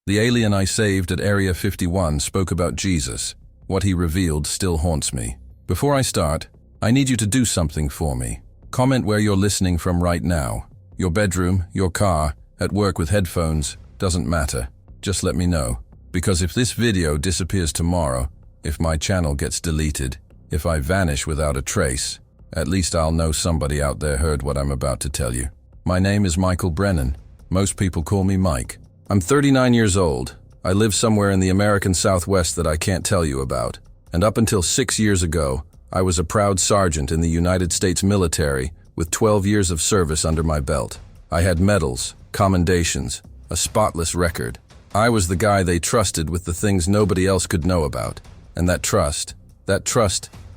The alien I saved at Area 51 spoke about Jesus. What he revealed still haunts me. Before I start, I need you to do something for me. Comment where you're listening from right now. Your bedroom, your car, at work with headphones, doesn't matter. Just let me know. Because if this video disappears tomorrow, if my channel gets deleted, if I vanish without a trace, at least I'll know somebody out there heard what I'm about to tell you. My name is Michael Brennan. Most people call me Mike. I'm 39 years old. I live somewhere in the American Southwest that I can't tell you about. And up until 6 years ago, I was a proud sergeant in the United States military with 12 years of service under my belt. I had medals, commendations, a spotless record. I was the guy they trusted with the things nobody else could know about. And that trust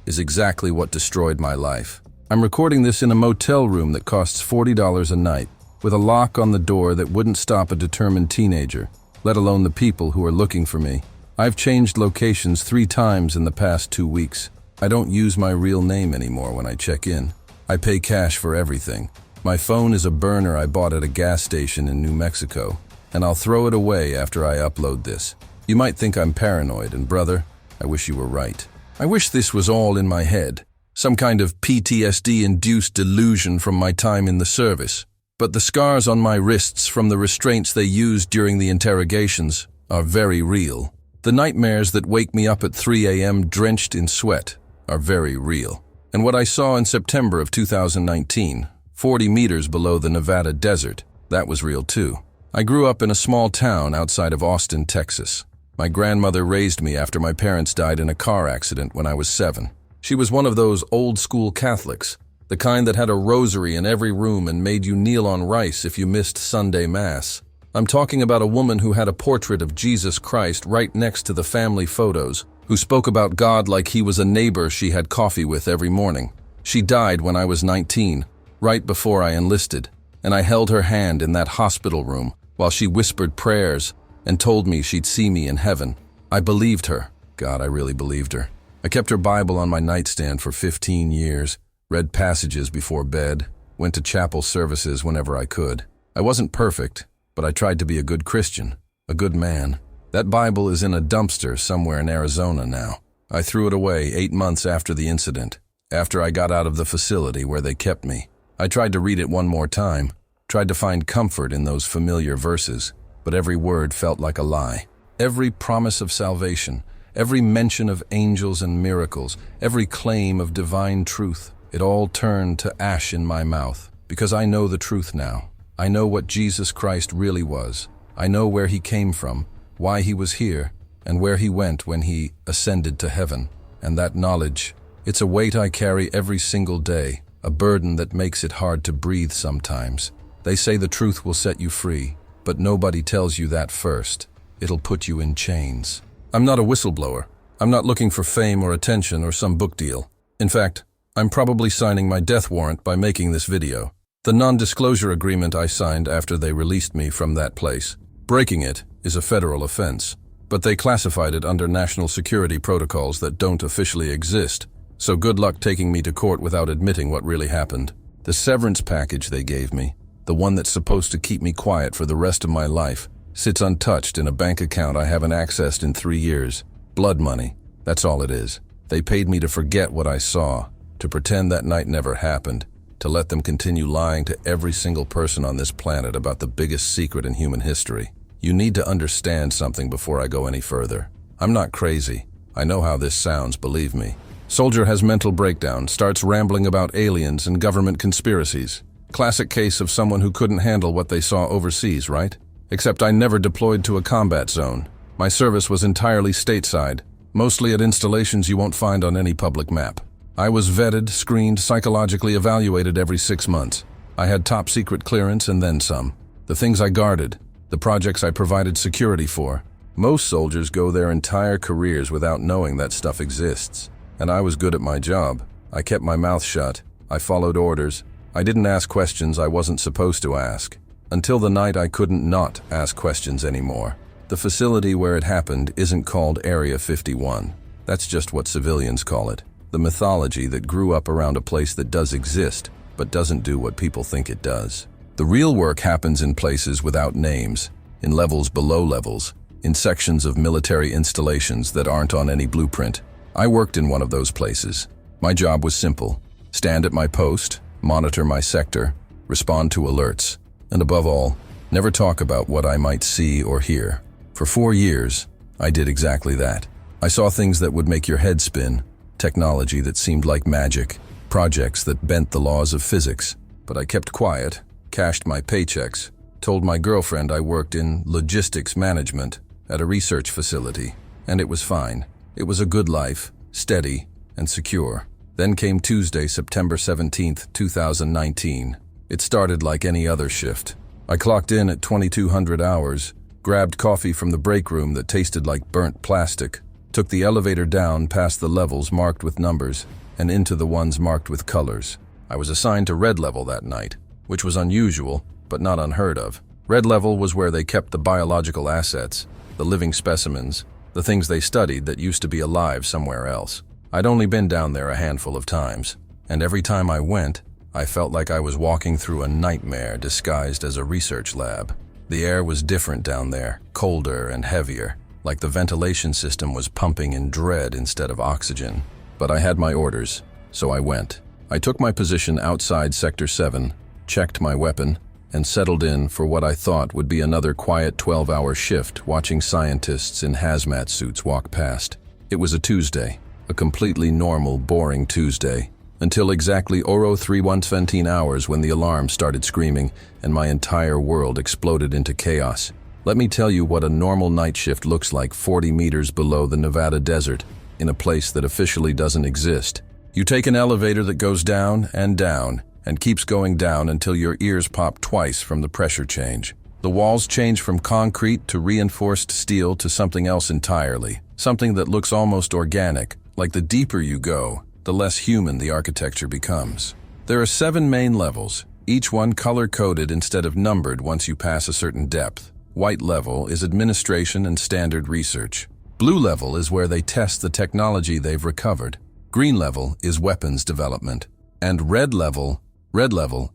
is exactly what destroyed my life. I'm recording this in a motel room that costs $40 a night, with a lock on the door that wouldn't stop a determined teenager, let alone the people who are looking for me. I've changed locations 3 times in the past 2 weeks. I don't use my real name anymore when I check in. I pay cash for everything. My phone is a burner I bought at a gas station in New Mexico, and I'll throw it away after I upload this. You might think I'm paranoid, and brother, I wish you were right. I wish this was all in my head, some kind of PTSD-induced delusion from my time in the service. But the scars on my wrists from the restraints they used during the interrogations are very real. The nightmares that wake me up at 3 a.m. drenched in sweat are very real. And what I saw in September of 2019, 40 meters below the Nevada desert, that was real too. I grew up in a small town outside of Austin, Texas. My grandmother raised me after my parents died in a car accident when I was 7. She was one of those old-school Catholics, the kind that had a rosary in every room and made you kneel on rice if you missed Sunday Mass. I'm talking about a woman who had a portrait of Jesus Christ right next to the family photos, who spoke about God like he was a neighbor she had coffee with every morning. She died when I was 19, right before I enlisted, and I held her hand in that hospital room while she whispered prayers and told me she'd see me in heaven. I believed her. God, I really believed her. I kept her Bible on my nightstand for 15 years. Read passages before bed, went to chapel services whenever I could. I wasn't perfect, but I tried to be a good Christian, a good man. That Bible is in a dumpster somewhere in Arizona now. I threw it away 8 months after the incident, after I got out of the facility where they kept me. I tried to read it one more time, tried to find comfort in those familiar verses, but every word felt like a lie. Every promise of salvation, every mention of angels and miracles, every claim of divine truth, it all turned to ash in my mouth, because I know the truth now. I know what Jesus Christ really was. I know where he came from, why he was here, and where he went when he ascended to heaven. And that knowledge, it's a weight I carry every single day, a burden that makes it hard to breathe sometimes. They say the truth will set you free, but nobody tells you that first. It'll put you in chains. I'm not a whistleblower. I'm not looking for fame or attention or some book deal. In fact, I'm probably signing my death warrant by making this video. The non-disclosure agreement I signed after they released me from that place. Breaking it is a federal offense, but they classified it under national security protocols that don't officially exist, so good luck taking me to court without admitting what really happened. The severance package they gave me, the one that's supposed to keep me quiet for the rest of my life, sits untouched in a bank account I haven't accessed in 3 years. Blood money, that's all it is. They paid me to forget what I saw, to pretend that night never happened, to let them continue lying to every single person on this planet about the biggest secret in human history. You need to understand something before I go any further. I'm not crazy. I know how this sounds, believe me. Soldier has mental breakdown, starts rambling about aliens and government conspiracies. Classic case of someone who couldn't handle what they saw overseas, right? Except I never deployed to a combat zone. My service was entirely stateside, mostly at installations you won't find on any public map. I was vetted, screened, psychologically evaluated every 6 months. I had top secret clearance and then some. The things I guarded, the projects I provided security for. Most soldiers go their entire careers without knowing that stuff exists. And I was good at my job. I kept my mouth shut. I followed orders. I didn't ask questions I wasn't supposed to ask. Until the night I couldn't not ask questions anymore. The facility where it happened isn't called Area 51. That's just what civilians call it. The mythology that grew up around a place that does exist, but doesn't do what people think it does. The real work happens in places without names, in levels below levels, in sections of military installations that aren't on any blueprint. I worked in one of those places. My job was simple: stand at my post, monitor my sector, respond to alerts, and above all, never talk about what I might see or hear. For 4 years, I did exactly that. I saw things that would make your head spin, technology that seemed like magic, projects that bent the laws of physics. But I kept quiet, cashed my paychecks, told my girlfriend I worked in logistics management at a research facility, and it was fine. It was a good life, steady and secure. Then came Tuesday, September 17th, 2019. It started like any other shift. I clocked in at 2200 hours, grabbed coffee from the break room that tasted like burnt plastic, took the elevator down past the levels marked with numbers and into the ones marked with colors. I was assigned to red level that night, which was unusual, but not unheard of. Red level was where they kept the biological assets, the living specimens, the things they studied that used to be alive somewhere else. I'd only been down there a handful of times, and every time I went, I felt like I was walking through a nightmare disguised as a research lab. The air was different down there, colder and heavier, like the ventilation system was pumping in dread instead of oxygen. But I had my orders, so I went. I took my position outside Sector 7, checked my weapon, and settled in for what I thought would be another quiet 12-hour shift watching scientists in hazmat suits walk past. It was a Tuesday, a completely normal, boring Tuesday, until exactly 03:17 hours when the alarm started screaming and my entire world exploded into chaos. Let me tell you what a normal night shift looks like 40 meters below the Nevada desert, in a place that officially doesn't exist. You take an elevator that goes down and keeps going down until your ears pop twice from the pressure change. The walls change from concrete to reinforced steel to something else entirely, something that looks almost organic, like the deeper you go, the less human the architecture becomes. There are 7 main levels, each one color-coded instead of numbered once you pass a certain depth. White level is administration and standard research. Blue level is where they test the technology they've recovered. Green level is weapons development. And red level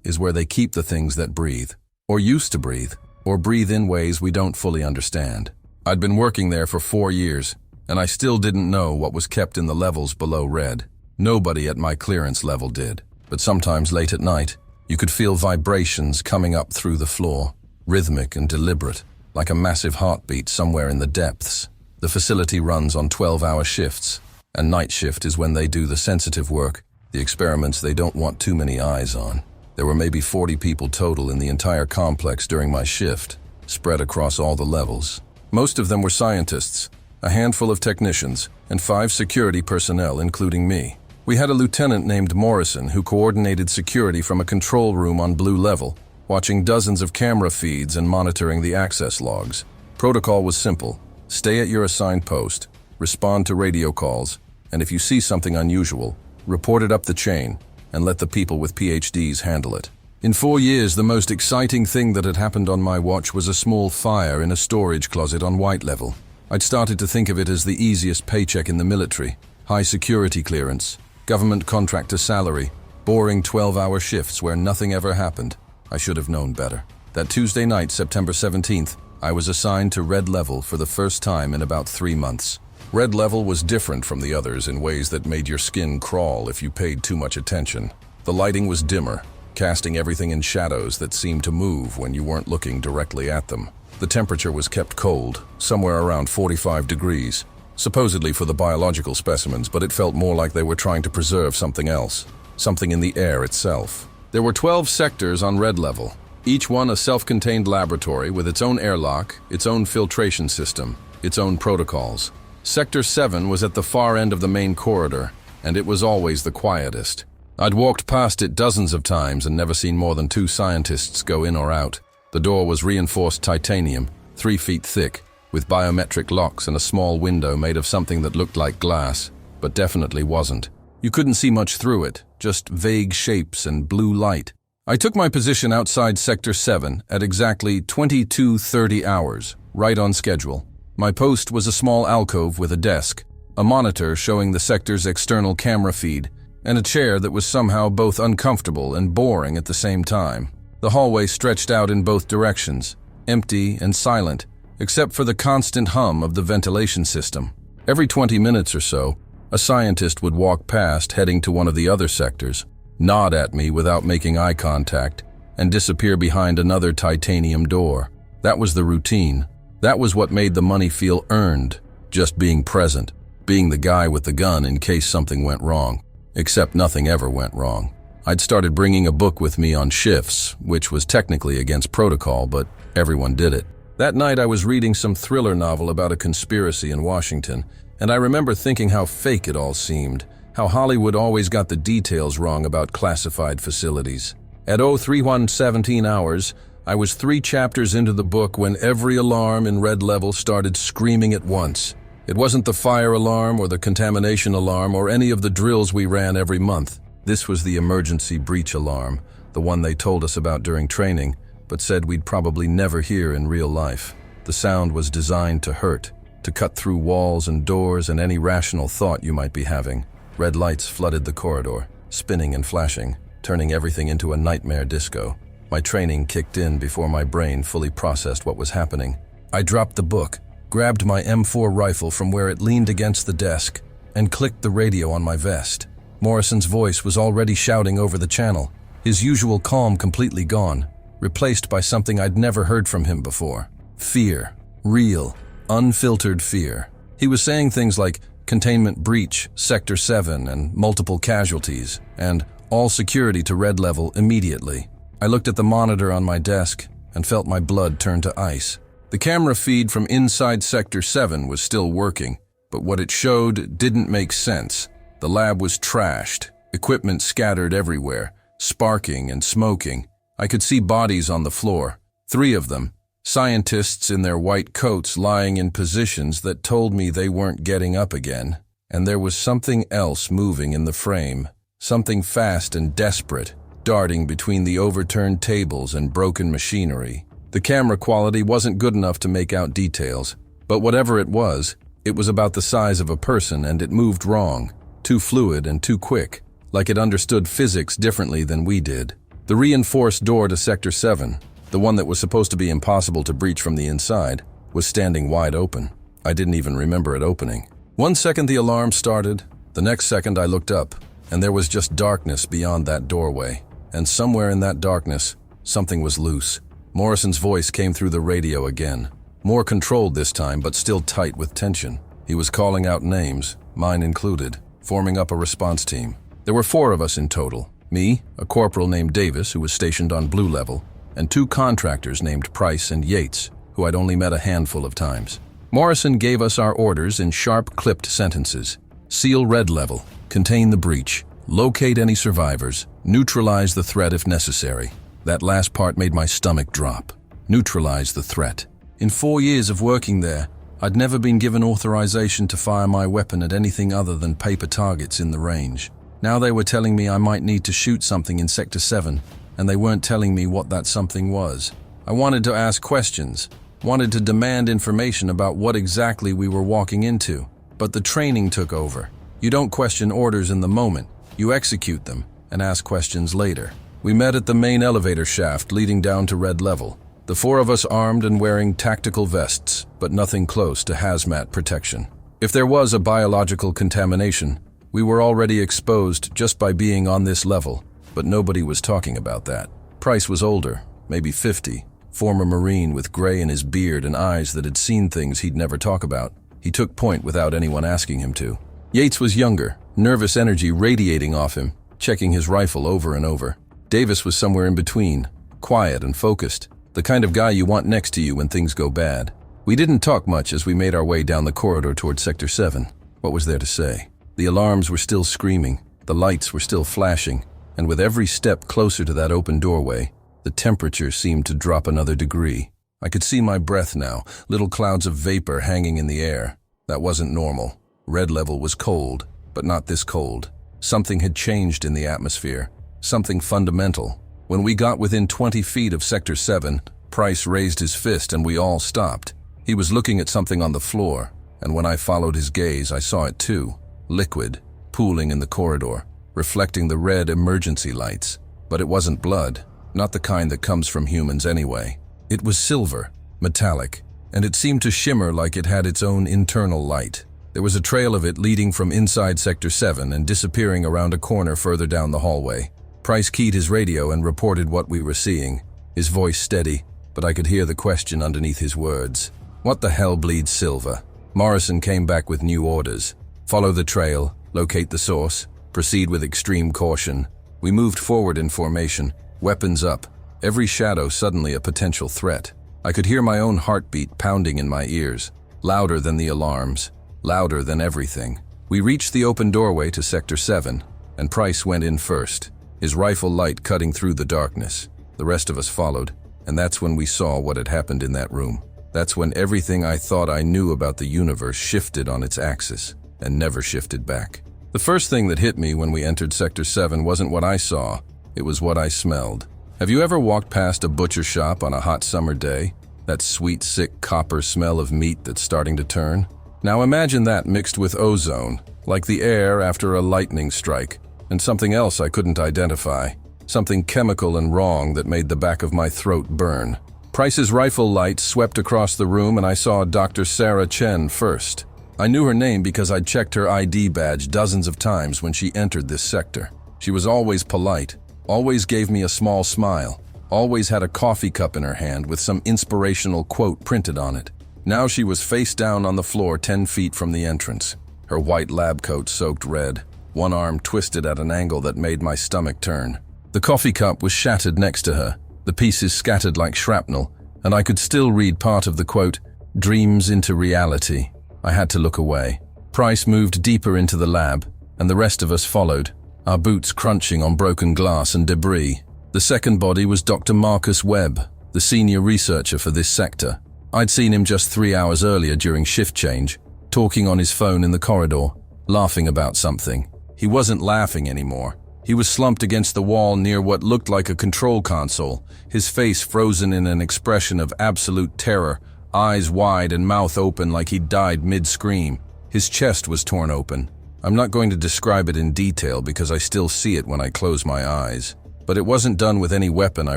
is where they keep the things that breathe, or used to breathe, or breathe in ways we don't fully understand. I'd been working there for 4 years, and I still didn't know what was kept in the levels below red. Nobody at my clearance level did, but sometimes late at night, you could feel vibrations coming up through the floor, rhythmic and deliberate, like a massive heartbeat somewhere in the depths. The facility runs on 12-hour shifts, and night shift is when they do the sensitive work, the experiments they don't want too many eyes on. There were maybe 40 people total in the entire complex during my shift, spread across all the levels. Most of them were scientists, a handful of technicians, and 5 security personnel, including me. We had a lieutenant named Morrison who coordinated security from a control room on blue level, watching dozens of camera feeds and monitoring the access logs. Protocol was simple: stay at your assigned post, respond to radio calls, and if you see something unusual, report it up the chain and let the people with PhDs handle it. In 4 years, the most exciting thing that had happened on my watch was a small fire in a storage closet on white level. I'd started to think of it as the easiest paycheck in the military: high security clearance, government contractor salary, boring 12-hour shifts where nothing ever happened. I should have known better. That Tuesday night, September 17th, I was assigned to red level for the first time in about 3 months. Red level was different from the others in ways that made your skin crawl if you paid too much attention. The lighting was dimmer, casting everything in shadows that seemed to move when you weren't looking directly at them. The temperature was kept cold, somewhere around 45 degrees, supposedly for the biological specimens, but it felt more like they were trying to preserve something else, something in the air itself. There were 12 sectors on red level, each one a self-contained laboratory with its own airlock, its own filtration system, its own protocols. Sector 7 was at the far end of the main corridor, and it was always the quietest. I'd walked past it dozens of times and never seen more than 2 scientists go in or out. The door was reinforced titanium, 3 feet thick, with biometric locks and a small window made of something that looked like glass, but definitely wasn't. You couldn't see much through it, just vague shapes and blue light. I took my position outside Sector 7 at exactly 22:30 hours, right on schedule. My post was a small alcove with a desk, a monitor showing the sector's external camera feed, and a chair that was somehow both uncomfortable and boring at the same time. The hallway stretched out in both directions, empty and silent, except for the constant hum of the ventilation system. Every 20 minutes or so, a scientist would walk past heading to one of the other sectors, nod at me without making eye contact, and disappear behind another titanium door. That was the routine. That was what made the money feel earned, just being present, being the guy with the gun in case something went wrong. Except nothing ever went wrong. I'd started bringing a book with me on shifts, which was technically against protocol, but everyone did it. That night I was reading some thriller novel about a conspiracy in Washington, and I remember thinking how fake it all seemed, how Hollywood always got the details wrong about classified facilities. At 03:17 hours, I was 3 chapters into the book when every alarm in Red Level started screaming at once. It wasn't the fire alarm or the contamination alarm or any of the drills we ran every month. This was the emergency breach alarm, the one they told us about during training, but said we'd probably never hear in real life. The sound was designed to hurt, to cut through walls and doors and any rational thought you might be having. Red lights flooded the corridor, spinning and flashing, turning everything into a nightmare disco. My training kicked in before my brain fully processed what was happening. I dropped the book, grabbed my M4 rifle from where it leaned against the desk, and clicked the radio on my vest. Morrison's voice was already shouting over the channel, his usual calm completely gone, replaced by something I'd never heard from him before. Fear. Real, unfiltered fear. He was saying things like containment breach, Sector 7, and multiple casualties, and all security to Red Level immediately. I looked at the monitor on my desk and felt my blood turn to ice. The camera feed from inside Sector 7 was still working, but what it showed didn't make sense. The lab was trashed, equipment scattered everywhere, sparking and smoking. I could see bodies on the floor, 3 of them, scientists in their white coats lying in positions that told me they weren't getting up again. And there was something else moving in the frame, something fast and desperate, darting between the overturned tables and broken machinery. The camera quality wasn't good enough to make out details, but whatever it was about the size of a person and it moved wrong, too fluid and too quick, like it understood physics differently than we did. The reinforced door to Sector 7, the one that was supposed to be impossible to breach from the inside, was standing wide open. I didn't even remember it opening. 1 second the alarm started, the next second I looked up, and there was just darkness beyond that doorway. And somewhere in that darkness, something was loose. Morrison's voice came through the radio again. More controlled this time, but still tight with tension. He was calling out names, mine included, forming up a response team. There were 4 of us in total. Me, a corporal named Davis who was stationed on Blue Level, and 2 contractors named Price and Yates, who I'd only met a handful of times. Morrison gave us our orders in sharp, clipped sentences. Seal Red Level, contain the breach, locate any survivors, neutralize the threat if necessary. That last part made my stomach drop. Neutralize the threat. In 4 years of working there, I'd never been given authorization to fire my weapon at anything other than paper targets in the range. Now they were telling me I might need to shoot something in Sector 7, and they weren't telling me what that something was. I wanted to ask questions, wanted to demand information about what exactly we were walking into, but the training took over. You don't question orders in the moment, you execute them and ask questions later. We met at the main elevator shaft leading down to Red Level. The 4 of us armed and wearing tactical vests, but nothing close to hazmat protection. If there was a biological contamination, we were already exposed just by being on this level, but nobody was talking about that. Price was older, maybe 50, former Marine with gray in his beard and eyes that had seen things he'd never talk about. He took point without anyone asking him to. Yates was younger, nervous energy radiating off him, checking his rifle over and over. Davis was somewhere in between, quiet and focused, the kind of guy you want next to you when things go bad. We didn't talk much as we made our way down the corridor toward Sector 7. What was there to say? The alarms were still screaming, the lights were still flashing, and with every step closer to that open doorway, the temperature seemed to drop another degree. I could see my breath now, little clouds of vapor hanging in the air. That wasn't normal. Red Level was cold, but not this cold. Something had changed in the atmosphere, something fundamental. When we got within 20 feet of Sector 7, Price raised his fist and we all stopped. He was looking at something on the floor, and when I followed his gaze, I saw it too. Liquid, pooling in the corridor, reflecting the red emergency lights. But it wasn't blood, not the kind that comes from humans anyway. It was silver, metallic, and it seemed to shimmer like it had its own internal light. There was a trail of it leading from inside Sector 7 and disappearing around a corner further down the hallway. Price keyed his radio and reported what we were seeing, his voice steady, but I could hear the question underneath his words. What the hell bleeds silver? Morrison came back with new orders. Follow the trail, locate the source, proceed with extreme caution. We moved forward in formation, weapons up, every shadow suddenly a potential threat. I could hear my own heartbeat pounding in my ears, louder than the alarms, louder than everything. We reached the open doorway to Sector 7, and Price went in first, his rifle light cutting through the darkness. The rest of us followed, and that's when we saw what had happened in that room. That's when everything I thought I knew about the universe shifted on its axis, and never shifted back. The first thing that hit me when we entered Sector 7 wasn't what I saw, it was what I smelled. Have you ever walked past a butcher shop on a hot summer day? That sweet, sick copper smell of meat that's starting to turn? Now imagine that mixed with ozone, like the air after a lightning strike, and something else I couldn't identify. Something chemical and wrong that made the back of my throat burn. Price's rifle light swept across the room and I saw Dr. Sarah Chen first. I knew her name because I'd checked her ID badge dozens of times when she entered this sector. She was always polite, always gave me a small smile, always had a coffee cup in her hand with some inspirational quote printed on it. Now she was face down on the floor 10 feet from the entrance, her white lab coat soaked red, one arm twisted at an angle that made my stomach turn. The coffee cup was shattered next to her, the pieces scattered like shrapnel, and I could still read part of the quote, "Dreams into reality." I had to look away. Price moved deeper into the lab, and the rest of us followed, our boots crunching on broken glass and debris. The second body was Dr. Marcus Webb, the senior researcher for this sector. I'd seen him just 3 hours earlier during shift change, talking on his phone in the corridor, laughing about something. He wasn't laughing anymore. He was slumped against the wall near what looked like a control console, his face frozen in an expression of absolute terror, eyes wide and mouth open like he'd died mid-scream. His chest was torn open. I'm not going to describe it in detail because I still see it when I close my eyes. But it wasn't done with any weapon I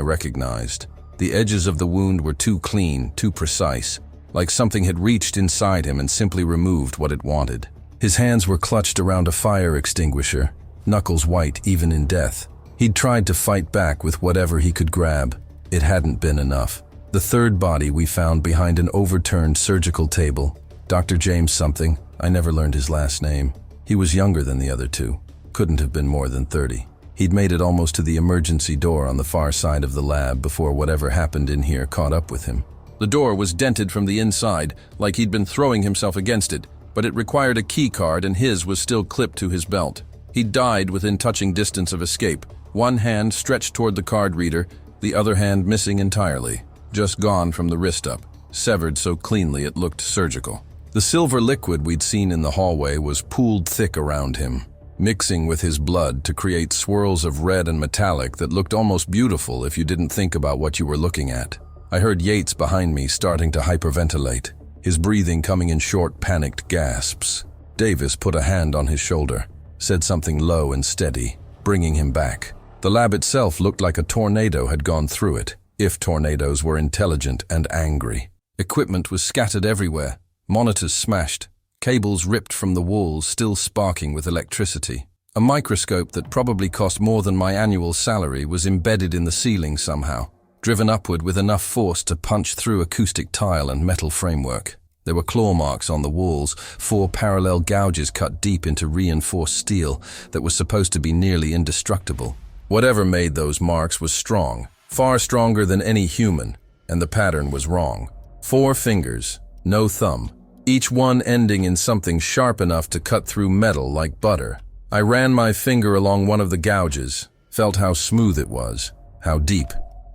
recognized. The edges of the wound were too clean, too precise, like something had reached inside him and simply removed what it wanted. His hands were clutched around a fire extinguisher, knuckles white even in death. He'd tried to fight back with whatever he could grab. It hadn't been enough. The third body we found behind an overturned surgical table. Dr. James something, I never learned his last name. He was younger than the other two, couldn't have been more than 30. He'd made it almost to the emergency door on the far side of the lab before whatever happened in here caught up with him. The door was dented from the inside, like he'd been throwing himself against it, but it required a key card and his was still clipped to his belt. He died within touching distance of escape, one hand stretched toward the card reader, the other hand missing entirely, just gone from the wrist up, severed so cleanly it looked surgical. The silver liquid we'd seen in the hallway was pooled thick around him, mixing with his blood to create swirls of red and metallic that looked almost beautiful if you didn't think about what you were looking at. I heard Yates behind me starting to hyperventilate, his breathing coming in short, panicked gasps. Davis put a hand on his shoulder, said something low and steady, bringing him back. The lab itself looked like a tornado had gone through it, if tornadoes were intelligent and angry. Equipment was scattered everywhere, monitors smashed, cables ripped from the walls still sparking with electricity. A microscope that probably cost more than my annual salary was embedded in the ceiling somehow, driven upward with enough force to punch through acoustic tile and metal framework. There were claw marks on the walls, 4 parallel gouges cut deep into reinforced steel that was supposed to be nearly indestructible. Whatever made those marks was strong, far stronger than any human, and the pattern was wrong. 4 fingers, no thumb, each one ending in something sharp enough to cut through metal like butter. I ran my finger along one of the gouges, felt how smooth it was, how deep.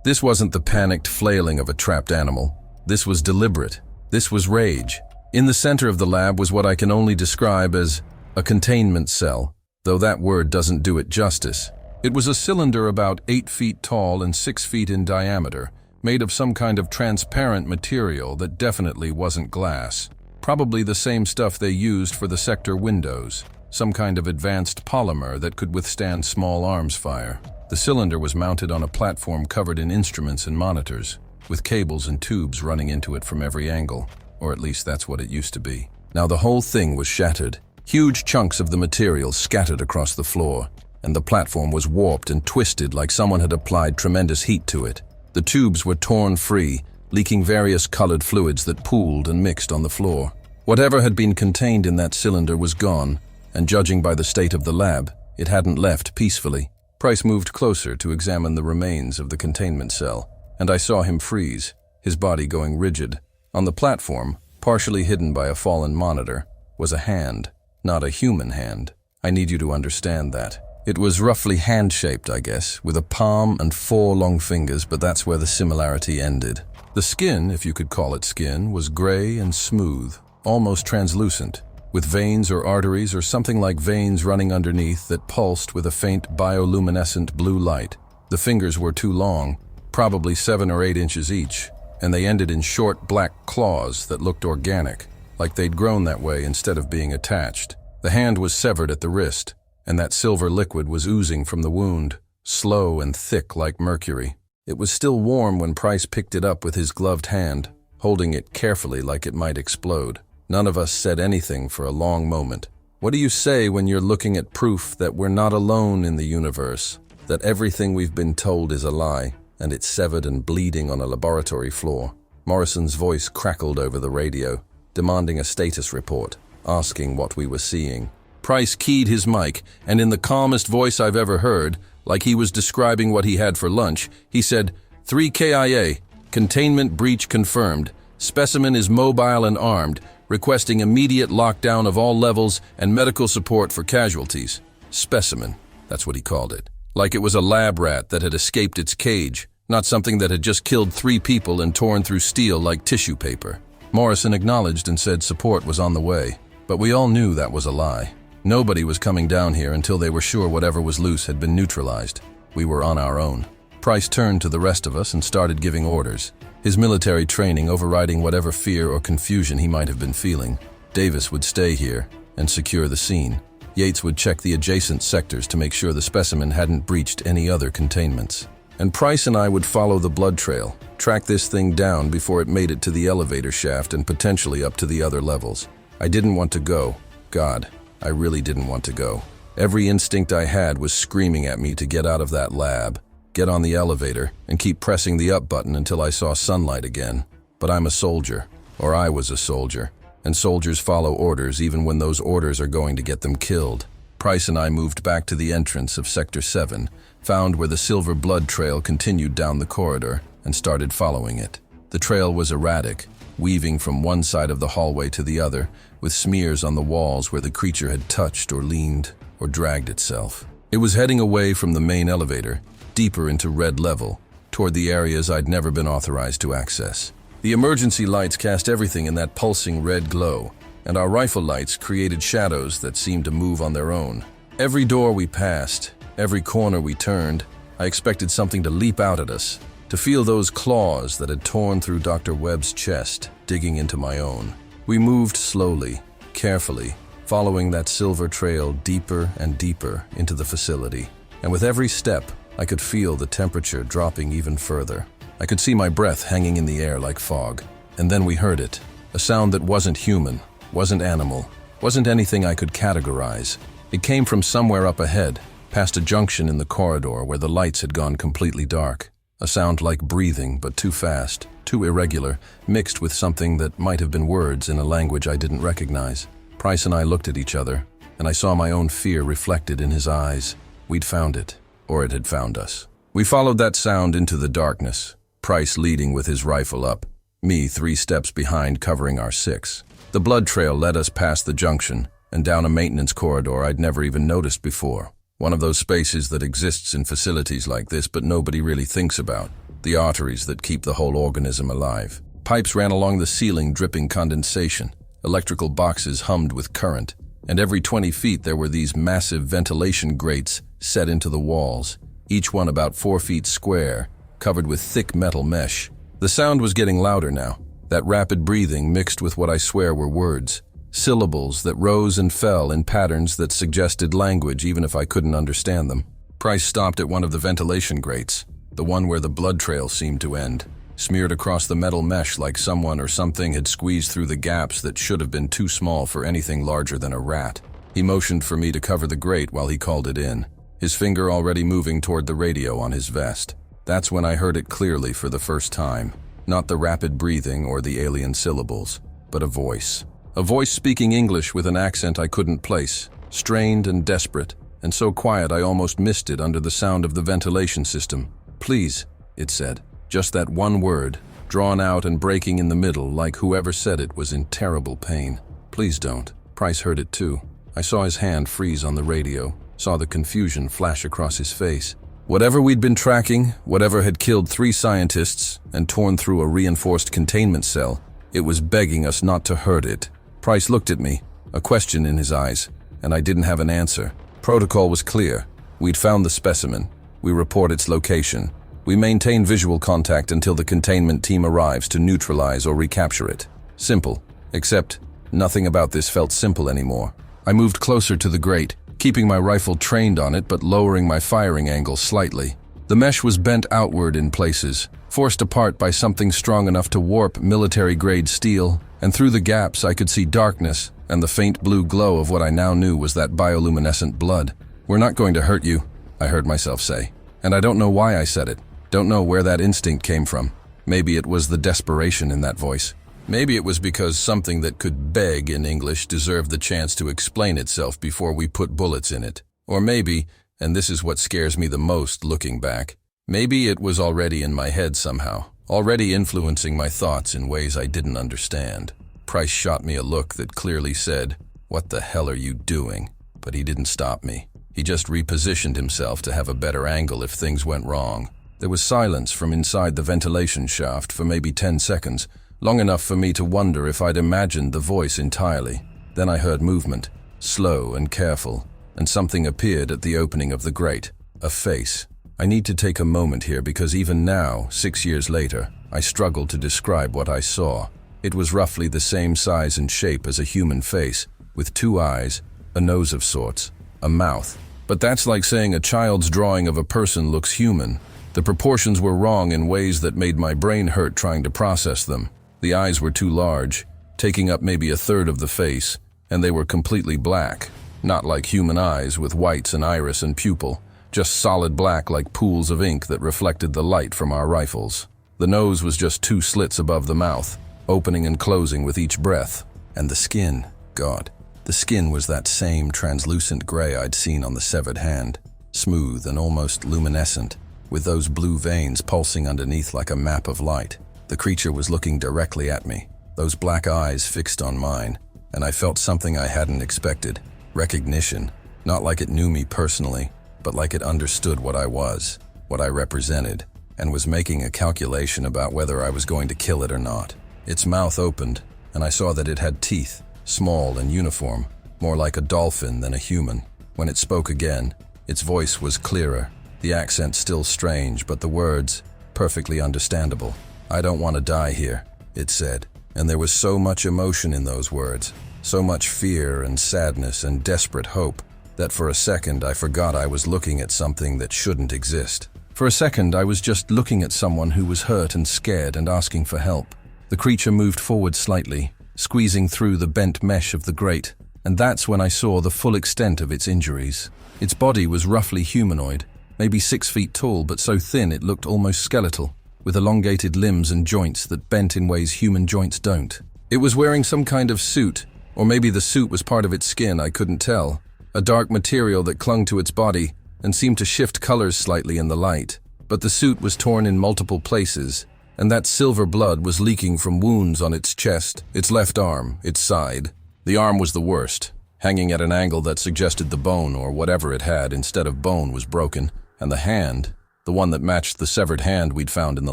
This wasn't the panicked flailing of a trapped animal. This was deliberate. This was rage. In the center of the lab was what I can only describe as a containment cell, though that word doesn't do it justice. It was a cylinder about 8 feet tall and 6 feet in diameter, made of some kind of transparent material that definitely wasn't glass. Probably the same stuff they used for the sector windows, some kind of advanced polymer that could withstand small arms fire. The cylinder was mounted on a platform covered in instruments and monitors. with cables and tubes running into it from every angle, or at least that's what it used to be. Now the whole thing was shattered. Huge chunks of the material scattered across the floor, and the platform was warped and twisted like someone had applied tremendous heat to it. The tubes were torn free, leaking various colored fluids that pooled and mixed on the floor. Whatever had been contained in that cylinder was gone, and judging by the state of the lab, it hadn't left peacefully. Price moved closer to examine the remains of the containment cell, and I saw him freeze, his body going rigid. On the platform, partially hidden by a fallen monitor, was a hand, not a human hand. I need you to understand that. It was roughly hand-shaped, I guess, with a palm and 4 long fingers, but that's where the similarity ended. The skin, if you could call it skin, was gray and smooth, almost translucent, with veins or arteries or something like veins running underneath that pulsed with a faint bioluminescent blue light. The fingers were too long, probably 7 or 8 inches each, and they ended in short black claws that looked organic, like they'd grown that way instead of being attached. The hand was severed at the wrist, and that silver liquid was oozing from the wound, slow and thick like mercury. It was still warm when Price picked it up with his gloved hand, holding it carefully like it might explode. None of us said anything for a long moment. What do you say when you're looking at proof that we're not alone in the universe, that everything we've been told is a lie, and it's severed and bleeding on a laboratory floor? Morrison's voice crackled over the radio, demanding a status report, asking what we were seeing. Price keyed his mic, and in the calmest voice I've ever heard, like he was describing what he had for lunch, he said, 3 KIA, containment breach confirmed. Specimen is mobile and armed, requesting immediate lockdown of all levels and medical support for casualties. Specimen, that's what he called it. Like it was a lab rat that had escaped its cage, not something that had just killed 3 people and torn through steel like tissue paper. Morrison acknowledged and said support was on the way, but we all knew that was a lie. Nobody was coming down here until they were sure whatever was loose had been neutralized. We were on our own. Price turned to the rest of us and started giving orders, his military training overriding whatever fear or confusion he might have been feeling. Davis would stay here and secure the scene. Yates would check the adjacent sectors to make sure the specimen hadn't breached any other containments. And Price and I would follow the blood trail, track this thing down before it made it to the elevator shaft and potentially up to the other levels. I didn't want to go. God, I really didn't want to go. Every instinct I had was screaming at me to get out of that lab, get on the elevator, and keep pressing the up button until I saw sunlight again. But I'm a soldier, or I was a soldier, and soldiers follow orders even when those orders are going to get them killed. Price and I moved back to the entrance of Sector 7, found where the silver blood trail continued down the corridor, and started following it. The trail was erratic, weaving from one side of the hallway to the other, with smears on the walls where the creature had touched or leaned or dragged itself. It was heading away from the main elevator, deeper into red level, toward the areas I'd never been authorized to access. The emergency lights cast everything in that pulsing red glow, and our rifle lights created shadows that seemed to move on their own. Every door we passed, every corner we turned, I expected something to leap out at us, to feel those claws that had torn through Dr. Webb's chest, digging into my own. We moved slowly, carefully, following that silver trail deeper and deeper into the facility. And with every step, I could feel the temperature dropping even further. I could see my breath hanging in the air like fog. And then we heard it, a sound that wasn't human, wasn't animal, wasn't anything I could categorize. It came from somewhere up ahead, past a junction in the corridor where the lights had gone completely dark. A sound like breathing, but too fast, too irregular, mixed with something that might have been words in a language I didn't recognize. Price and I looked at each other, and I saw my own fear reflected in his eyes. We'd found it, or it had found us. We followed that sound into the darkness, Price leading with his rifle up, me 3 steps behind covering our 6. The blood trail led us past the junction and down a maintenance corridor I'd never even noticed before. One of those spaces that exists in facilities like this but nobody really thinks about. The arteries that keep the whole organism alive. Pipes ran along the ceiling dripping condensation. Electrical boxes hummed with current. And every 20 feet there were these massive ventilation grates set into the walls, each one about 4 feet square, covered with thick metal mesh. The sound was getting louder now, that rapid breathing mixed with what I swear were words. Syllables that rose and fell in patterns that suggested language even if I couldn't understand them. Price stopped at one of the ventilation grates, the one where the blood trail seemed to end. smeared across the metal mesh like someone or something had squeezed through the gaps that should have been too small for anything larger than a rat. He motioned for me to cover the grate while he called it in, his finger already moving toward the radio on his vest. That's when I heard it clearly for the first time. Not the rapid breathing or the alien syllables, but a voice. A voice speaking English with an accent I couldn't place, strained and desperate, and so quiet I almost missed it under the sound of the ventilation system. "Please," it said. Just that one word, drawn out and breaking in the middle like whoever said it was in terrible pain. "Please don't." Price heard it too. I saw his hand freeze on the radio, saw the confusion flash across his face. Whatever we'd been tracking, whatever had killed 3 scientists and torn through a reinforced containment cell, it was begging us not to hurt it. Price looked at me, a question in his eyes, and I didn't have an answer. Protocol was clear. We'd found the specimen. We report its location. We maintain visual contact until the containment team arrives to neutralize or recapture it. Simple. Except, nothing about this felt simple anymore. I moved closer to the grate, keeping my rifle trained on it but lowering my firing angle slightly. The mesh was bent outward in places, forced apart by something strong enough to warp military-grade steel, and through the gaps I could see darkness and the faint blue glow of what I now knew was that bioluminescent blood. "We're not going to hurt you," I heard myself say. And I don't know why I said it. Don't know where that instinct came from. Maybe it was the desperation in that voice. Maybe it was because something that could beg in English deserved the chance to explain itself before we put bullets in it. Or maybe, and this is what scares me the most looking back, maybe it was already in my head somehow, already influencing my thoughts in ways I didn't understand. Price shot me a look that clearly said, "What the hell are you doing?" But he didn't stop me. He just repositioned himself to have a better angle if things went wrong. There was silence from inside the ventilation shaft for maybe 10 seconds, long enough for me to wonder if I'd imagined the voice entirely. Then I heard movement, slow and careful, and something appeared at the opening of the grate. A face. I need to take a moment here because even now, 6 years later, I struggle to describe what I saw. It was roughly the same size and shape as a human face, with 2 eyes, a nose of sorts, a mouth. But that's like saying a child's drawing of a person looks human. The proportions were wrong in ways that made my brain hurt trying to process them. The eyes were too large, taking up maybe a third of the face, and they were completely black. Not like human eyes with whites and iris and pupil, just solid black like pools of ink that reflected the light from our rifles. The nose was just 2 slits above the mouth, opening and closing with each breath. And the skin, God, the skin was that same translucent gray I'd seen on the severed hand, smooth and almost luminescent, with those blue veins pulsing underneath like a map of light. The creature was looking directly at me, those black eyes fixed on mine, and I felt something I hadn't expected. Recognition, not like it knew me personally, but like it understood what I was, what I represented, and was making a calculation about whether I was going to kill it or not. Its mouth opened, and I saw that it had teeth, small and uniform, more like a dolphin than a human. When it spoke again, its voice was clearer, the accent still strange, but the words perfectly understandable. "I don't want to die here," it said, and there was so much emotion in those words, so much fear and sadness and desperate hope, that for a second I forgot I was looking at something that shouldn't exist. For a second I was just looking at someone who was hurt and scared and asking for help. The creature moved forward slightly, squeezing through the bent mesh of the grate, and that's when I saw the full extent of its injuries. Its body was roughly humanoid, maybe 6 feet tall, but so thin it looked almost skeletal, with elongated limbs and joints that bent in ways human joints don't. It was wearing some kind of suit, or maybe the suit was part of its skin, I couldn't tell. A dark material that clung to its body and seemed to shift colors slightly in the light. But the suit was torn in multiple places, and that silver blood was leaking from wounds on its chest, its left arm, its side. The arm was the worst, hanging at an angle that suggested the bone or whatever it had instead of bone was broken, and the hand, the one that matched the severed hand we'd found in the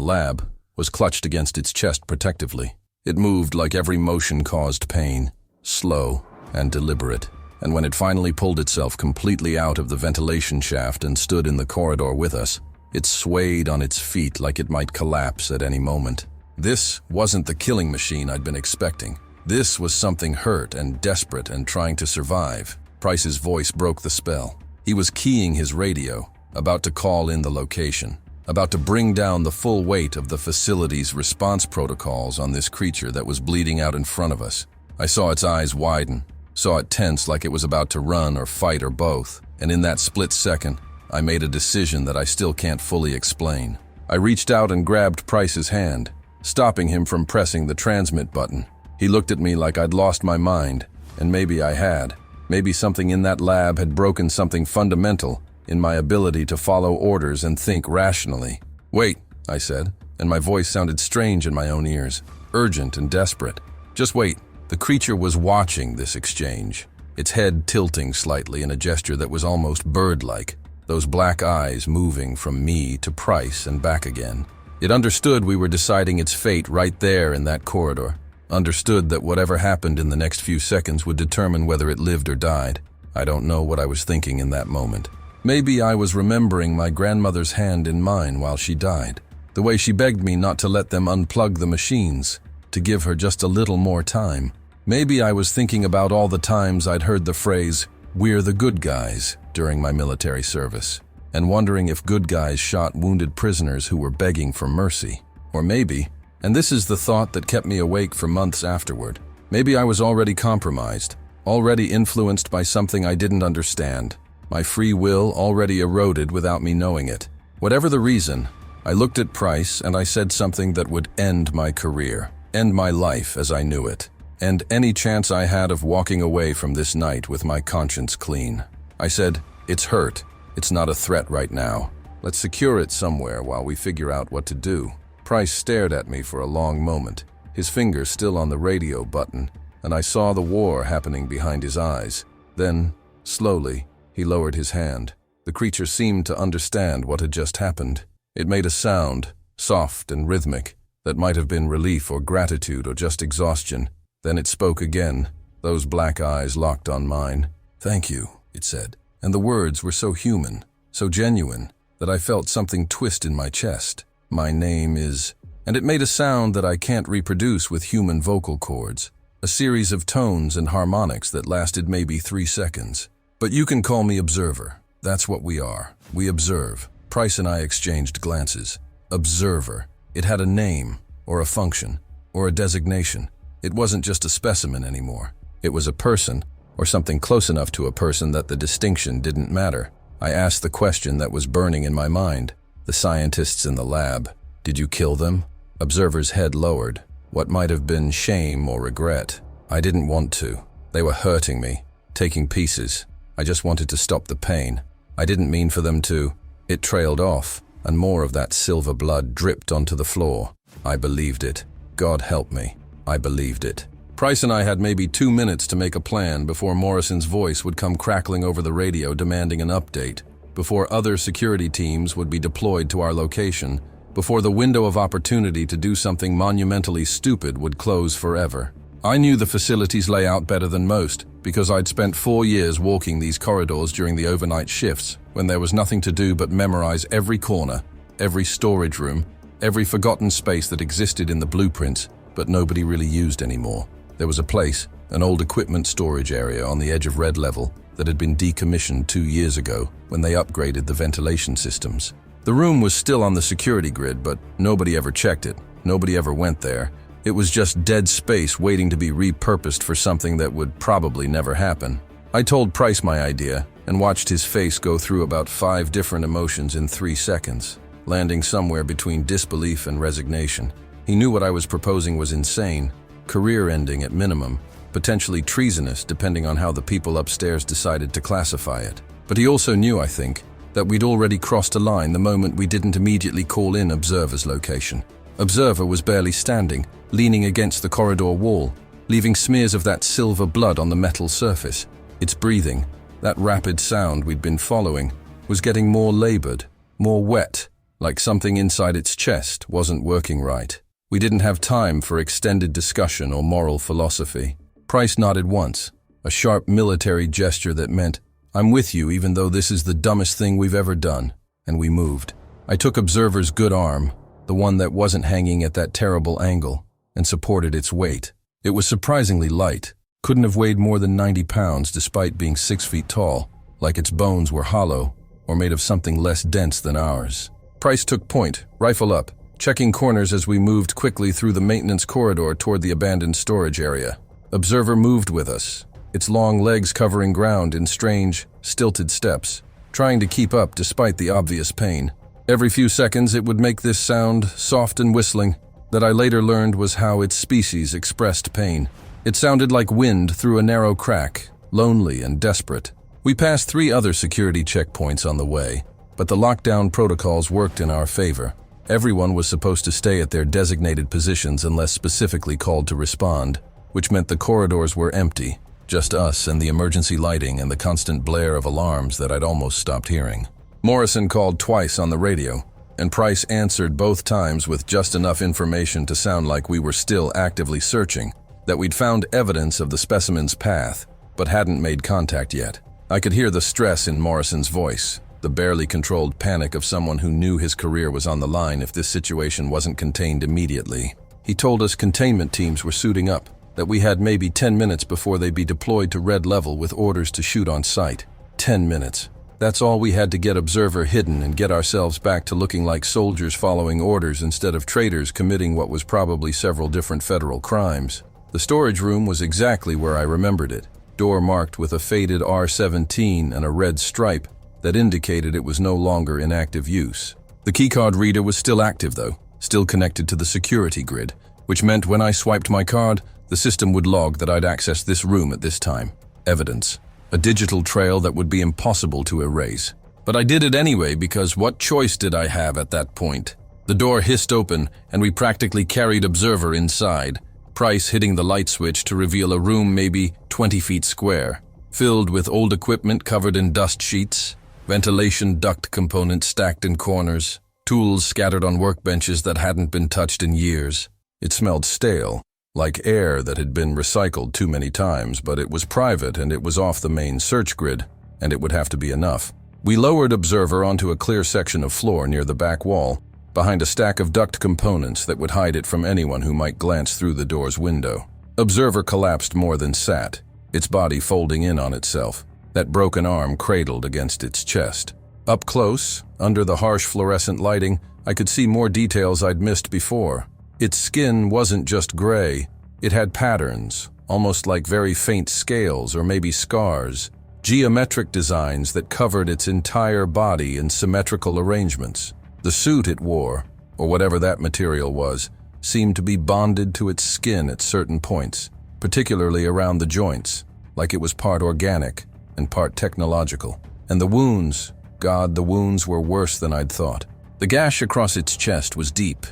lab, was clutched against its chest protectively. It moved like every motion caused pain, slow and deliberate, and when it finally pulled itself completely out of the ventilation shaft and stood in the corridor with us, it swayed on its feet like it might collapse at any moment. This wasn't the killing machine I'd been expecting. This was something hurt and desperate and trying to survive. Price's voice broke the spell. He was keying his radio, about to call in the location. about to bring down the full weight of the facility's response protocols on this creature that was bleeding out in front of us. I saw its eyes widen, saw it tense like it was about to run or fight or both, and in that split second, I made a decision that I still can't fully explain. I reached out and grabbed Price's hand, stopping him from pressing the transmit button. He looked at me like I'd lost my mind, and maybe I had. Maybe something in that lab had broken something fundamental in my ability to follow orders and think rationally. "Wait," I said, and my voice sounded strange in my own ears, urgent and desperate. "Just wait." The creature was watching this exchange, its head tilting slightly in a gesture that was almost bird-like, those black eyes moving from me to Price and back again. It understood we were deciding its fate right there in that corridor, understood that whatever happened in the next few seconds would determine whether it lived or died. I don't know what I was thinking in that moment. Maybe I was remembering my grandmother's hand in mine while she died, the way she begged me not to let them unplug the machines, to give her just a little more time. Maybe I was thinking about all the times I'd heard the phrase, "We're the good guys," during my military service, and wondering if good guys shot wounded prisoners who were begging for mercy. Or maybe, and this is the thought that kept me awake for months afterward, maybe I was already compromised, already influenced by something I didn't understand, my free will already eroded without me knowing it. Whatever the reason, I looked at Price and I said something that would end my career, end my life as I knew it, and any chance I had of walking away from this night with my conscience clean. I said, "It's hurt. It's not a threat right now. Let's secure it somewhere while we figure out what to do." Price stared at me for a long moment, his finger still on the radio button, and I saw the war happening behind his eyes. Then, slowly, he lowered his hand. The creature seemed to understand what had just happened. It made a sound, soft and rhythmic, that might have been relief or gratitude or just exhaustion. Then it spoke again, those black eyes locked on mine. "Thank you," it said, and the words were so human, so genuine, that I felt something twist in my chest. "My name is..." And it made a sound that I can't reproduce with human vocal cords, a series of tones and harmonics that lasted maybe 3 seconds. "But you can call me Observer. That's what we are. We observe." Price and I exchanged glances. Observer. It had a name, or a function, or a designation. It wasn't just a specimen anymore. It was a person, or something close enough to a person that the distinction didn't matter. I asked the question that was burning in my mind. The scientists in the lab. Did you kill them? Observer's head lowered. What might have been shame or regret. I didn't want to. They were hurting me, taking pieces. I just wanted to stop the pain. I didn't mean for them to. It trailed off, and more of that silver blood dripped onto the floor. I believed it. God help me. I believed it. Price and I had maybe 2 minutes to make a plan before Morrison's voice would come crackling over the radio demanding an update, before other security teams would be deployed to our location, before the window of opportunity to do something monumentally stupid would close forever. I knew the facility's layout better than most because I'd spent 4 years walking these corridors during the overnight shifts when there was nothing to do but memorize every corner, every storage room, every forgotten space that existed in the blueprints but nobody really used anymore. There was a place, an old equipment storage area on the edge of Red Level that had been decommissioned 2 years ago when they upgraded the ventilation systems. The room was still on the security grid, but nobody ever checked it. Nobody ever went there. It was just dead space waiting to be repurposed for something that would probably never happen. I told Price my idea and watched his face go through about 5 different emotions in 3 seconds, landing somewhere between disbelief and resignation. He knew what I was proposing was insane, career-ending at minimum, potentially treasonous depending on how the people upstairs decided to classify it. But he also knew, I think, that we'd already crossed a line the moment we didn't immediately call in Observer's location. Observer was barely standing, leaning against the corridor wall, leaving smears of that silver blood on the metal surface. Its breathing, that rapid sound we'd been following, was getting more labored, more wet, like something inside its chest wasn't working right. We didn't have time for extended discussion or moral philosophy. Price nodded once, a sharp military gesture that meant, "I'm with you even though this is the dumbest thing we've ever done," and we moved. I took Observer's good arm, the one that wasn't hanging at that terrible angle, and supported its weight. It was surprisingly light, couldn't have weighed more than 90 pounds despite being 6 feet tall, like its bones were hollow or made of something less dense than ours. Price took point, rifle up, checking corners as we moved quickly through the maintenance corridor toward the abandoned storage area. Observer moved with us, its long legs covering ground in strange, stilted steps, trying to keep up despite the obvious pain. Every few seconds it would make this sound, soft and whistling, that I later learned was how its species expressed pain. It sounded like wind through a narrow crack, lonely and desperate. We passed 3 other security checkpoints on the way, but the lockdown protocols worked in our favor. Everyone was supposed to stay at their designated positions unless specifically called to respond, which meant the corridors were empty, just us and the emergency lighting and the constant blare of alarms that I'd almost stopped hearing. Morrison called twice on the radio, and Price answered both times with just enough information to sound like we were still actively searching, that we'd found evidence of the specimen's path, but hadn't made contact yet. I could hear the stress in Morrison's voice, the barely controlled panic of someone who knew his career was on the line if this situation wasn't contained immediately. He told us containment teams were suiting up, that we had maybe 10 minutes before they'd be deployed to red level with orders to shoot on sight. 10 minutes. That's all we had to get Observer hidden and get ourselves back to looking like soldiers following orders instead of traitors committing what was probably several different federal crimes. The storage room was exactly where I remembered it, door marked with a faded R17 and a red stripe that indicated it was no longer in active use. The keycard reader was still active though, still connected to the security grid, which meant when I swiped my card, the system would log that I'd accessed this room at this time. Evidence. A digital trail that would be impossible to erase. But I did it anyway because what choice did I have at that point? The door hissed open and we practically carried Observer inside, Price hitting the light switch to reveal a room maybe 20 feet square, filled with old equipment covered in dust sheets, ventilation duct components stacked in corners, tools scattered on workbenches that hadn't been touched in years. It smelled stale, like air that had been recycled too many times, but it was private and it was off the main search grid, and it would have to be enough. We lowered Observer onto a clear section of floor near the back wall, behind a stack of duct components that would hide it from anyone who might glance through the door's window. Observer collapsed more than sat, its body folding in on itself, that broken arm cradled against its chest. Up close, under the harsh fluorescent lighting, I could see more details I'd missed before. Its skin wasn't just gray, it had patterns, almost like very faint scales or maybe scars, geometric designs that covered its entire body in symmetrical arrangements. The suit it wore, or whatever that material was, seemed to be bonded to its skin at certain points, particularly around the joints, like it was part organic and part technological. And the wounds, God, the wounds were worse than I'd thought. The gash across its chest was deep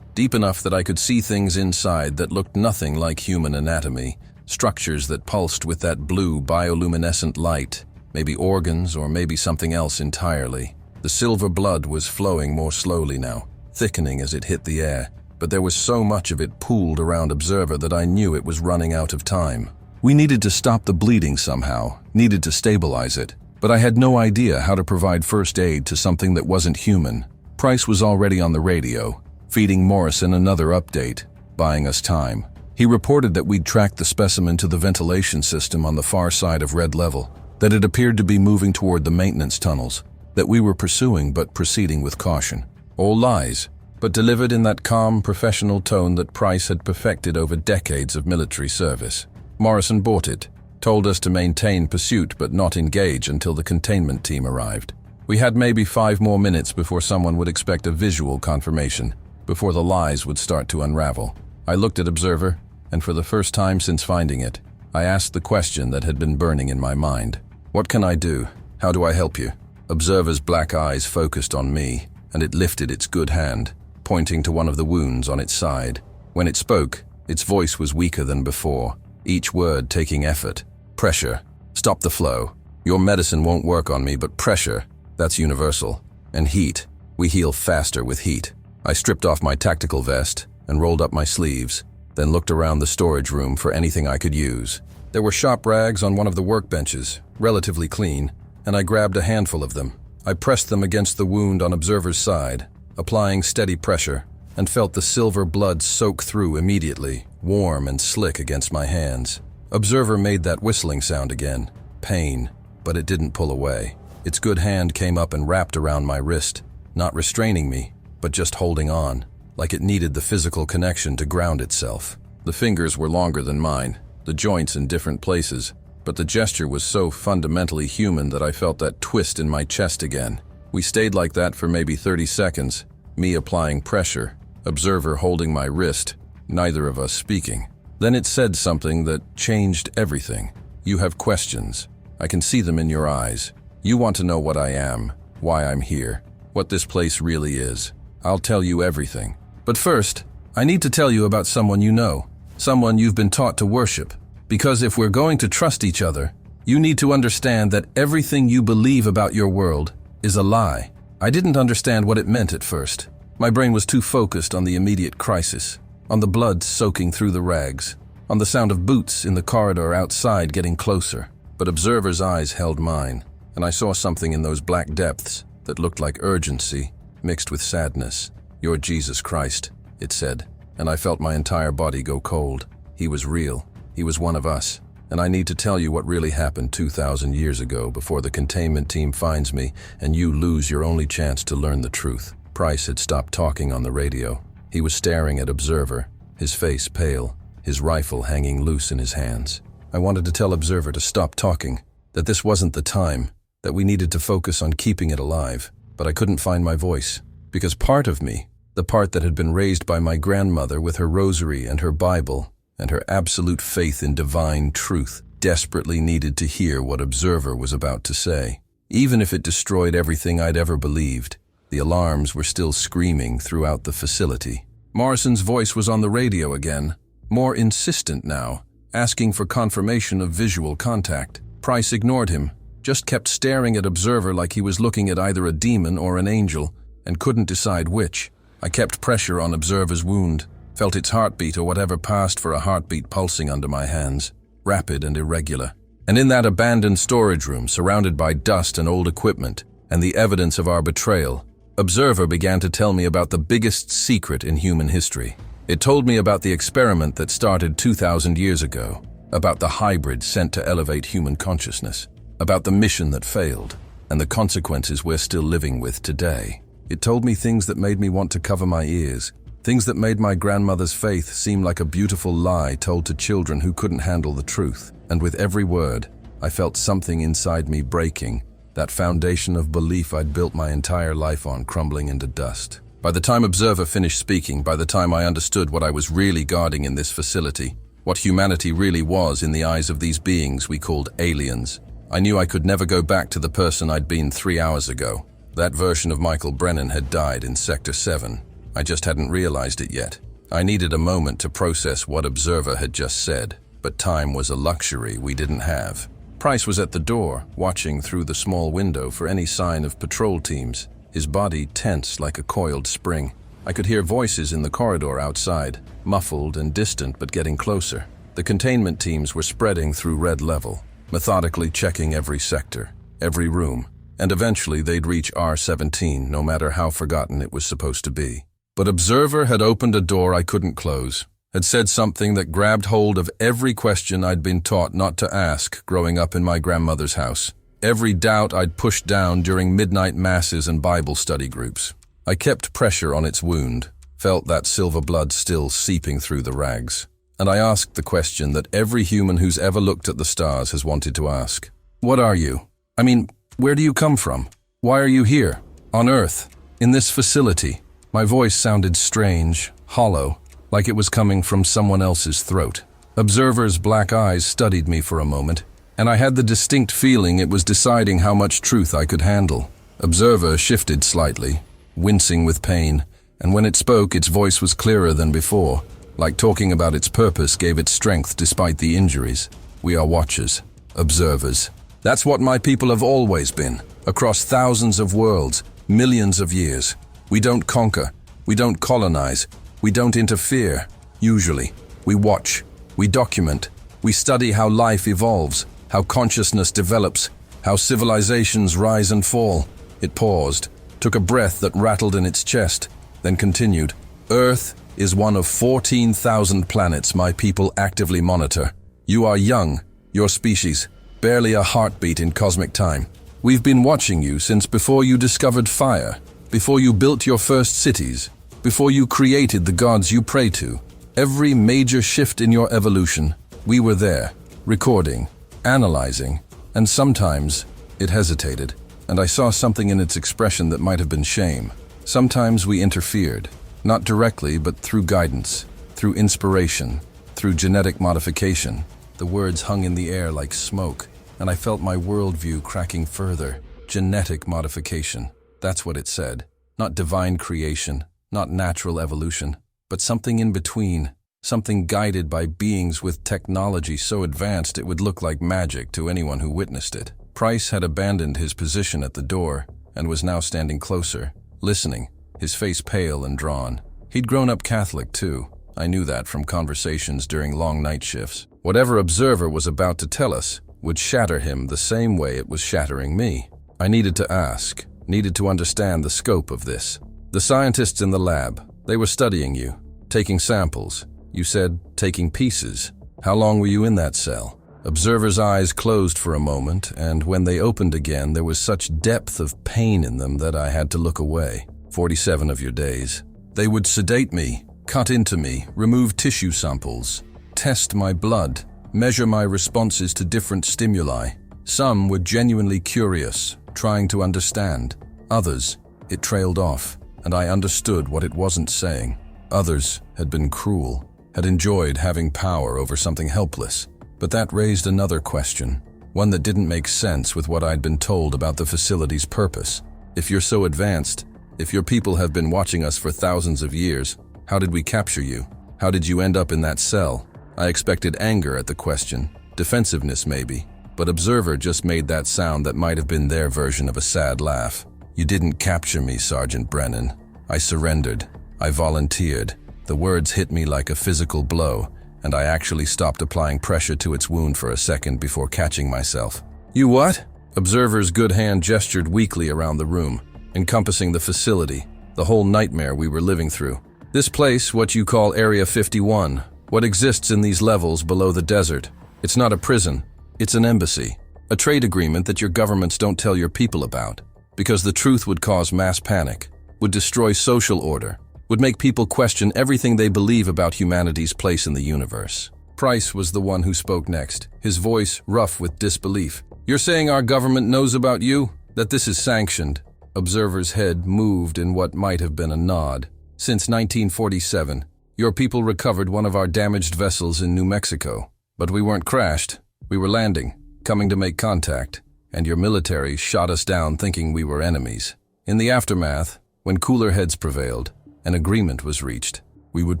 enough that I could see things inside that looked nothing like human anatomy, structures that pulsed with that blue bioluminescent light, maybe organs or maybe something else entirely. The silver blood was flowing more slowly now, thickening as it hit the air, but there was so much of it pooled around Observer that I knew it was running out of time. We needed to stop the bleeding somehow, needed to stabilize it, but I had no idea how to provide first aid to something that wasn't human. Price was already on the radio, feeding Morrison another update, buying us time. He reported that we'd tracked the specimen to the ventilation system on the far side of Red Level, that it appeared to be moving toward the maintenance tunnels, that we were pursuing but proceeding with caution. All lies, but delivered in that calm, professional tone that Price had perfected over decades of military service. Morrison bought it, told us to maintain pursuit but not engage until the containment team arrived. We had maybe 5 more minutes before someone would expect a visual confirmation, before the lies would start to unravel. I looked at Observer, and for the first time since finding it, I asked the question that had been burning in my mind. What can I do? How do I help you? Observer's black eyes focused on me, and it lifted its good hand, pointing to one of the wounds on its side. When it spoke, its voice was weaker than before, each word taking effort. Pressure. Stop the flow. Your medicine won't work on me, but pressure, that's universal. And heat. We heal faster with heat. I stripped off my tactical vest and rolled up my sleeves, then looked around the storage room for anything I could use. There were shop rags on one of the workbenches, relatively clean, and I grabbed a handful of them. I pressed them against the wound on Observer's side, applying steady pressure, and felt the silver blood soak through immediately, warm and slick against my hands. Observer made that whistling sound again. Pain, but it didn't pull away. Its good hand came up and wrapped around my wrist, not restraining me, but just holding on, like it needed the physical connection to ground itself. The fingers were longer than mine, the joints in different places, but the gesture was so fundamentally human that I felt that twist in my chest again. We stayed like that for maybe 30 seconds, me applying pressure, observer holding my wrist, neither of us speaking. Then it said something that changed everything. You have questions. I can see them in your eyes. You want to know what I am, why I'm here, what this place really is. I'll tell you everything. But first, I need to tell you about someone you know, someone you've been taught to worship. Because if we're going to trust each other, you need to understand that everything you believe about your world is a lie. I didn't understand what it meant at first. My brain was too focused on the immediate crisis, on the blood soaking through the rags, on the sound of boots in the corridor outside getting closer. But Observer's eyes held mine, and I saw something in those black depths that looked like urgency mixed with sadness. "You're Jesus Christ," it said, and I felt my entire body go cold. He was real. He was one of us. And I need to tell you what really happened 2,000 years ago before the containment team finds me and you lose your only chance to learn the truth. Price had stopped talking on the radio. He was staring at Observer, his face pale, his rifle hanging loose in his hands. I wanted to tell Observer to stop talking, that this wasn't the time, that we needed to focus on keeping it alive. But I couldn't find my voice, because part of me, the part that had been raised by my grandmother with her rosary and her Bible, and her absolute faith in divine truth, desperately needed to hear what Observer was about to say. Even if it destroyed everything I'd ever believed, the alarms were still screaming throughout the facility. Morrison's voice was on the radio again, more insistent now, asking for confirmation of visual contact. Price ignored him, just kept staring at Observer like he was looking at either a demon or an angel, and couldn't decide which. I kept pressure on Observer's wound, felt its heartbeat or whatever passed for a heartbeat pulsing under my hands, rapid and irregular. And in that abandoned storage room, surrounded by dust and old equipment, and the evidence of our betrayal, Observer began to tell me about the biggest secret in human history. It told me about the experiment that started 2,000 years ago, about the hybrid sent to elevate human consciousness, about the mission that failed, and the consequences we're still living with today. It told me things that made me want to cover my ears, things that made my grandmother's faith seem like a beautiful lie told to children who couldn't handle the truth. And with every word, I felt something inside me breaking, that foundation of belief I'd built my entire life on crumbling into dust. By the time Observer finished speaking, by the time I understood what I was really guarding in this facility, what humanity really was in the eyes of these beings we called aliens, I knew I could never go back to the person I'd been 3 hours ago. That version of Michael Brennan had died in Sector 7. I just hadn't realized it yet. I needed a moment to process what Observer had just said, but time was a luxury we didn't have. Price was at the door, watching through the small window for any sign of patrol teams, his body tense like a coiled spring. I could hear voices in the corridor outside, muffled and distant but getting closer. The containment teams were spreading through red level, methodically checking every sector, every room, and eventually they'd reach R17, no matter how forgotten it was supposed to be. But Observer had opened a door I couldn't close, had said something that grabbed hold of every question I'd been taught not to ask growing up in my grandmother's house, every doubt I'd pushed down during midnight masses and Bible study groups. I kept pressure on its wound, felt that silver blood still seeping through the rags, and I asked the question that every human who's ever looked at the stars has wanted to ask. What are you? I mean, where do you come from? Why are you here, on Earth, in this facility? My voice sounded strange, hollow, like it was coming from someone else's throat. Observer's black eyes studied me for a moment, and I had the distinct feeling it was deciding how much truth I could handle. Observer shifted slightly, wincing with pain, and when it spoke, its voice was clearer than before, like talking about its purpose gave it strength despite the injuries. We are watchers, observers. That's what my people have always been, across thousands of worlds, millions of years. We don't conquer, we don't colonize, we don't interfere. Usually, we watch, we document, we study how life evolves, how consciousness develops, how civilizations rise and fall. It paused, took a breath that rattled in its chest, then continued. Earth is one of 14,000 planets my people actively monitor. You are young, your species, barely a heartbeat in cosmic time. We've been watching you since before you discovered fire, before you built your first cities, before you created the gods you pray to. Every major shift in your evolution, we were there, recording, analyzing, and sometimes it hesitated, and I saw something in its expression that might have been shame. Sometimes we interfered, not directly but through guidance, through inspiration, through genetic modification. The words hung in the air like smoke, and I felt my worldview cracking further. Genetic modification. That's what it said. Not divine creation, not natural evolution, but something in between, something guided by beings with technology so advanced it would look like magic to anyone who witnessed it. Price had abandoned his position at the door and was now standing closer, listening, his face pale and drawn. He'd grown up Catholic too. I knew that from conversations during long night shifts. Whatever Observer was about to tell us would shatter him the same way it was shattering me. I needed to ask, needed to understand the scope of this. The scientists in the lab, they were studying you, taking samples. You said, taking pieces. How long were you in that cell? Observer's eyes closed for a moment, and when they opened again, there was such depth of pain in them that I had to look away. 47 of your days. They would sedate me, cut into me, remove tissue samples, test my blood, measure my responses to different stimuli. Some were genuinely curious, trying to understand. Others, it trailed off, and I understood what it wasn't saying. Others had been cruel, had enjoyed having power over something helpless. But that raised another question, one that didn't make sense with what I'd been told about the facility's purpose. If you're so advanced, if your people have been watching us for thousands of years, how did we capture you? How did you end up in that cell? I expected anger at the question, defensiveness maybe, but Observer just made that sound that might have been their version of a sad laugh. You didn't capture me, Sergeant Brennan. I surrendered. I volunteered. The words hit me like a physical blow, and I actually stopped applying pressure to its wound for a second before catching myself. You what? Observer's good hand gestured weakly around the room, encompassing the facility, the whole nightmare we were living through. This place, what you call Area 51, what exists in these levels below the desert. It's not a prison, it's an embassy, a trade agreement that your governments don't tell your people about, because the truth would cause mass panic, would destroy social order, would make people question everything they believe about humanity's place in the universe. Price was the one who spoke next, his voice rough with disbelief. You're saying our government knows about you? That this is sanctioned? Observer's head moved in what might have been a nod. Since 1947, your people recovered one of our damaged vessels in New Mexico. But we weren't crashed. We were landing, coming to make contact, and your military shot us down thinking we were enemies. In the aftermath, when cooler heads prevailed, an agreement was reached. We would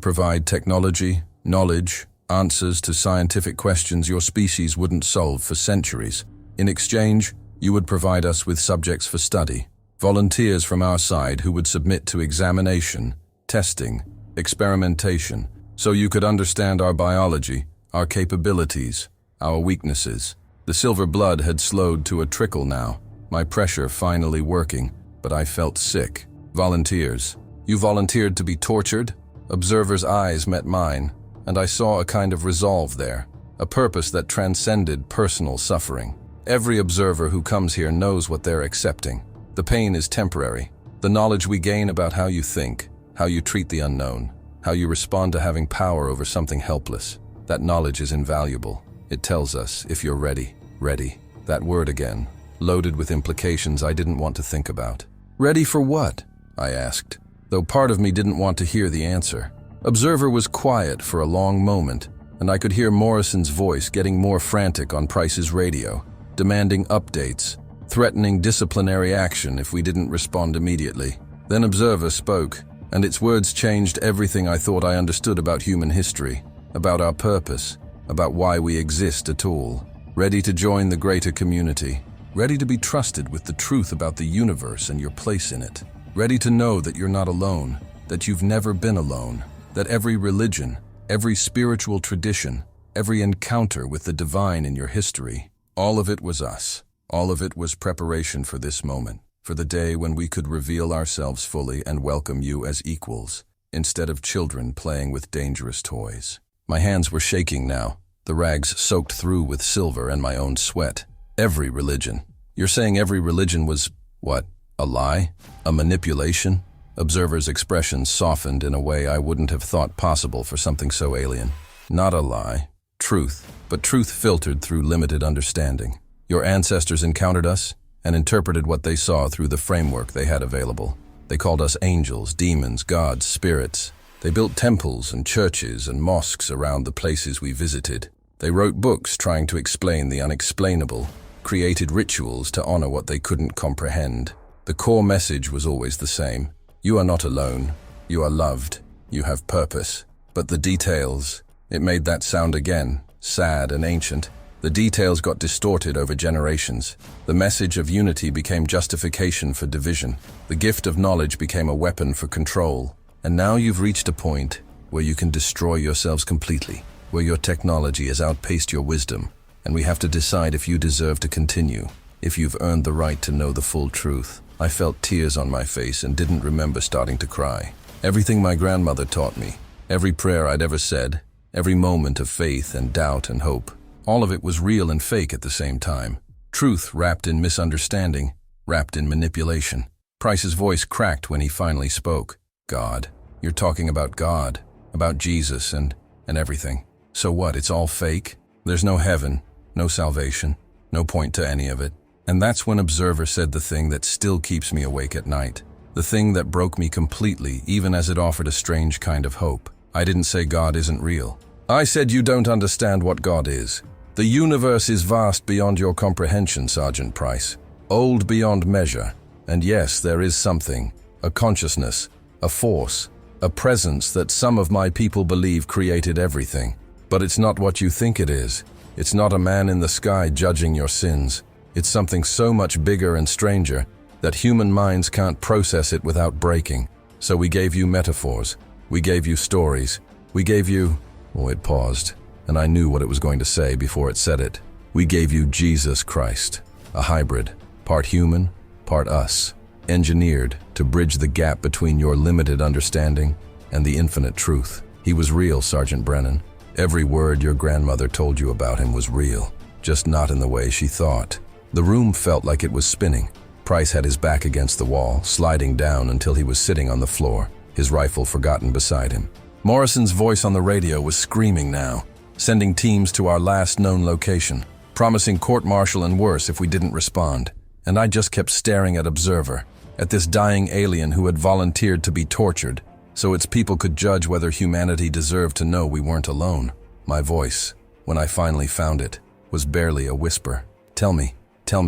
provide technology, knowledge, answers to scientific questions your species wouldn't solve for centuries. In exchange, you would provide us with subjects for study, volunteers from our side who would submit to examination, testing, experimentation, so you could understand our biology, our capabilities, our weaknesses. The silver blood had slowed to a trickle now, my pressure finally working, but I felt sick. Volunteers. You volunteered to be tortured? Observer's eyes met mine, and I saw a kind of resolve there, a purpose that transcended personal suffering. Every observer who comes here knows what they're accepting. The pain is temporary. The knowledge we gain about how you think, how you treat the unknown, how you respond to having power over something helpless, that knowledge is invaluable. It tells us if you're ready. Ready. That word again, loaded with implications I didn't want to think about. Ready for what? I asked, though part of me didn't want to hear the answer. Observer was quiet for a long moment, and I could hear Morrison's voice getting more frantic on Price's radio, demanding updates, threatening disciplinary action if we didn't respond immediately. Then Observer spoke, and its words changed everything I thought I understood about human history, about our purpose, about why we exist at all. Ready to join the greater community, ready to be trusted with the truth about the universe and your place in it, ready to know that you're not alone, that you've never been alone, that every religion, every spiritual tradition, every encounter with the divine in your history, all of it was us. All of it was preparation for this moment, for the day when we could reveal ourselves fully and welcome you as equals, instead of children playing with dangerous toys. My hands were shaking now, the rags soaked through with silver and my own sweat. Every religion. You're saying every religion was, what, A lie? A manipulation? Observer's expression softened in a way I wouldn't have thought possible for something so alien. Not a lie. Truth. But truth filtered through limited understanding. Your ancestors encountered us and interpreted what they saw through the framework they had available. They called us angels, demons, gods, spirits. They built temples and churches and mosques around the places we visited. They wrote books trying to explain the unexplainable, created rituals to honor what they couldn't comprehend. The core message was always the same. You are not alone. You are loved. You have purpose. But the details, it made that sound again, sad and ancient. The details got distorted over generations. The message of unity became justification for division. The gift of knowledge became a weapon for control. And now you've reached a point where you can destroy yourselves completely, where your technology has outpaced your wisdom, and we have to decide if you deserve to continue, if you've earned the right to know the full truth. I felt tears on my face and didn't remember starting to cry. Everything my grandmother taught me, every prayer I'd ever said, every moment of faith and doubt and hope, all of it was real and fake at the same time. Truth wrapped in misunderstanding, wrapped in manipulation. Price's voice cracked when he finally spoke. God. You're talking about God, about Jesus and everything. So what, it's all fake? There's no heaven, no salvation, no point to any of it. And that's when Observer said the thing that still keeps me awake at night. The thing that broke me completely, even as it offered a strange kind of hope. I didn't say God isn't real. I said you don't understand what God is. The universe is vast beyond your comprehension, Sergeant Price. Old beyond measure. And yes, there is something, a consciousness, a force, a presence that some of my people believe created everything. But it's not what you think it is. It's not a man in the sky judging your sins. It's something so much bigger and stranger that human minds can't process it without breaking. So we gave you metaphors. We gave you stories. We gave you... Oh, it paused, and I knew what it was going to say before it said it. We gave you Jesus Christ, a hybrid, part human, part us, engineered to bridge the gap between your limited understanding and the infinite truth. He was real, Sergeant Brennan. Every word your grandmother told you about him was real, just not in the way she thought. The room felt like it was spinning. Price had his back against the wall, sliding down until he was sitting on the floor, his rifle forgotten beside him. Morrison's voice on the radio was screaming now, sending teams to our last known location, promising court-martial and worse if we didn't respond. And I just kept staring at Observer, at this dying alien who had volunteered to be tortured, so its people could judge whether humanity deserved to know we weren't alone. My voice, when I finally found it, was barely a whisper. Tell me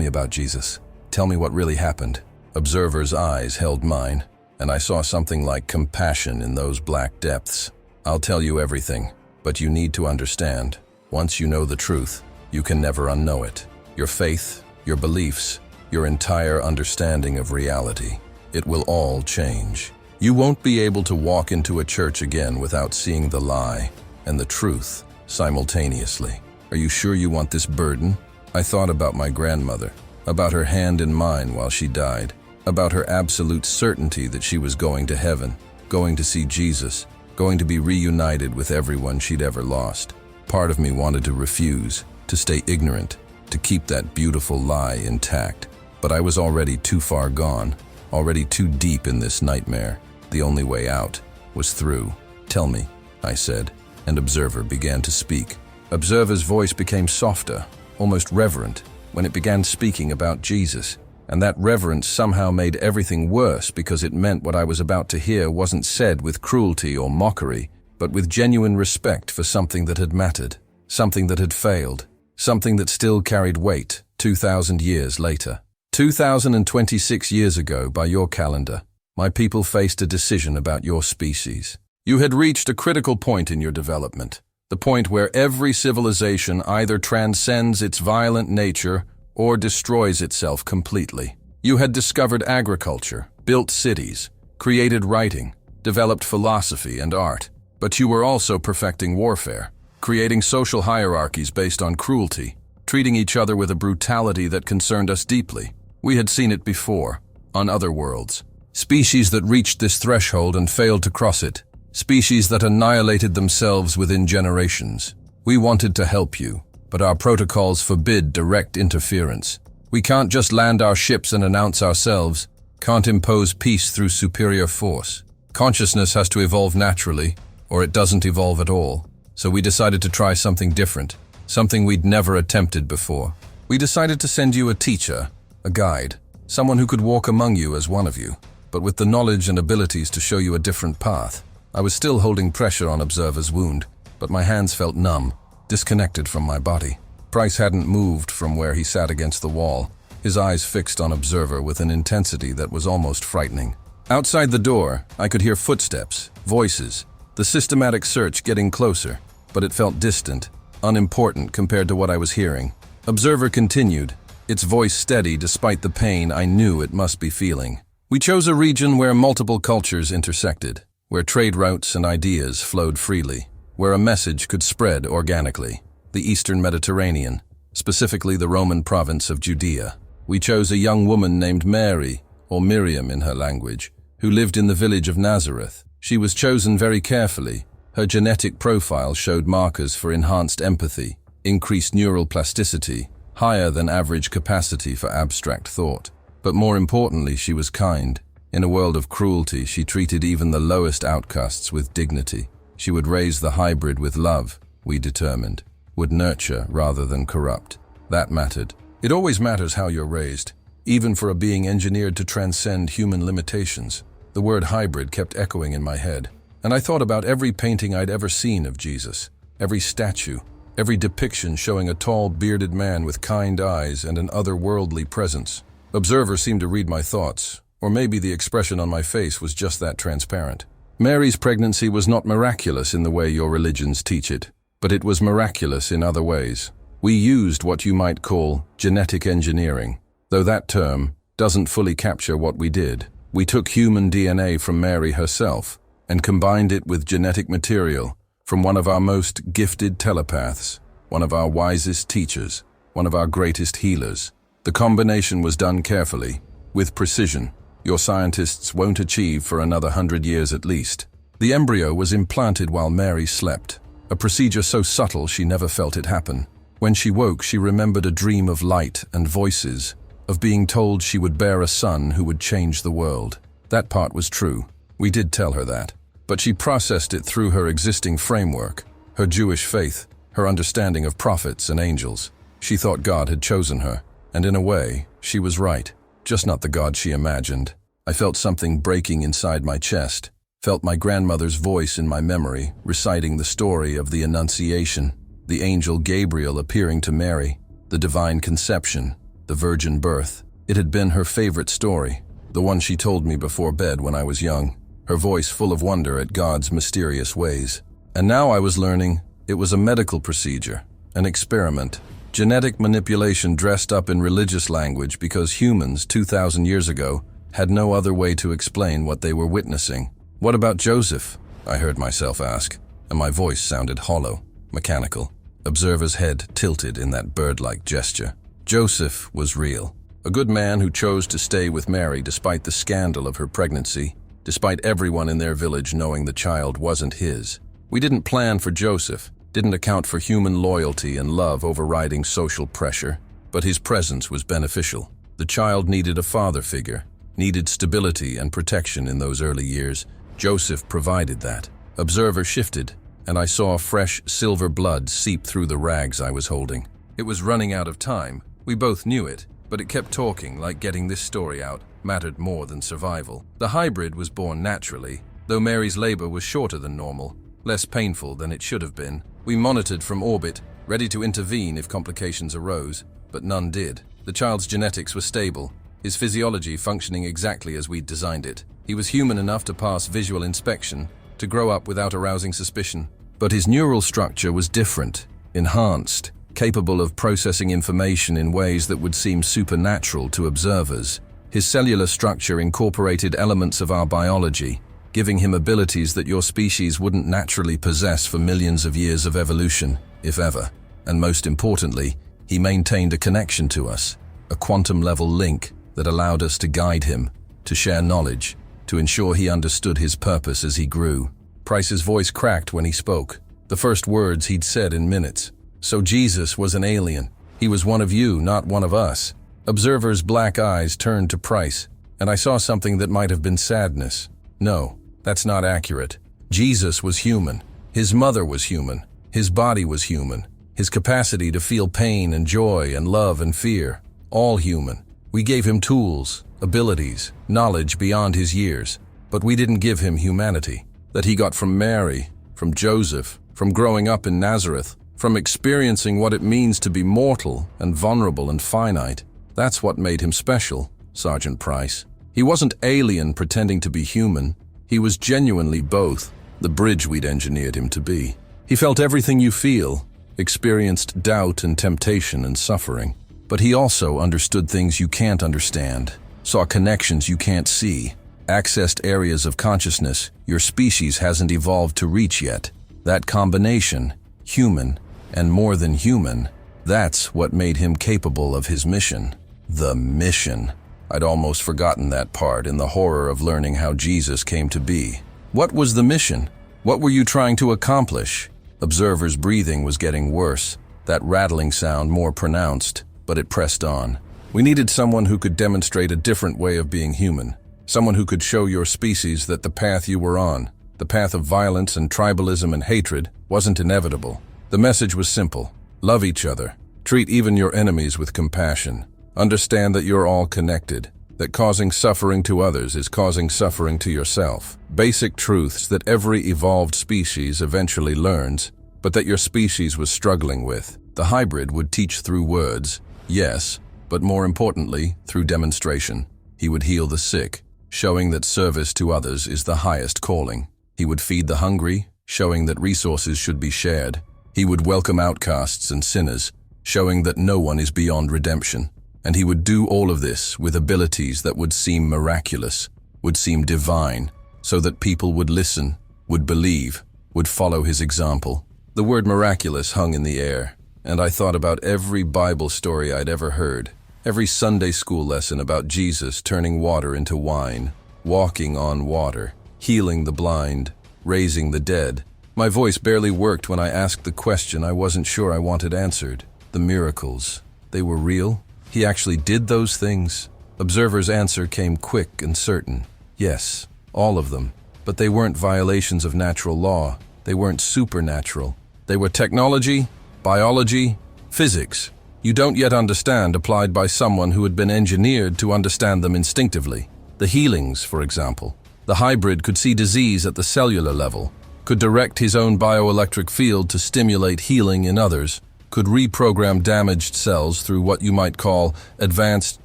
about Jesus. Tell me what really happened. Observer's eyes held mine, and I saw something like compassion in those black depths. I'll tell you everything, but you need to understand. Once you know the truth, you can never unknow it. Your faith, your beliefs, your entire understanding of reality. It will all change. You won't be able to walk into a church again without seeing the lie and the truth simultaneously. Are you sure you want this burden? I thought about my grandmother, about her hand in mine while she died, about her absolute certainty that she was going to heaven, going to see Jesus, going to be reunited with everyone she'd ever lost. Part of me wanted to refuse, to stay ignorant, to keep that beautiful lie intact. But I was already too far gone, already too deep in this nightmare. The only way out was through. Tell me, I said, and Observer began to speak. Observer's voice became softer, almost reverent, when it began speaking about Jesus. And that reverence somehow made everything worse because it meant what I was about to hear wasn't said with cruelty or mockery, but with genuine respect for something that had mattered, something that had failed, something that still carried weight 2,000 years later. 2,026 years ago, by your calendar, my people faced a decision about your species. You had reached a critical point in your development, the point where every civilization either transcends its violent nature or destroys itself completely. You had discovered agriculture, built cities, created writing, developed philosophy and art. But you were also perfecting warfare, creating social hierarchies based on cruelty, treating each other with a brutality that concerned us deeply. We had seen it before, on other worlds. Species that reached this threshold and failed to cross it. Species that annihilated themselves within generations. We wanted to help you, but our protocols forbid direct interference. We can't just land our ships and announce ourselves. can't impose peace through superior force. Consciousness has to evolve naturally, or it doesn't evolve at all. So we decided to try something different, something we'd never attempted before. We decided to send you a teacher, a guide, someone who could walk among you as one of you, but with the knowledge and abilities to show you a different path. I was still holding pressure on Observer's wound, but my hands felt numb, disconnected from my body. Price hadn't moved from where he sat against the wall, his eyes fixed on Observer with an intensity that was almost frightening. Outside the door, I could hear footsteps, voices, the systematic search getting closer, but it felt distant, unimportant compared to what I was hearing. Observer continued, its voice steady despite the pain I knew it must be feeling. We chose a region where multiple cultures intersected, where trade routes and ideas flowed freely, where a message could spread organically. The Eastern Mediterranean, specifically the Roman province of Judea. We chose a young woman named Mary, or Miriam in her language, who lived in the village of Nazareth. She was chosen very carefully. Her genetic profile showed markers for enhanced empathy, increased neural plasticity, higher than average capacity for abstract thought. But more importantly, she was kind. In a world of cruelty, she treated even the lowest outcasts with dignity. She would raise the hybrid with love, we determined, would nurture rather than corrupt. That mattered. It always matters how you're raised, even for a being engineered to transcend human limitations. The word hybrid kept echoing in my head, and I thought about every painting I'd ever seen of Jesus, every statue, every depiction showing a tall, bearded man with kind eyes and an otherworldly presence. Observer seemed to read my thoughts, or maybe the expression on my face was just that transparent. Mary's pregnancy was not miraculous in the way your religions teach it, but it was miraculous in other ways. We used what you might call genetic engineering, though that term doesn't fully capture what we did. We took human DNA from Mary herself and combined it with genetic material from one of our most gifted telepaths, one of our wisest teachers, one of our greatest healers. The combination was done carefully, with precision. Your scientists won't achieve for another 100 years at least. The embryo was implanted while Mary slept, a procedure so subtle she never felt it happen. When she woke, she remembered a dream of light and voices, of being told she would bear a son who would change the world. That part was true. We did tell her that. But she processed it through her existing framework, her Jewish faith, her understanding of prophets and angels. She thought God had chosen her, and in a way, she was right. Just not the God she imagined. I felt something breaking inside my chest, felt my grandmother's voice in my memory, reciting the story of the Annunciation, the angel Gabriel appearing to Mary, the divine conception, the virgin birth. It had been her favorite story, the one she told me before bed when I was young, her voice full of wonder at God's mysterious ways. And now I was learning it was a medical procedure, an experiment, genetic manipulation dressed up in religious language because humans 2,000 years ago had no other way to explain what they were witnessing. What about Joseph? I heard myself ask, and my voice sounded hollow, mechanical. Observer's head tilted in that bird-like gesture. Joseph was real. A good man who chose to stay with Mary despite the scandal of her pregnancy, despite everyone in their village knowing the child wasn't his. We didn't plan for Joseph, didn't account for human loyalty and love overriding social pressure, but his presence was beneficial. The child needed a father figure, needed stability and protection in those early years. Joseph provided that. Observer shifted, and I saw fresh silver blood seep through the rags I was holding. It was running out of time. We both knew it, but it kept talking like getting this story out mattered more than survival. The hybrid was born naturally, though Mary's labor was shorter than normal, less painful than it should have been. We monitored from orbit, ready to intervene if complications arose, but none did. The child's genetics were stable, his physiology functioning exactly as we'd designed it. He was human enough to pass visual inspection, to grow up without arousing suspicion. But his neural structure was different, enhanced, capable of processing information in ways that would seem supernatural to observers. His cellular structure incorporated elements of our biology, giving him abilities that your species wouldn't naturally possess for millions of years of evolution, if ever. And most importantly, he maintained a connection to us, a quantum-level link that allowed us to guide him, to share knowledge, to ensure he understood his purpose as he grew. Price's voice cracked when he spoke, the first words he'd said in minutes. So Jesus was an alien. He was one of you, not one of us. Observer's black eyes turned to Price, and I saw something that might have been sadness. No, that's not accurate. Jesus was human. His mother was human. His body was human. His capacity to feel pain and joy and love and fear, all human. We gave him tools, abilities, knowledge beyond his years, but we didn't give him humanity that he got from Mary, from Joseph, from growing up in Nazareth, from experiencing what it means to be mortal and vulnerable and finite. That's what made him special, Sergeant Price. He wasn't alien pretending to be human. He was genuinely both, the bridge we'd engineered him to be. He felt everything you feel, experienced doubt and temptation and suffering. But he also understood things you can't understand, saw connections you can't see, accessed areas of consciousness your species hasn't evolved to reach yet. That combination, human and more than human, that's what made him capable of his mission. The mission. I'd almost forgotten that part in the horror of learning how Jesus came to be. What was the mission? What were you trying to accomplish? Observer's breathing was getting worse, that rattling sound more pronounced, but it pressed on. We needed someone who could demonstrate a different way of being human, someone who could show your species that the path you were on, the path of violence and tribalism and hatred, wasn't inevitable. The message was simple. Love each other. Treat even your enemies with compassion. Understand that you're all connected, that causing suffering to others is causing suffering to yourself. Basic truths that every evolved species eventually learns, but that your species was struggling with. The hybrid would teach through words, yes, but more importantly, through demonstration. He would heal the sick, showing that service to others is the highest calling. He would feed the hungry, showing that resources should be shared. He would welcome outcasts and sinners, showing that no one is beyond redemption. And he would do all of this with abilities that would seem miraculous, would seem divine, so that people would listen, would believe, would follow his example. The word miraculous hung in the air, and I thought about every Bible story I'd ever heard, every Sunday school lesson about Jesus turning water into wine, walking on water, healing the blind, raising the dead. My voice barely worked when I asked the question I wasn't sure I wanted answered. The miracles, they were real? He actually did those things? Observer's answer came quick and certain. Yes, all of them. But they weren't violations of natural law. They weren't supernatural. They were technology, biology, physics. You don't yet understand applied by someone who had been engineered to understand them instinctively. The healings, for example. The hybrid could see disease at the cellular level, could direct his own bioelectric field to stimulate healing in others, could reprogram damaged cells through what you might call advanced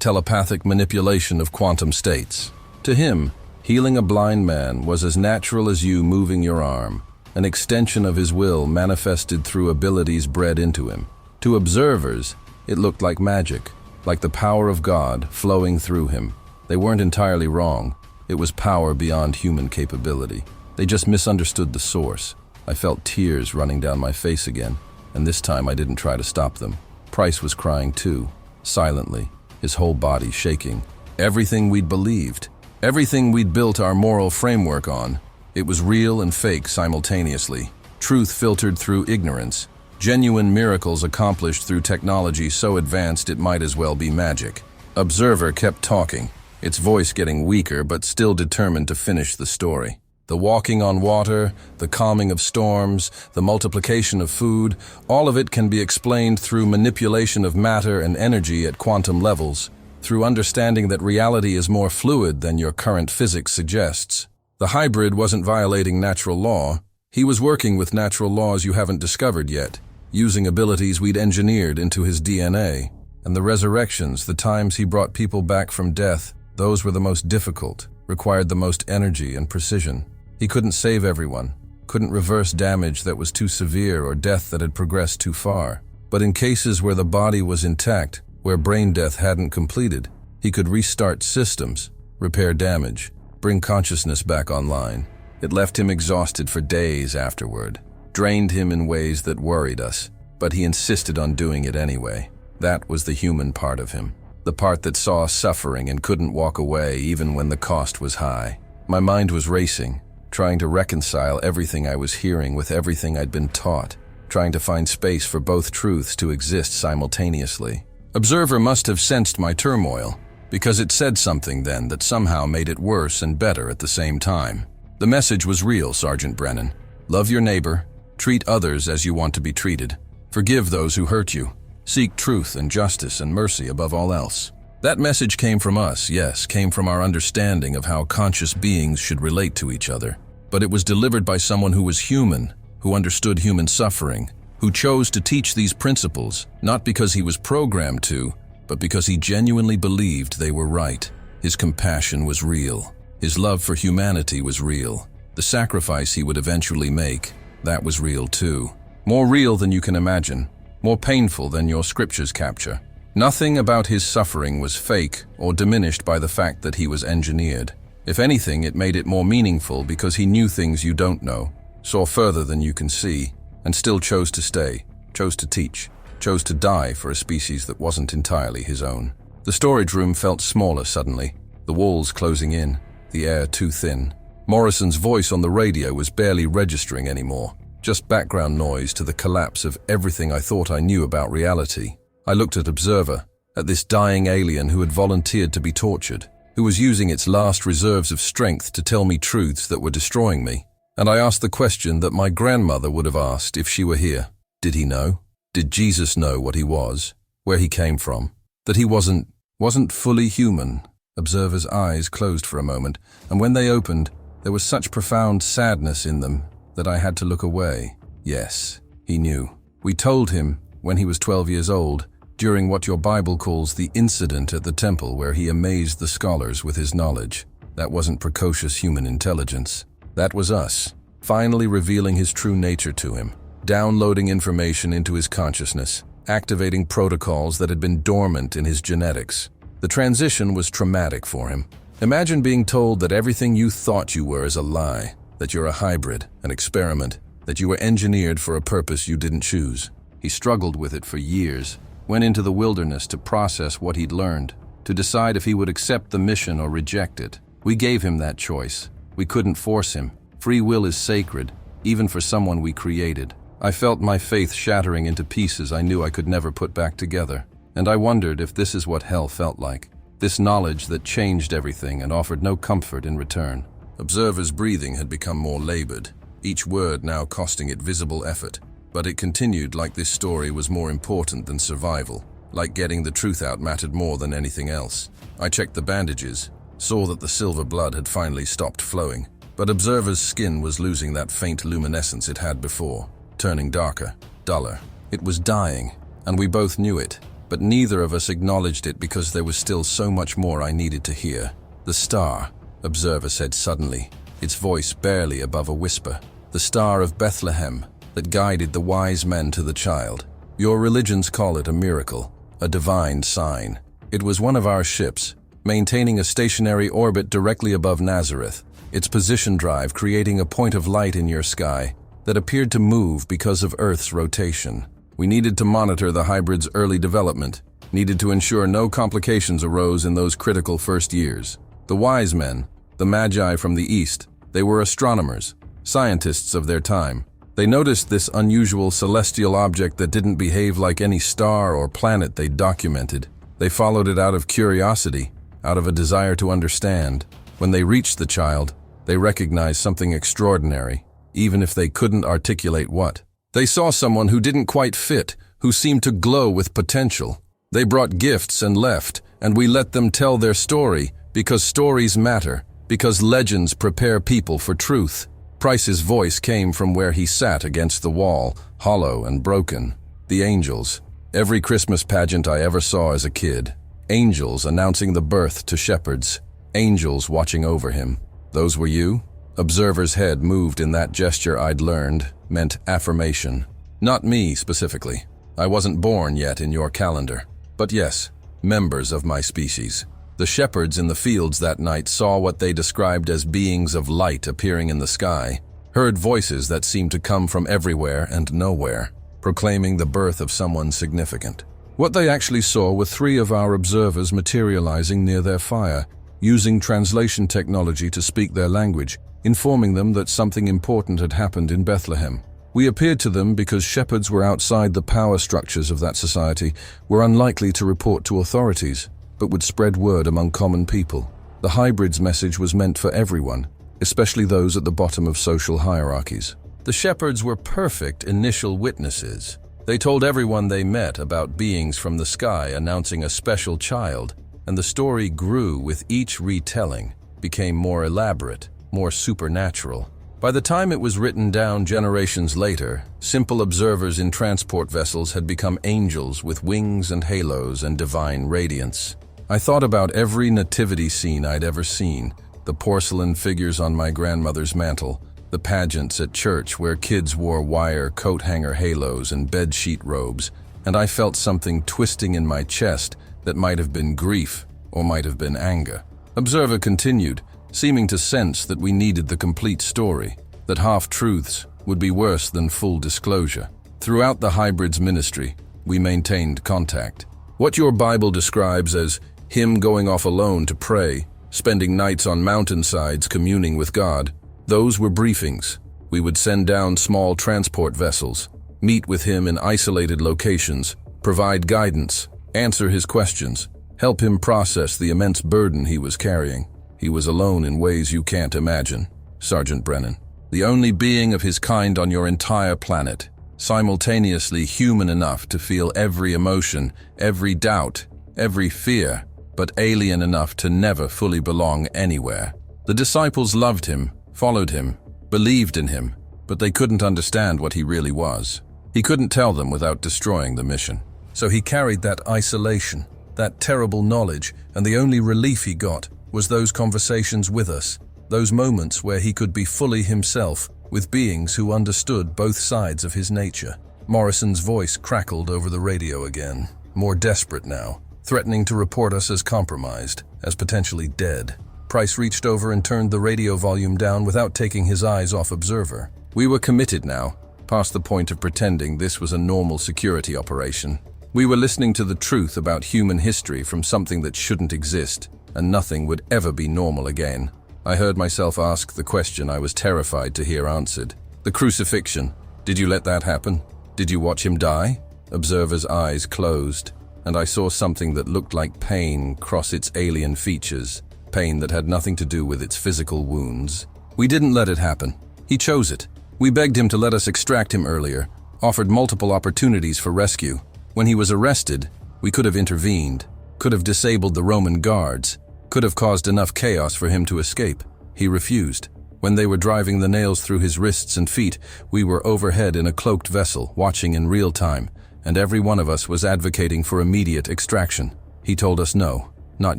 telepathic manipulation of quantum states. To him, healing a blind man was as natural as you moving your arm, an extension of his will manifested through abilities bred into him. To observers, it looked like magic, like the power of God flowing through him. They weren't entirely wrong. It was power beyond human capability. They just misunderstood the source. I felt tears running down my face again. And this time I didn't try to stop them. Price was crying too, silently, his whole body shaking. Everything we'd believed, everything we'd built our moral framework on, it was real and fake simultaneously. Truth filtered through ignorance. Genuine miracles accomplished through technology so advanced it might as well be magic. Observer kept talking, its voice getting weaker but still determined to finish the story. The walking on water, the calming of storms, the multiplication of food, all of it can be explained through manipulation of matter and energy at quantum levels, through understanding that reality is more fluid than your current physics suggests. The hybrid wasn't violating natural law. He was working with natural laws you haven't discovered yet, using abilities we'd engineered into his DNA. And the resurrections, the times he brought people back from death, those were the most difficult, required the most energy and precision. He couldn't save everyone, couldn't reverse damage that was too severe or death that had progressed too far. But in cases where the body was intact, where brain death hadn't completed, he could restart systems, repair damage, bring consciousness back online. It left him exhausted for days afterward, drained him in ways that worried us, but he insisted on doing it anyway. That was the human part of him, the part that saw suffering and couldn't walk away even when the cost was high. My mind was racing, trying to reconcile everything I was hearing with everything I'd been taught, trying to find space for both truths to exist simultaneously. Observer must have sensed my turmoil. because it said something then that somehow made it worse and better at the same time. The message was real, Sergeant Brennan. Love your neighbor, treat others as you want to be treated, forgive those who hurt you, seek truth and justice and mercy above all else. That message came from us, yes, came from our understanding of how conscious beings should relate to each other. But it was delivered by someone who was human, who understood human suffering, who chose to teach these principles, not because he was programmed to, but because he genuinely believed they were right. His compassion was real. His love for humanity was real. The sacrifice he would eventually make, that was real too. More real than you can imagine, more painful than your scriptures capture. Nothing about his suffering was fake or diminished by the fact that he was engineered. If anything, it made it more meaningful because he knew things you don't know, saw further than you can see, and still chose to stay, chose to teach, chose to die for a species that wasn't entirely his own. The storage room felt smaller suddenly, the walls closing in, the air too thin. Morrison's voice on the radio was barely registering anymore, just background noise to the collapse of everything I thought I knew about reality. I looked at Observer, at this dying alien who had volunteered to be tortured, who was using its last reserves of strength to tell me truths that were destroying me. And I asked the question that my grandmother would have asked if she were here. Did he know? Did Jesus know what he was, where he came from? That he wasn't fully human? Observer's eyes closed for a moment, and when they opened, there was such profound sadness in them that I had to look away. Yes, he knew. We told him, when he was 12 years old, during what your Bible calls the incident at the temple where he amazed the scholars with his knowledge. That wasn't precocious human intelligence. That was us, finally revealing his true nature to him, downloading information into his consciousness, activating protocols that had been dormant in his genetics. The transition was traumatic for him. Imagine being told that everything you thought you were is a lie, that you're a hybrid, an experiment, that you were engineered for a purpose you didn't choose. He struggled with it for years, went into the wilderness to process what he'd learned, to decide if he would accept the mission or reject it. We gave him that choice. We couldn't force him. Free will is sacred, even for someone we created. I felt my faith shattering into pieces I knew I could never put back together. And I wondered if this is what hell felt like. This knowledge that changed everything and offered no comfort in return. Observer's breathing had become more labored, each word now costing it visible effort. But it continued like this story was more important than survival, like getting the truth out mattered more than anything else. I checked the bandages, saw that the silver blood had finally stopped flowing, but Observer's skin was losing that faint luminescence it had before, turning darker, duller. It was dying, and we both knew it, but neither of us acknowledged it because there was still so much more I needed to hear. The star, Observer said suddenly, its voice barely above a whisper. The star of Bethlehem, that guided the wise men to the child. Your religions call it a miracle, a divine sign. It was one of our ships, maintaining a stationary orbit directly above Nazareth, its position drive creating a point of light in your sky that appeared to move because of Earth's rotation. We needed to monitor the hybrid's early development, needed to ensure no complications arose in those critical first years. The wise men, the magi from the east, they were astronomers, scientists of their time. They noticed this unusual celestial object that didn't behave like any star or planet they documented. They followed it out of curiosity, out of a desire to understand. When they reached the child, they recognized something extraordinary, even if they couldn't articulate what. They saw someone who didn't quite fit, who seemed to glow with potential. They brought gifts and left, and we let them tell their story, because stories matter, because legends prepare people for truth. Price's voice came from where he sat against the wall, hollow and broken. The angels. Every Christmas pageant I ever saw as a kid. Angels announcing the birth to shepherds. Angels watching over him. Those were you? Observer's head moved in that gesture I'd learned, meant affirmation. Not me, specifically. I wasn't born yet in your calendar. But yes, members of my species. The shepherds in the fields that night saw what they described as beings of light appearing in the sky, heard voices that seemed to come from everywhere and nowhere, proclaiming the birth of someone significant. What they actually saw were 3 of our observers materializing near their fire, using translation technology to speak their language, informing them that something important had happened in Bethlehem. We appeared to them because shepherds were outside the power structures of that society, were unlikely to report to authorities. but would spread word among common people. The hybrid's message was meant for everyone, especially those at the bottom of social hierarchies. The shepherds were perfect initial witnesses. They told everyone they met about beings from the sky announcing a special child, and the story grew with each retelling, became more elaborate, more supernatural. By the time it was written down generations later, simple observers in transport vessels had become angels with wings and halos and divine radiance. I thought about every nativity scene I'd ever seen, the porcelain figures on my grandmother's mantel, the pageants at church where kids wore wire coat hanger halos and bedsheet robes, and I felt something twisting in my chest that might have been grief or might have been anger. Observer continued, seeming to sense that we needed the complete story, that half-truths would be worse than full disclosure. Throughout the hybrid's ministry, we maintained contact. What your Bible describes as him going off alone to pray, spending nights on mountainsides communing with God, those were briefings. We would send down small transport vessels, meet with him in isolated locations, provide guidance, answer his questions, help him process the immense burden he was carrying. He was alone in ways you can't imagine, Sergeant Brennan. The only being of his kind on your entire planet, simultaneously human enough to feel every emotion, every doubt, every fear, but alien enough to never fully belong anywhere. The disciples loved him, followed him, believed in him, but they couldn't understand what he really was. He couldn't tell them without destroying the mission. So he carried that isolation, that terrible knowledge, and the only relief he got was those conversations with us, those moments where he could be fully himself with beings who understood both sides of his nature. Morrison's voice crackled over the radio again, more desperate now, threatening to report us as compromised, as potentially dead. Price reached over and turned the radio volume down without taking his eyes off Observer. We were committed now, past the point of pretending this was a normal security operation. We were listening to the truth about human history from something that shouldn't exist, and nothing would ever be normal again. I heard myself ask the question I was terrified to hear answered. The crucifixion. Did you let that happen? Did you watch him die? Observer's eyes closed, and I saw something that looked like pain cross its alien features. Pain that had nothing to do with its physical wounds. We didn't let it happen. He chose it. We begged him to let us extract him earlier, offered multiple opportunities for rescue. When he was arrested, we could have intervened, could have disabled the Roman guards, could have caused enough chaos for him to escape. He refused. When they were driving the nails through his wrists and feet, we were overhead in a cloaked vessel, watching in real time, and every one of us was advocating for immediate extraction. He told us no, not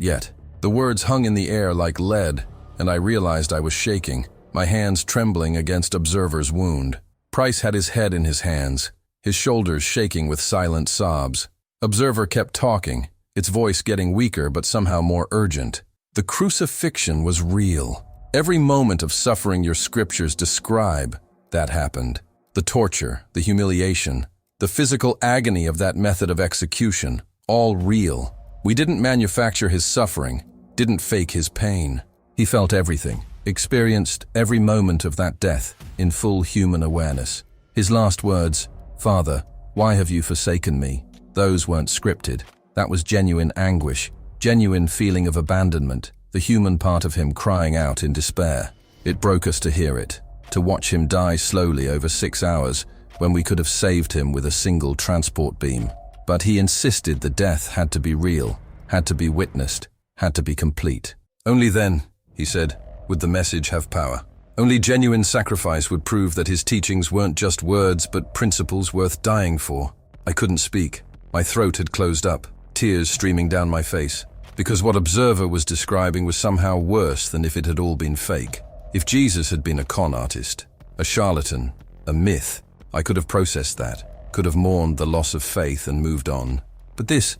yet. The words hung in the air like lead, and I realized I was shaking, my hands trembling against Observer's wound. Price had his head in his hands, his shoulders shaking with silent sobs. Observer kept talking, its voice getting weaker but somehow more urgent. The crucifixion was real. Every moment of suffering your scriptures describe, that happened. The torture, the humiliation, the physical agony of that method of execution, all real. We didn't manufacture his suffering, didn't fake his pain. He felt everything, experienced every moment of that death in full human awareness. His last words, "Father, why have you forsaken me?" Those weren't scripted. That was genuine anguish, genuine feeling of abandonment, the human part of him crying out in despair. It broke us to hear it, to watch him die slowly over 6 hours when we could have saved him with a single transport beam. But he insisted the death had to be real, had to be witnessed, had to be complete. Only then, he said, would the message have power. Only genuine sacrifice would prove that his teachings weren't just words but principles worth dying for. I couldn't speak. My throat had closed up, tears streaming down my face, because what Observer was describing was somehow worse than if it had all been fake. If Jesus had been a con artist, a charlatan, a myth, I could have processed that, could have mourned the loss of faith and moved on. But this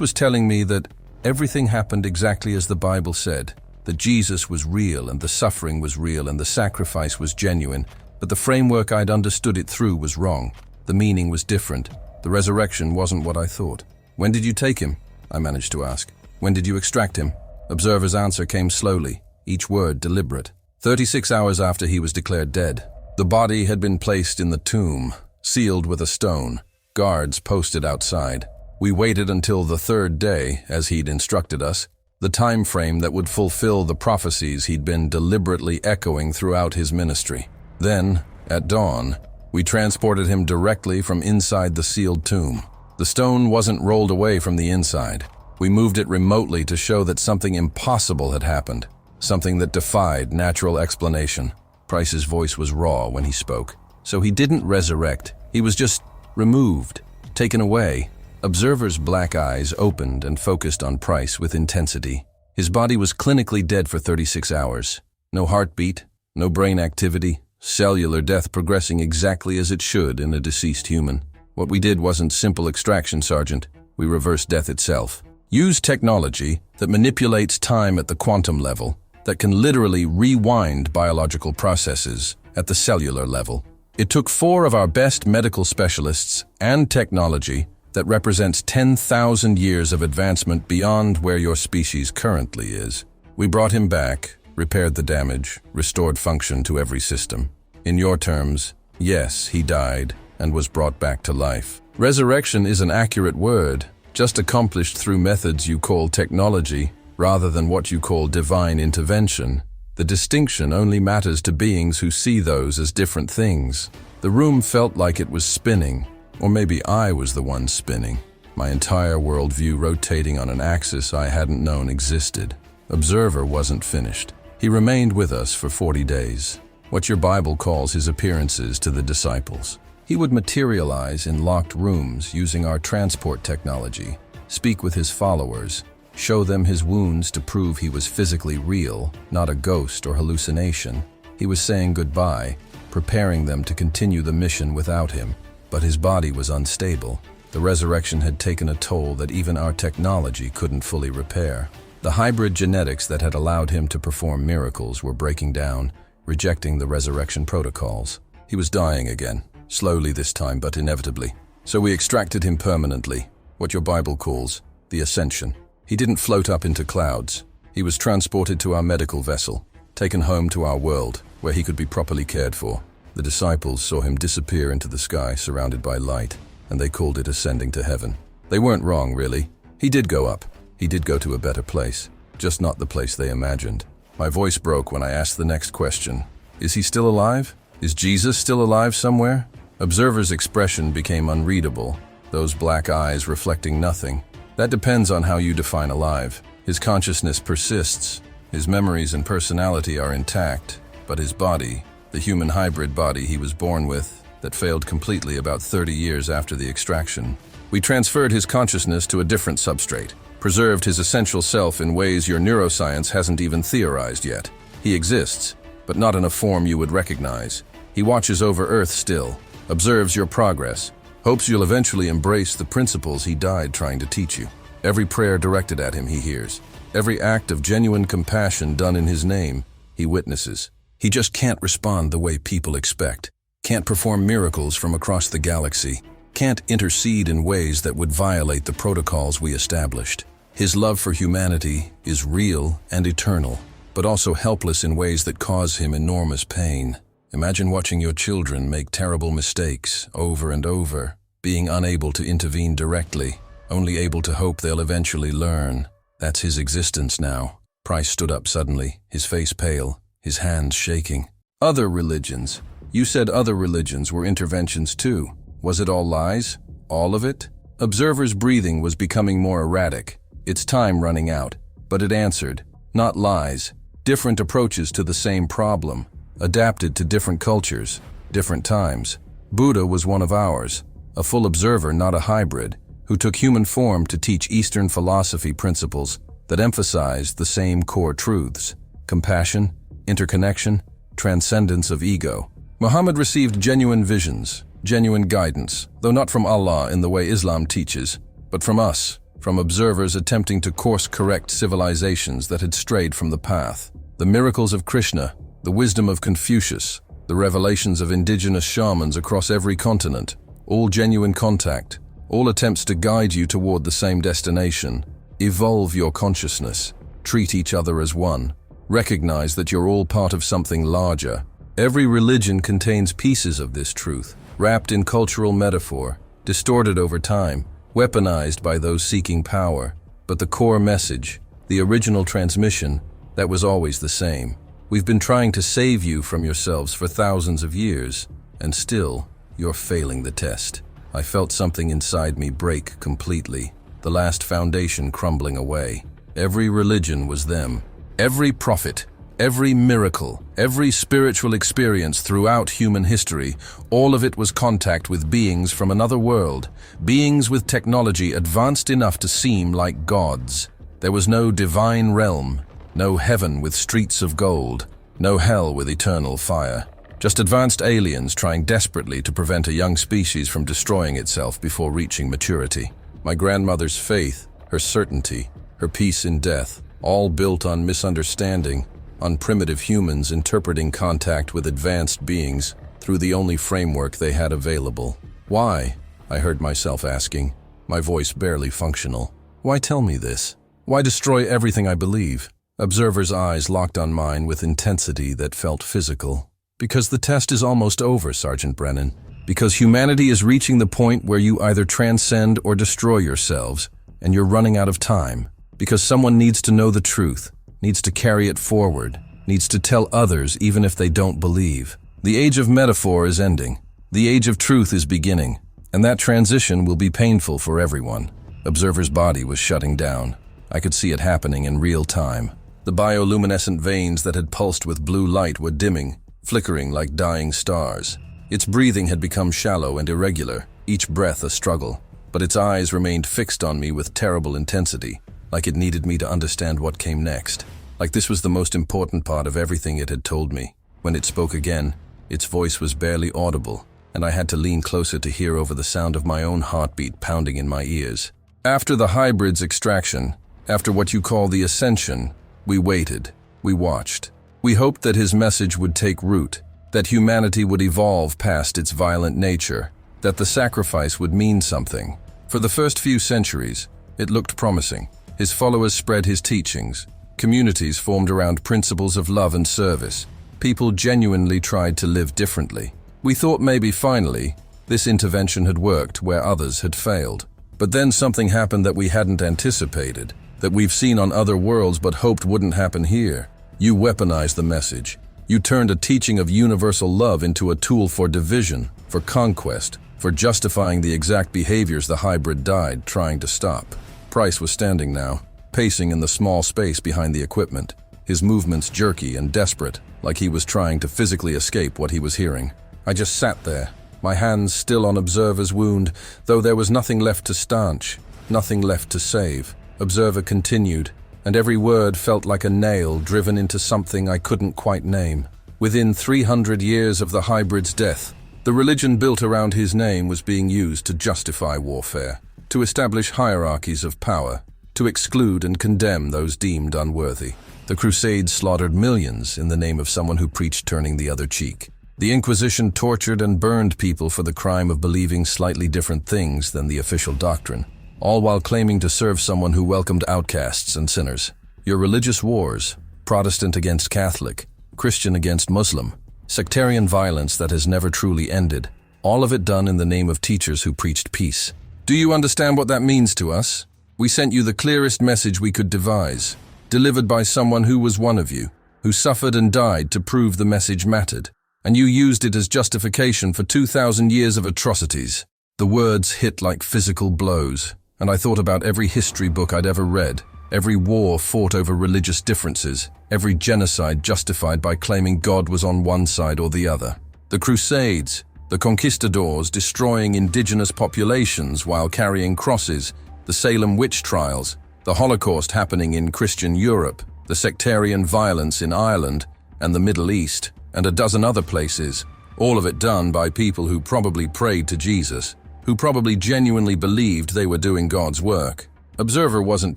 was telling me that everything happened exactly as the Bible said, that Jesus was real and the suffering was real and the sacrifice was genuine, but the framework I'd understood it through was wrong. The meaning was different. The resurrection wasn't what I thought. "When did you take him?" I managed to ask. "When did you extract him?" Observer's answer came slowly, each word deliberate. 36 hours after he was declared dead. The body had been placed in the tomb, sealed with a stone, guards posted outside. We waited until the third day, as he'd instructed us, the time frame that would fulfill the prophecies he'd been deliberately echoing throughout his ministry. Then, at dawn, we transported him directly from inside the sealed tomb. The stone wasn't rolled away from the inside. We moved it remotely to show that something impossible had happened, something that defied natural explanation. Price's voice was raw when he spoke. So he didn't resurrect. He was just removed, taken away. Observers' black eyes opened and focused on Price with intensity. His body was clinically dead for 36 hours. No heartbeat, no brain activity, cellular death progressing exactly as it should in a deceased human. What we did wasn't simple extraction, Sergeant. We reversed death itself. Use technology that manipulates time at the quantum level, that can literally rewind biological processes at the cellular level. It took 4 of our best medical specialists and technology that represents 10,000 years of advancement beyond where your species currently is. We brought him back, repaired the damage, restored function to every system. In your terms, yes, he died and was brought back to life. Resurrection is an accurate word, just accomplished through methods you call technology rather than what you call divine intervention. The distinction only matters to beings who see those as different things. The room felt like it was spinning, or maybe I was the one spinning, my entire worldview rotating on an axis I hadn't known existed. Observer wasn't finished. He remained with us for 40 days, what your Bible calls his appearances to the disciples. He would materialize in locked rooms using our transport technology, speak with his followers, show them his wounds to prove he was physically real, not a ghost or hallucination. He was saying goodbye, preparing them to continue the mission without him. But his body was unstable. The resurrection had taken a toll that even our technology couldn't fully repair. The hybrid genetics that had allowed him to perform miracles were breaking down, rejecting the resurrection protocols. He was dying again, slowly this time, but inevitably. So we extracted him permanently, what your Bible calls the ascension. He didn't float up into clouds. He was transported to our medical vessel, taken home to our world, where he could be properly cared for. The disciples saw him disappear into the sky, surrounded by light, and they called it ascending to heaven. They weren't wrong, really. He did go up. He did go to a better place, just not the place they imagined. My voice broke when I asked the next question. Is he still alive? Is Jesus still alive somewhere? Observer's expression became unreadable, those black eyes reflecting nothing. That depends on how you define alive. His consciousness persists. His memories and personality are intact, but his body, the human hybrid body he was born with, that failed completely about 30 years after the extraction. We transferred his consciousness to a different substrate, preserved his essential self in ways your neuroscience hasn't even theorized yet. He exists, but not in a form you would recognize. He watches over Earth still, observes your progress, hopes you'll eventually embrace the principles he died trying to teach you. Every prayer directed at him he hears. Every act of genuine compassion done in his name, he witnesses. He just can't respond the way people expect, can't perform miracles from across the galaxy, can't intercede in ways that would violate the protocols we established. His love for humanity is real and eternal, but also helpless in ways that cause him enormous pain. Imagine watching your children make terrible mistakes over and over, being unable to intervene directly, only able to hope they'll eventually learn. That's his existence now. Price stood up suddenly, his face pale, his hands shaking. Other religions. You said other religions were interventions too. Was it all lies? All of it? Observer's breathing was becoming more erratic, its time running out, but it answered. Not lies. Different approaches to the same problem, adapted to different cultures, different times. Buddha was one of ours, a full observer, not a hybrid, who took human form to teach Eastern philosophy principles that emphasized the same core truths: compassion, interconnection, transcendence of ego. Muhammad received genuine visions, genuine guidance, though not from Allah in the way Islam teaches, but from us, from observers attempting to course-correct civilizations that had strayed from the path. The miracles of Krishna, the wisdom of Confucius, the revelations of indigenous shamans across every continent, all genuine contact, all attempts to guide you toward the same destination. Evolve your consciousness, treat each other as one, recognize that you're all part of something larger. Every religion contains pieces of this truth, wrapped in cultural metaphor, distorted over time, weaponized by those seeking power. But the core message, the original transmission, that was always the same. We've been trying to save you from yourselves for thousands of years, and still, you're failing the test. I felt something inside me break completely, the last foundation crumbling away. Every religion was them. Every prophet, every miracle, every spiritual experience throughout human history, all of it was contact with beings from another world, beings with technology advanced enough to seem like gods. There was no divine realm, no heaven with streets of gold, no hell with eternal fire. Just advanced aliens trying desperately to prevent a young species from destroying itself before reaching maturity. My grandmother's faith, her certainty, her peace in death, all built on misunderstanding, on primitive humans interpreting contact with advanced beings through the only framework they had available. Why? I heard myself asking, my voice barely functional. Why tell me this? Why destroy everything I believe? Observer's eyes locked on mine with intensity that felt physical. Because the test is almost over, Sergeant Brennan. Because humanity is reaching the point where you either transcend or destroy yourselves, and you're running out of time. Because someone needs to know the truth, needs to carry it forward, needs to tell others even if they don't believe. The age of metaphor is ending. The age of truth is beginning. And that transition will be painful for everyone. Observer's body was shutting down. I could see it happening in real time. The bioluminescent veins that had pulsed with blue light were dimming, flickering like dying stars. Its breathing had become shallow and irregular, each breath a struggle. But its eyes remained fixed on me with terrible intensity, like it needed me to understand what came next. Like this was the most important part of everything it had told me. When it spoke again, its voice was barely audible, and I had to lean closer to hear over the sound of my own heartbeat pounding in my ears. After the hybrid's extraction, after what you call the ascension, we waited, we watched. We hoped that his message would take root, that humanity would evolve past its violent nature, that the sacrifice would mean something. For the first few centuries, it looked promising. His followers spread his teachings. Communities formed around principles of love and service. People genuinely tried to live differently. We thought maybe finally, this intervention had worked where others had failed. But then something happened that we hadn't anticipated, that we've seen on other worlds but hoped wouldn't happen here. You weaponized the message. You turned a teaching of universal love into a tool for division, for conquest, for justifying the exact behaviors the hybrid died trying to stop. Price was standing now, pacing in the small space behind the equipment, his movements jerky and desperate, like he was trying to physically escape what he was hearing. I just sat there, my hands still on Observer's wound, though there was nothing left to stanch, nothing left to save. Observer continued, and every word felt like a nail driven into something I couldn't quite name. Within 300 years of the hybrid's death, the religion built around his name was being used to justify warfare, to establish hierarchies of power, to exclude and condemn those deemed unworthy. The Crusades slaughtered millions in the name of someone who preached turning the other cheek. The Inquisition tortured and burned people for the crime of believing slightly different things than the official doctrine, all while claiming to serve someone who welcomed outcasts and sinners. Your religious wars, Protestant against Catholic, Christian against Muslim, sectarian violence that has never truly ended, all of it done in the name of teachers who preached peace. Do you understand what that means to us? We sent you the clearest message we could devise, delivered by someone who was one of you, who suffered and died to prove the message mattered, and you used it as justification for 2,000 years of atrocities. The words hit like physical blows, and I thought about every history book I'd ever read, every war fought over religious differences, every genocide justified by claiming God was on one side or the other. The Crusades, the conquistadors destroying indigenous populations while carrying crosses, the Salem witch trials, the Holocaust happening in Christian Europe, the sectarian violence in Ireland and the Middle East, and a dozen other places, all of it done by people who probably prayed to Jesus, who probably genuinely believed they were doing God's work. Observer wasn't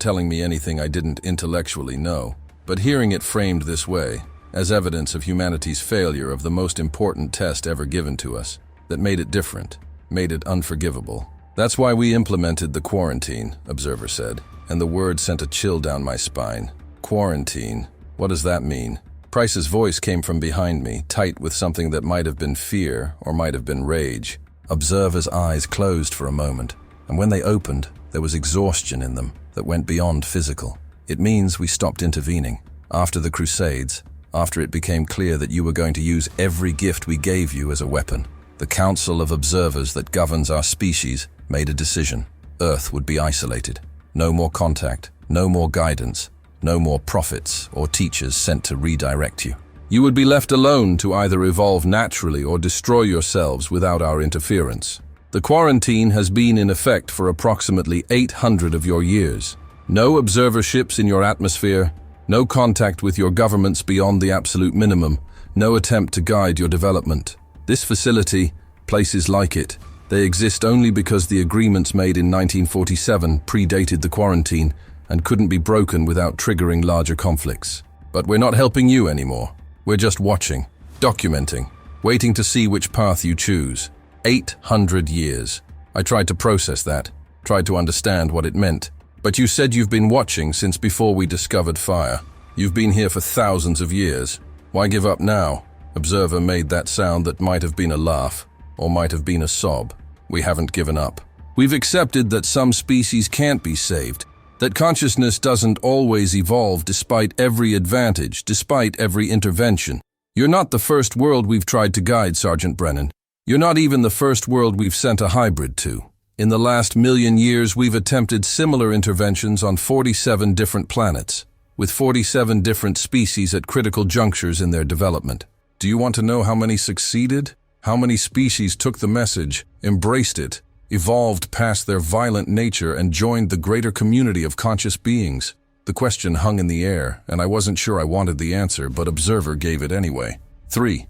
telling me anything I didn't intellectually know, but hearing it framed this way, as evidence of humanity's failure of the most important test ever given to us, that made it different, made it unforgivable. That's why we implemented the quarantine, Observer said, and the word sent a chill down my spine. Quarantine. What does that mean? Price's voice came from behind me, tight with something that might have been fear or might have been rage. Observer's eyes closed for a moment. And when they opened, there was exhaustion in them that went beyond physical. It means we stopped intervening. After the Crusades, after it became clear that you were going to use every gift we gave you as a weapon, the Council of Observers that governs our species made a decision. Earth would be isolated. No more contact, no more guidance, no more prophets or teachers sent to redirect you. You would be left alone to either evolve naturally or destroy yourselves without our interference. The quarantine has been in effect for approximately 800 of your years. No observer ships in your atmosphere, no contact with your governments beyond the absolute minimum, no attempt to guide your development. This facility, places like it, they exist only because the agreements made in 1947 predated the quarantine and couldn't be broken without triggering larger conflicts. But we're not helping you anymore. We're just watching, documenting, waiting to see which path you choose. 800 years. I tried to process that, tried to understand what it meant. But you said you've been watching since before we discovered fire. You've been here for thousands of years. Why give up now? Observer made that sound that might have been a laugh, or might have been a sob. We haven't given up. We've accepted that some species can't be saved, that consciousness doesn't always evolve despite every advantage, despite every intervention. You're not the first world we've tried to guide, Sergeant Brennan. You're not even the first world we've sent a hybrid to. In the last million years, we've attempted similar interventions on 47 different planets, with 47 different species at critical junctures in their development. Do you want to know how many succeeded? How many species took the message, embraced it, evolved past their violent nature and joined the greater community of conscious beings? The question hung in the air, and I wasn't sure I wanted the answer, but Observer gave it anyway. 3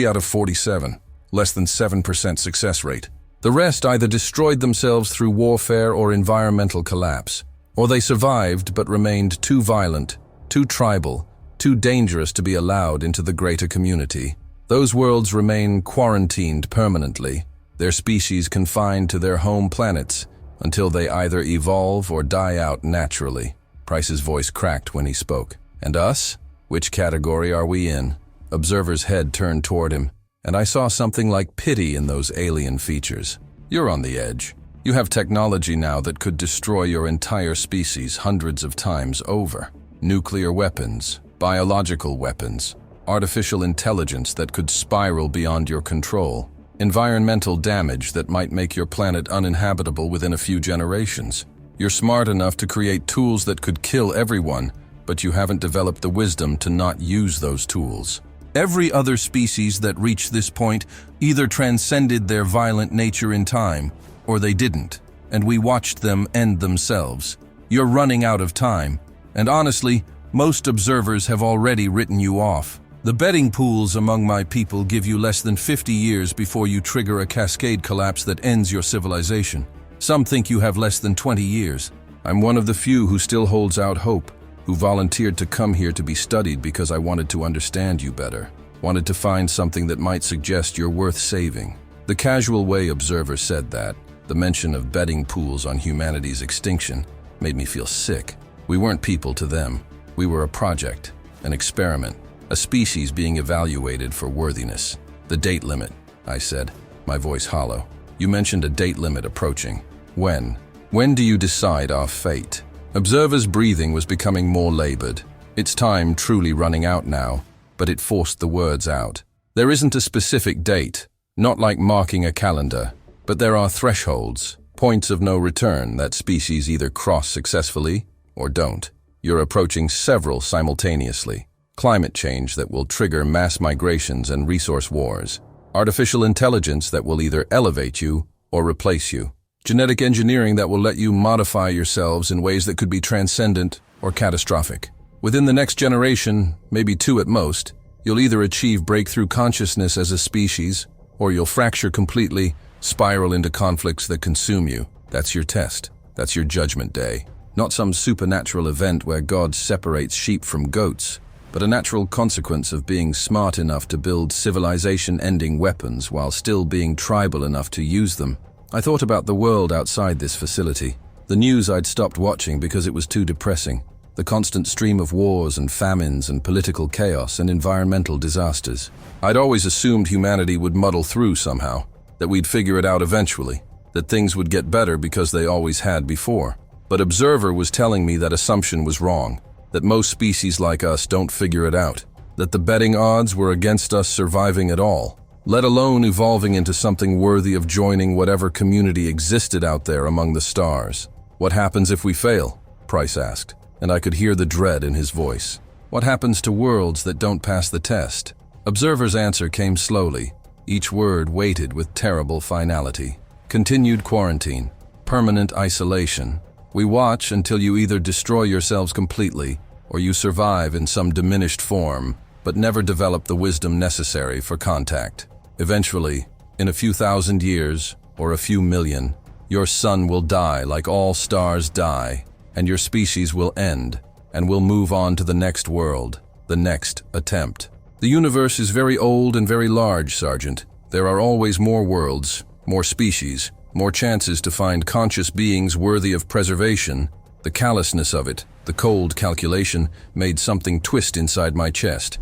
out of 47. Less than 7% success rate. The rest either destroyed themselves through warfare or environmental collapse, or they survived but remained too violent, too tribal, too dangerous to be allowed into the greater community. Those worlds remain quarantined permanently, their species confined to their home planets until they either evolve or die out naturally. Price's voice cracked when he spoke. And us? Which category are we in? Observer's head turned toward him, and I saw something like pity in those alien features. You're on the edge. You have technology now that could destroy your entire species hundreds of times over. Nuclear weapons, biological weapons, artificial intelligence that could spiral beyond your control, environmental damage that might make your planet uninhabitable within a few generations. You're smart enough to create tools that could kill everyone, but you haven't developed the wisdom to not use those tools. Every other species that reached this point either transcended their violent nature in time, or they didn't, and we watched them end themselves. You're running out of time, and honestly, most observers have already written you off. The betting pools among my people give you less than 50 years before you trigger a cascade collapse that ends your civilization. Some think you have less than 20 years. I'm one of the few who still holds out hope, who volunteered to come here to be studied because I wanted to understand you better, wanted to find something that might suggest you're worth saving. The casual way Observer said that, the mention of betting pools on humanity's extinction, made me feel sick. We weren't people to them. We were a project, an experiment, a species being evaluated for worthiness. The date limit, I said, my voice hollow. You mentioned a date limit approaching. When? When do you decide our fate? Observer's breathing was becoming more labored. Its time truly running out now, but it forced the words out. There isn't a specific date, not like marking a calendar, but there are thresholds, points of no return that species either cross successfully or don't. You're approaching several simultaneously. Climate change that will trigger mass migrations and resource wars. Artificial intelligence that will either elevate you or replace you. Genetic engineering that will let you modify yourselves in ways that could be transcendent or catastrophic. Within the next generation, maybe 2 at most, you'll either achieve breakthrough consciousness as a species, or you'll fracture completely, spiral into conflicts that consume you. That's your test. That's your judgment day. Not some supernatural event where God separates sheep from goats, but a natural consequence of being smart enough to build civilization-ending weapons while still being tribal enough to use them. I thought about the world outside this facility. The news I'd stopped watching because it was too depressing. The constant stream of wars and famines and political chaos and environmental disasters. I'd always assumed humanity would muddle through somehow, that we'd figure it out eventually. that things would get better because they always had before. But Observer was telling me that assumption was wrong, that most species like us don't figure it out, that the betting odds were against us surviving at all, let alone evolving into something worthy of joining whatever community existed out there among the stars. What happens if we fail? Price asked, and I could hear the dread in his voice. What happens to worlds that don't pass the test? Observer's answer came slowly, each word weighted with terrible finality. Continued quarantine, permanent isolation. We watch until you either destroy yourselves completely or you survive in some diminished form, but never develop the wisdom necessary for contact. Eventually, in a few thousand years or a few million, your sun will die like all stars die, and your species will end, and we'll move on to the next world, the next attempt. The universe is very old and very large, Sergeant. There are always more worlds, more species, more chances to find conscious beings worthy of preservation. The callousness of it, the cold calculation, made something twist inside my chest.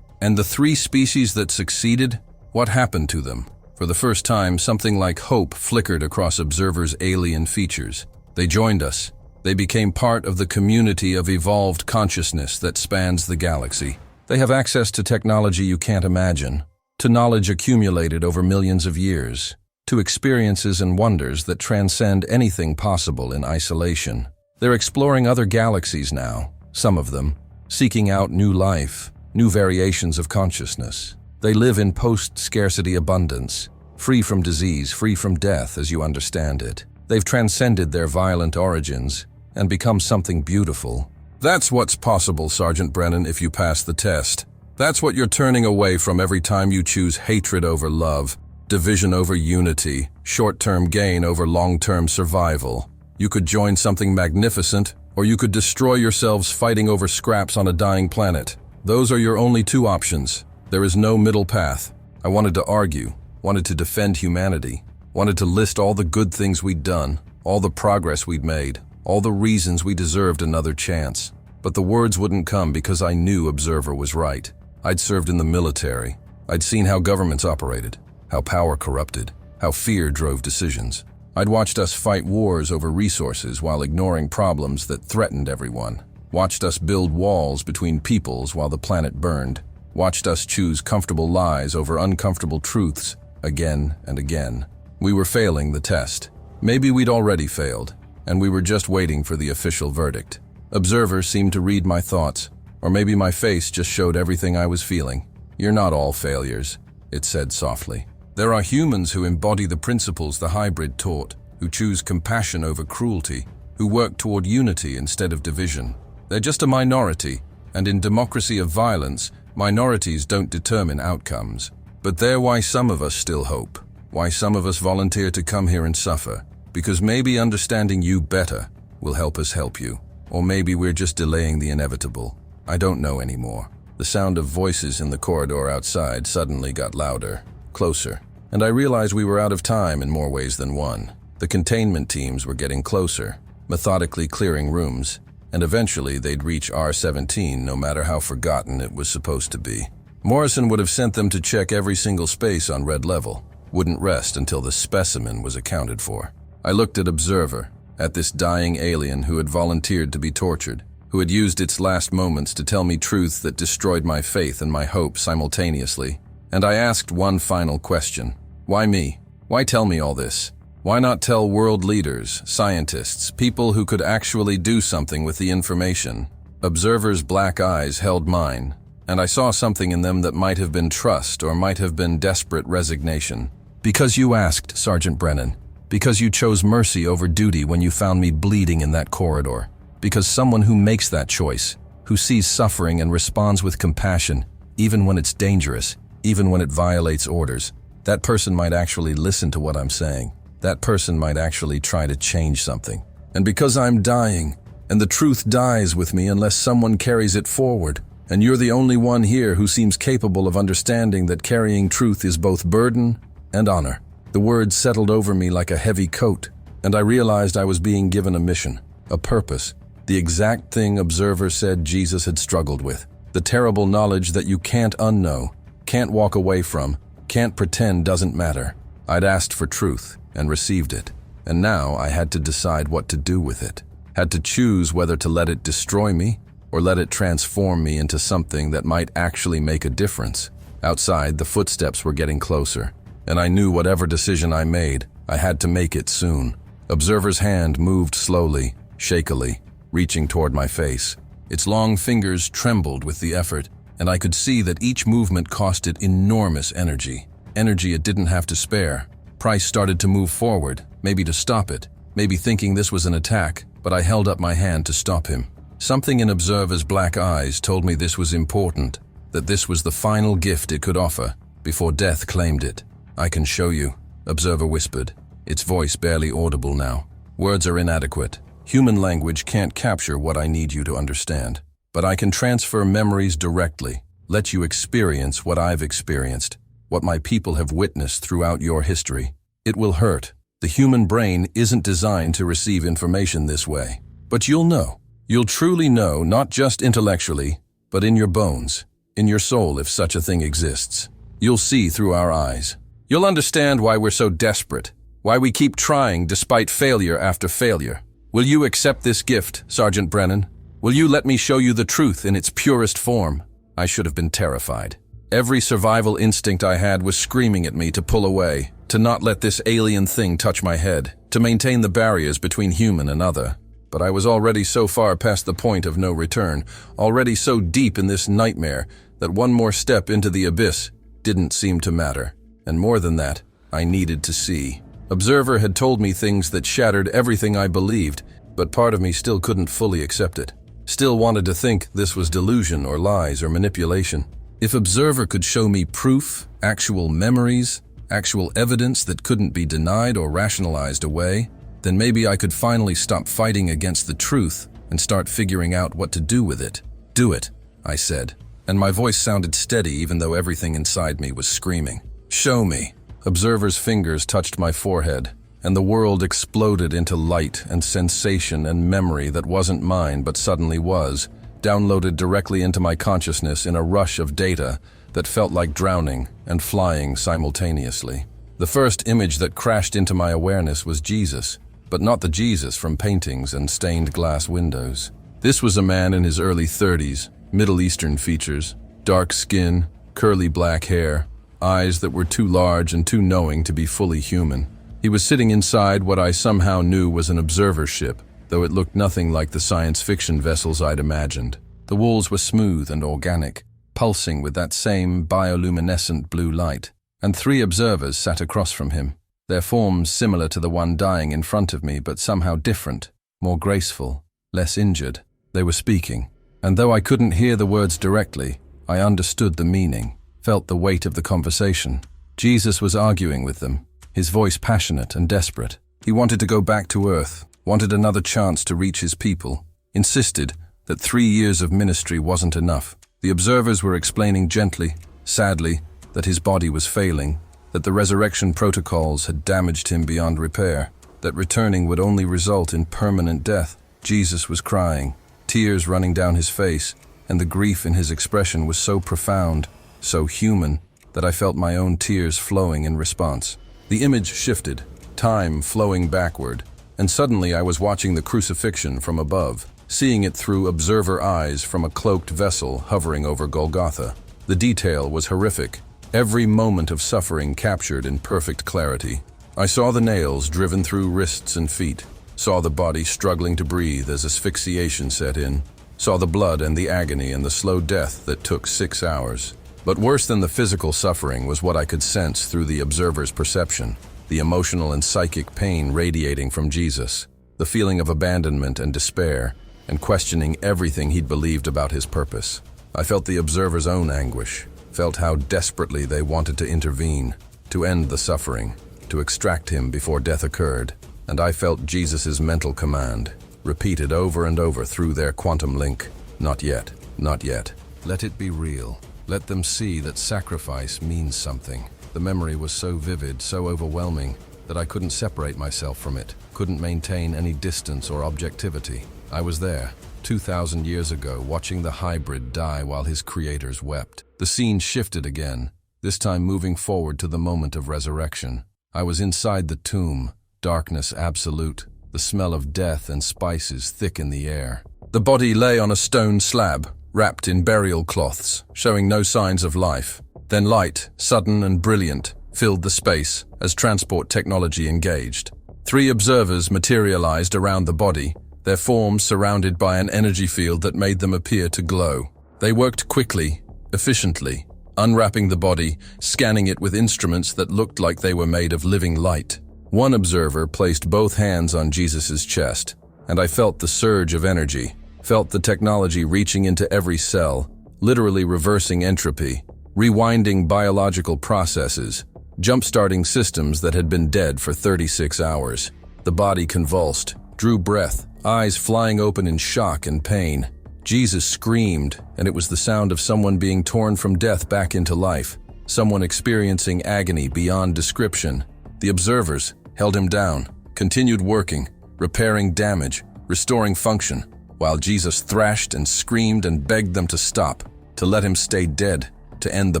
And the 3 species that succeeded, what happened to them? For the first time, something like hope flickered across Observer's alien features. They joined us. They became part of the community of evolved consciousness that spans the galaxy. They have access to technology you can't imagine, to knowledge accumulated over millions of years, to experiences and wonders that transcend anything possible in isolation. They're exploring other galaxies now, some of them, seeking out new life, new variations of consciousness. They live in post-scarcity abundance, free from disease, free from death as you understand it. They've transcended their violent origins and become something beautiful. That's what's possible, Sergeant Brennan, if you pass the test. That's what you're turning away from every time you choose hatred over love, division over unity, short-term gain over long-term survival. You could join something magnificent, or you could destroy yourselves fighting over scraps on a dying planet. Those are your only 2 options. There is no middle path. I wanted to argue, wanted to defend humanity, wanted to list all the good things we'd done, all the progress we'd made, all the reasons we deserved another chance. But the words wouldn't come because I knew Observer was right. I'd served in the military. I'd seen how governments operated, how power corrupted, how fear drove decisions. I'd watched us fight wars over resources while ignoring problems that threatened everyone. Watched us build walls between peoples while the planet burned. Watched us choose comfortable lies over uncomfortable truths again and again. We were failing the test. Maybe we'd already failed, and we were just waiting for the official verdict. Observer seemed to read my thoughts, or maybe my face just showed everything I was feeling. You're not all failures, it said softly. There are humans who embody the principles the hybrid taught, who choose compassion over cruelty, who work toward unity instead of division. They're just a minority, and in democracy of violence, minorities don't determine outcomes. But they're why some of us still hope, why some of us volunteer to come here and suffer, because maybe understanding you better will help us help you. Or maybe we're just delaying the inevitable. I don't know anymore. The sound of voices in the corridor outside suddenly got louder, closer, and I realized we were out of time in more ways than one. The containment teams were getting closer, methodically clearing rooms, and eventually they'd reach R-17 no matter how forgotten it was supposed to be. Morrison would have sent them to check every single space on red level, wouldn't rest until the specimen was accounted for. I looked at Observer, at this dying alien who had volunteered to be tortured, who had used its last moments to tell me truth that destroyed my faith and my hope simultaneously. And I asked one final question. Why me? Why tell me all this? Why not tell world leaders, scientists, people who could actually do something with the information? Observer's black eyes held mine, and I saw something in them that might have been trust or might have been desperate resignation. Because you asked, Sergeant Brennan. Because you chose mercy over duty when you found me bleeding in that corridor. Because someone who makes that choice, who sees suffering and responds with compassion, even when it's dangerous, even when it violates orders, that person might actually listen to what I'm saying. That person might actually try to change something. And because I'm dying, and the truth dies with me unless someone carries it forward, and you're the only one here who seems capable of understanding that carrying truth is both burden and honor. The words settled over me like a heavy coat, and I realized I was being given a mission, a purpose, the exact thing Observer said Jesus had struggled with. The terrible knowledge that you can't unknow, can't walk away from, can't pretend doesn't matter. I'd asked for truth and received it. and now I had to decide what to do with it. Had to choose whether to let it destroy me or let it transform me into something that might actually make a difference. Outside, the footsteps were getting closer, and I knew whatever decision I made, I had to make it soon. Observer's hand moved slowly, shakily, reaching toward my face. Its long fingers trembled with the effort, and I could see that each movement cost it enormous energy. Energy it didn't have to spare. Price started to move forward, maybe to stop it, maybe thinking this was an attack, but I held up my hand to stop him. Something in Observer's black eyes told me this was important, that this was the final gift it could offer, before death claimed it. "I can show you," Observer whispered, its voice barely audible now. "Words are inadequate. Human language can't capture what I need you to understand. But I can transfer memories directly, let you experience what I've experienced, what my people have witnessed throughout your history. It will hurt. The human brain isn't designed to receive information this way. But you'll know. You'll truly know, not just intellectually, but in your bones, in your soul if such a thing exists. You'll see through our eyes. You'll understand why we're so desperate, why we keep trying despite failure after failure. Will you accept this gift, Sergeant Brennan? Will you let me show you the truth in its purest form?" I should have been terrified. Every survival instinct I had was screaming at me to pull away, to not let this alien thing touch my head, to maintain the barriers between human and other. But I was already so far past the point of no return, already so deep in this nightmare, that one more step into the abyss didn't seem to matter. And more than that, I needed to see. Observer had told me things that shattered everything I believed, but part of me still couldn't fully accept it. Still wanted to think this was delusion or lies or manipulation. If Observer could show me proof, actual memories, actual evidence that couldn't be denied or rationalized away, then maybe I could finally stop fighting against the truth and start figuring out what to do with it. "Do it," I said, and my voice sounded steady even though everything inside me was screaming. "Show me." Observer's fingers touched my forehead, and the world exploded into light and sensation and memory that wasn't mine but suddenly was, downloaded directly into my consciousness in a rush of data that felt like drowning and flying simultaneously. The first image that crashed into my awareness was Jesus, but not the Jesus from paintings and stained glass windows. This was a man in his early 30s, Middle Eastern features, dark skin, curly black hair, eyes that were too large and too knowing to be fully human. He was sitting inside what I somehow knew was an observer ship, though it looked nothing like the science fiction vessels I'd imagined. The walls were smooth and organic, pulsing with that same bioluminescent blue light, and 3 observers sat across from him, their forms similar to the one dying in front of me but somehow different, more graceful, less injured. They were speaking, and though I couldn't hear the words directly, I understood the meaning, felt the weight of the conversation. Jesus was arguing with them, his voice passionate and desperate. He wanted to go back to Earth, wanted another chance to reach his people, insisted that 3 years of ministry wasn't enough. The observers were explaining gently, sadly, that his body was failing, that the resurrection protocols had damaged him beyond repair, that returning would only result in permanent death. Jesus was crying, tears running down his face, and the grief in his expression was so profound, so human, that I felt my own tears flowing in response. The image shifted, time flowing backward, and suddenly I was watching the crucifixion from above, seeing it through observer eyes from a cloaked vessel hovering over Golgotha. The detail was horrific, every moment of suffering captured in perfect clarity. I saw the nails driven through wrists and feet, saw the body struggling to breathe as asphyxiation set in, saw the blood and the agony and the slow death that took 6 hours. But worse than the physical suffering was what I could sense through the observer's perception, the emotional and psychic pain radiating from Jesus, the feeling of abandonment and despair, and questioning everything he'd believed about his purpose. I felt the observer's own anguish, felt how desperately they wanted to intervene, to end the suffering, to extract him before death occurred, and I felt Jesus's mental command, repeated over and over through their quantum link. Not yet, not yet. Let it be real. Let them see that sacrifice means something. The memory was so vivid, so overwhelming, that I couldn't separate myself from it, couldn't maintain any distance or objectivity. I was there, 2,000 years ago, watching the hybrid die while his creators wept. The scene shifted again, this time moving forward to the moment of resurrection. I was inside the tomb, darkness absolute, the smell of death and spices thick in the air. The body lay on a stone slab, wrapped in burial cloths, showing no signs of life. Then light, sudden and brilliant, filled the space as transport technology engaged. 3 observers materialized around the body, their forms surrounded by an energy field that made them appear to glow. They worked quickly, efficiently, unwrapping the body, scanning it with instruments that looked like they were made of living light. One observer placed both hands on Jesus's chest, and I felt the surge of energy, felt the technology reaching into every cell, literally reversing entropy, rewinding biological processes, jump-starting systems that had been dead for 36 hours. The body convulsed, drew breath, eyes flying open in shock and pain. Jesus screamed, and it was the sound of someone being torn from death back into life, someone experiencing agony beyond description. The observers held him down, continued working, repairing damage, restoring function, while Jesus thrashed and screamed and begged them to stop, to let him stay dead, to end the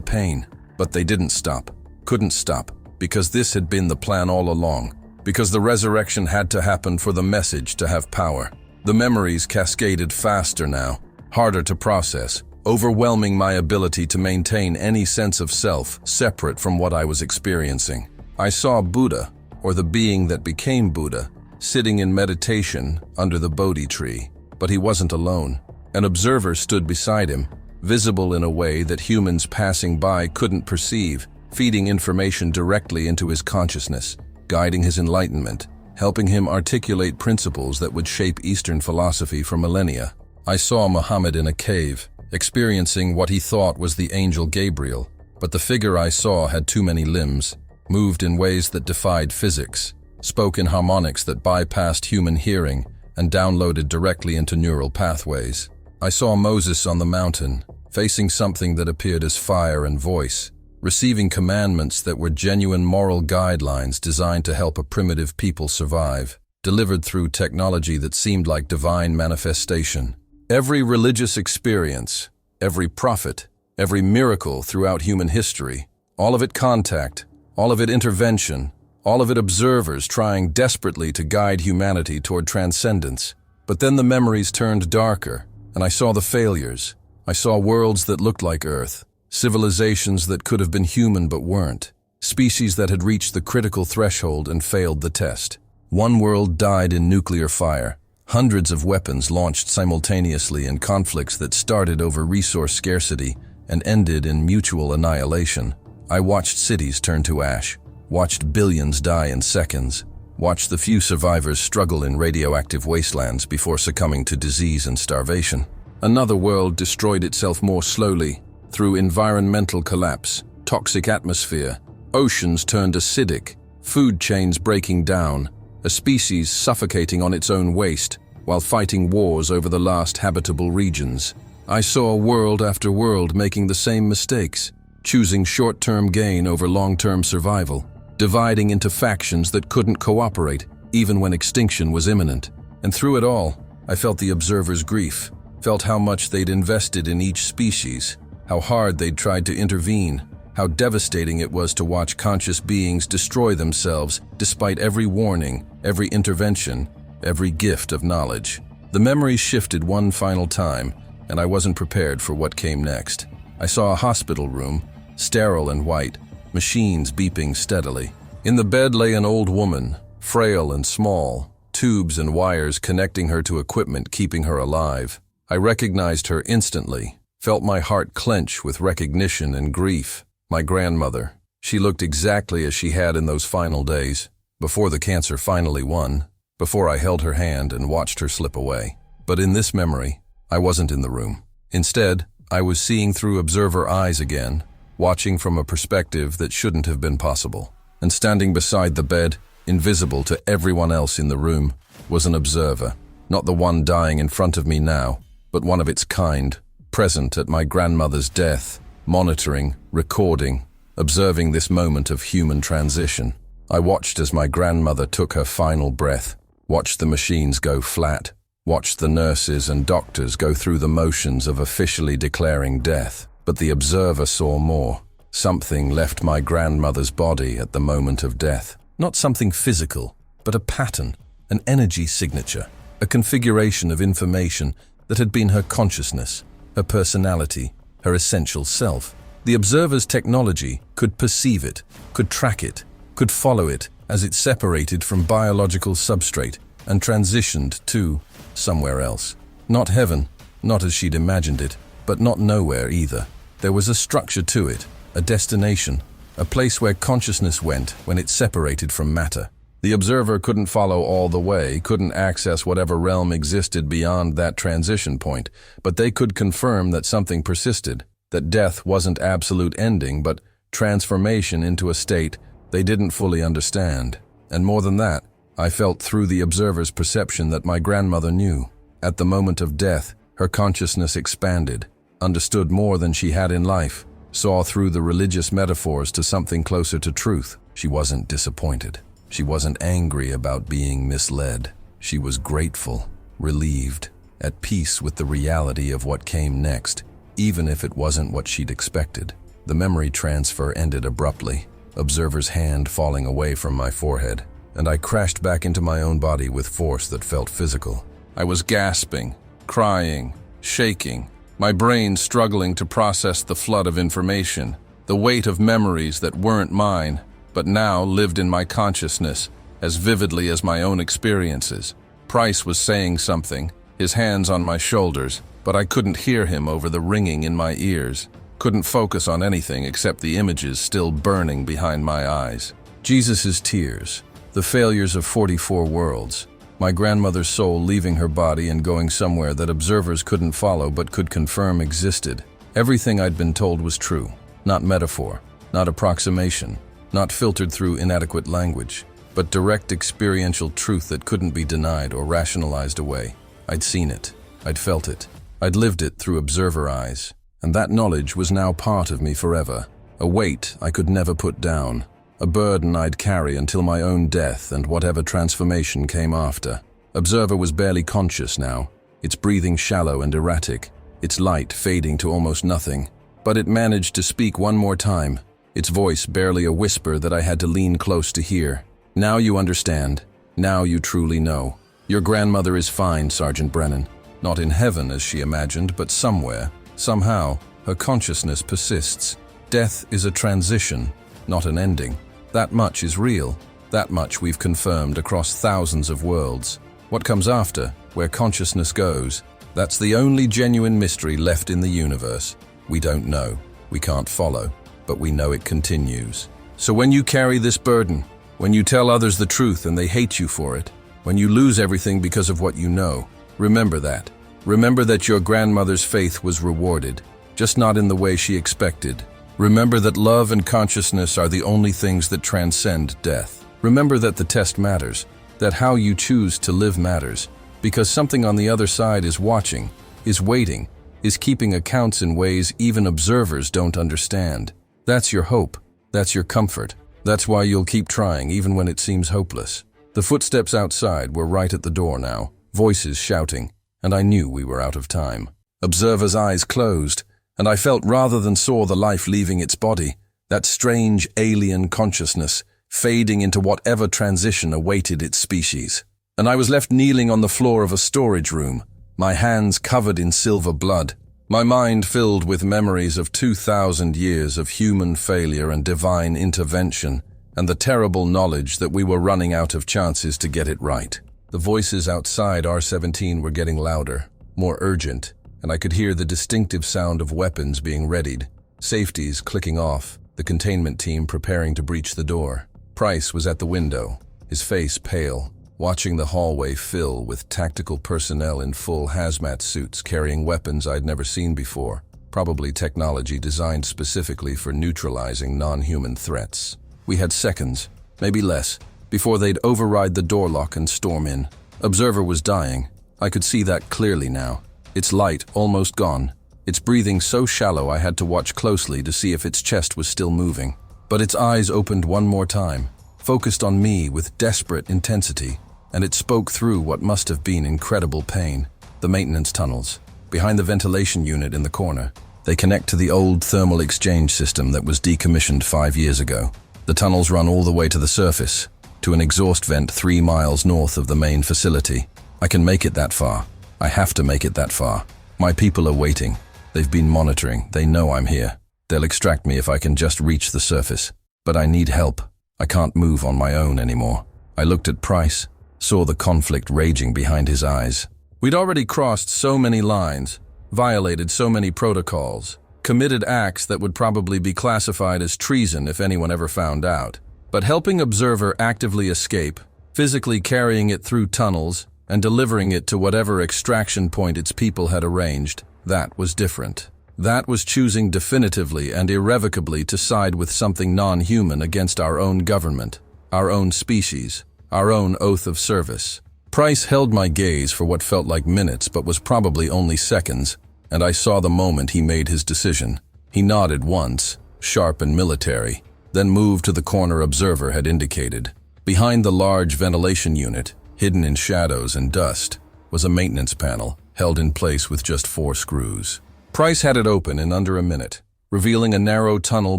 pain. But they didn't stop, couldn't stop, because this had been the plan all along, because the resurrection had to happen for the message to have power. The memories cascaded faster now, harder to process, overwhelming my ability to maintain any sense of self separate from what I was experiencing. I saw Buddha, or the being that became Buddha, sitting in meditation under the Bodhi tree. But he wasn't alone. An observer stood beside him, visible in a way that humans passing by couldn't perceive, feeding information directly into his consciousness, guiding his enlightenment, helping him articulate principles that would shape Eastern philosophy for millennia. I saw Muhammad in a cave, experiencing what he thought was the angel Gabriel, but the figure I saw had too many limbs, moved in ways that defied physics, spoke in harmonics that bypassed human hearing, and downloaded directly into neural pathways. I saw Moses on the mountain, facing something that appeared as fire and voice, receiving commandments that were genuine moral guidelines designed to help a primitive people survive, delivered through technology that seemed like divine manifestation. Every religious experience, every prophet, every miracle throughout human history, all of it contact, all of it intervention, all of it observers trying desperately to guide humanity toward transcendence. But then the memories turned darker, and I saw the failures. I saw worlds that looked like Earth, civilizations that could have been human but weren't, species that had reached the critical threshold and failed the test. One world died in nuclear fire, hundreds of weapons launched simultaneously in conflicts that started over resource scarcity and ended in mutual annihilation. I watched cities turn to ash, watched billions die in seconds, watched the few survivors struggle in radioactive wastelands before succumbing to disease and starvation. Another world destroyed itself more slowly, through environmental collapse, toxic atmosphere, oceans turned acidic, food chains breaking down, a species suffocating on its own waste while fighting wars over the last habitable regions. I saw world after world making the same mistakes, choosing short-term gain over long-term survival, dividing into factions that couldn't cooperate even when extinction was imminent. And through it all, I felt the observer's grief, felt how much they'd invested in each species, how hard they'd tried to intervene, how devastating it was to watch conscious beings destroy themselves despite every warning, every intervention, every gift of knowledge. The memories shifted one final time, and I wasn't prepared for what came next. I saw a hospital room, sterile and white, machines beeping steadily. In the bed lay an old woman, frail and small, tubes and wires connecting her to equipment keeping her alive. I recognized her instantly, felt my heart clench with recognition and grief. My grandmother. She looked exactly as she had in those final days, before the cancer finally won, before I held her hand and watched her slip away. But in this memory, I wasn't in the room. Instead, I was seeing through observer eyes again, watching from a perspective that shouldn't have been possible. And standing beside the bed, invisible to everyone else in the room, was an observer, not the one dying in front of me now, but one of its kind, present at my grandmother's death, monitoring, recording, observing this moment of human transition. I watched as my grandmother took her final breath, watched the machines go flat, watched the nurses and doctors go through the motions of officially declaring death. But the observer saw more. Something left my grandmother's body at the moment of death. Not something physical, but a pattern, an energy signature, a configuration of information that had been her consciousness, her personality, her essential self. The observer's technology could perceive it, could track it, could follow it as it separated from biological substrate and transitioned to somewhere else. Not heaven, not as she'd imagined it, but not nowhere either. There was a structure to it, a destination, a place where consciousness went when it separated from matter. The observer couldn't follow all the way, couldn't access whatever realm existed beyond that transition point, but they could confirm that something persisted, that death wasn't absolute ending, but transformation into a state they didn't fully understand. And more than that, I felt through the observer's perception that my grandmother knew. At the moment of death, her consciousness expanded, understood more than she had in life, saw through the religious metaphors to something closer to truth. She wasn't disappointed. She wasn't angry about being misled. She was grateful, relieved, at peace with the reality of what came next, even if it wasn't what she'd expected. The memory transfer ended abruptly, observer's hand falling away from my forehead, and I crashed back into my own body with force that felt physical. I was gasping, crying, shaking, my brain struggling to process the flood of information, the weight of memories that weren't mine, but now lived in my consciousness as vividly as my own experiences. Price was saying something, his hands on my shoulders, but I couldn't hear him over the ringing in my ears, couldn't focus on anything except the images still burning behind my eyes. Jesus' tears, the failures of 44 worlds, my grandmother's soul leaving her body and going somewhere that observers couldn't follow but could confirm existed. Everything I'd been told was true, not metaphor, not approximation, not filtered through inadequate language, but direct experiential truth that couldn't be denied or rationalized away. I'd seen it, I'd felt it, I'd lived it through observer eyes, and that knowledge was now part of me forever, a weight I could never put down, a burden I'd carry until my own death and whatever transformation came after. Observer was barely conscious now, its breathing shallow and erratic, its light fading to almost nothing, but it managed to speak one more time, its voice barely a whisper that I had to lean close to hear. Now you understand. Now you truly know. Your grandmother is fine, Sergeant Brennan. Not in heaven as she imagined, but somewhere, somehow, her consciousness persists. Death is a transition, not an ending. That much is real. That much we've confirmed across thousands of worlds. What comes after, where consciousness goes, that's the only genuine mystery left in the universe. We don't know. We can't follow. But we know it continues. So when you carry this burden, when you tell others the truth and they hate you for it, when you lose everything because of what you know, remember that. Remember that your grandmother's faith was rewarded, just not in the way she expected. Remember that love and consciousness are the only things that transcend death. Remember that the test matters, that how you choose to live matters, because something on the other side is watching, is waiting, is keeping accounts in ways even observers don't understand. That's your hope. That's your comfort. That's why you'll keep trying even when it seems hopeless. The footsteps outside were right at the door now, voices shouting, and I knew we were out of time. Observer's eyes closed, and I felt rather than saw the life leaving its body, that strange alien consciousness fading into whatever transition awaited its species. And I was left kneeling on the floor of a storage room, my hands covered in silver blood, my mind filled with memories of 2,000 years of human failure and divine intervention, and the terrible knowledge that we were running out of chances to get it right. The voices outside R-17 were getting louder, more urgent, and I could hear the distinctive sound of weapons being readied, safeties clicking off, the containment team preparing to breach the door. Price was at the window, his face pale, watching the hallway fill with tactical personnel in full hazmat suits carrying weapons I'd never seen before, probably technology designed specifically for neutralizing non-human threats. We had seconds, maybe less, before they'd override the door lock and storm in. Observer was dying. I could see that clearly now. Its light almost gone. Its breathing so shallow I had to watch closely to see if its chest was still moving. But its eyes opened one more time, focused on me with desperate intensity, and it spoke through what must have been incredible pain. The maintenance tunnels, behind the ventilation unit in the corner. They connect to the old thermal exchange system that was decommissioned 5 years ago. The tunnels run all the way to the surface, to an exhaust vent 3 miles north of the main facility. I can make it that far. I have to make it that far. My people are waiting. They've been monitoring. They know I'm here. They'll extract me if I can just reach the surface. But I need help. I can't move on my own anymore. I looked at Price, saw the conflict raging behind his eyes. We'd already crossed so many lines, violated so many protocols, committed acts that would probably be classified as treason if anyone ever found out. But helping Observer actively escape, physically carrying it through tunnels, and delivering it to whatever extraction point its people had arranged, that was different. That was choosing definitively and irrevocably to side with something non-human against our own government, our own species, our own oath of service. Price held my gaze for what felt like minutes but was probably only seconds, and I saw the moment he made his decision. He nodded once, sharp and military, then moved to the corner Observer had indicated. Behind the large ventilation unit, hidden in shadows and dust, was a maintenance panel, held in place with just 4 screws. Price had it open in under a minute, revealing a narrow tunnel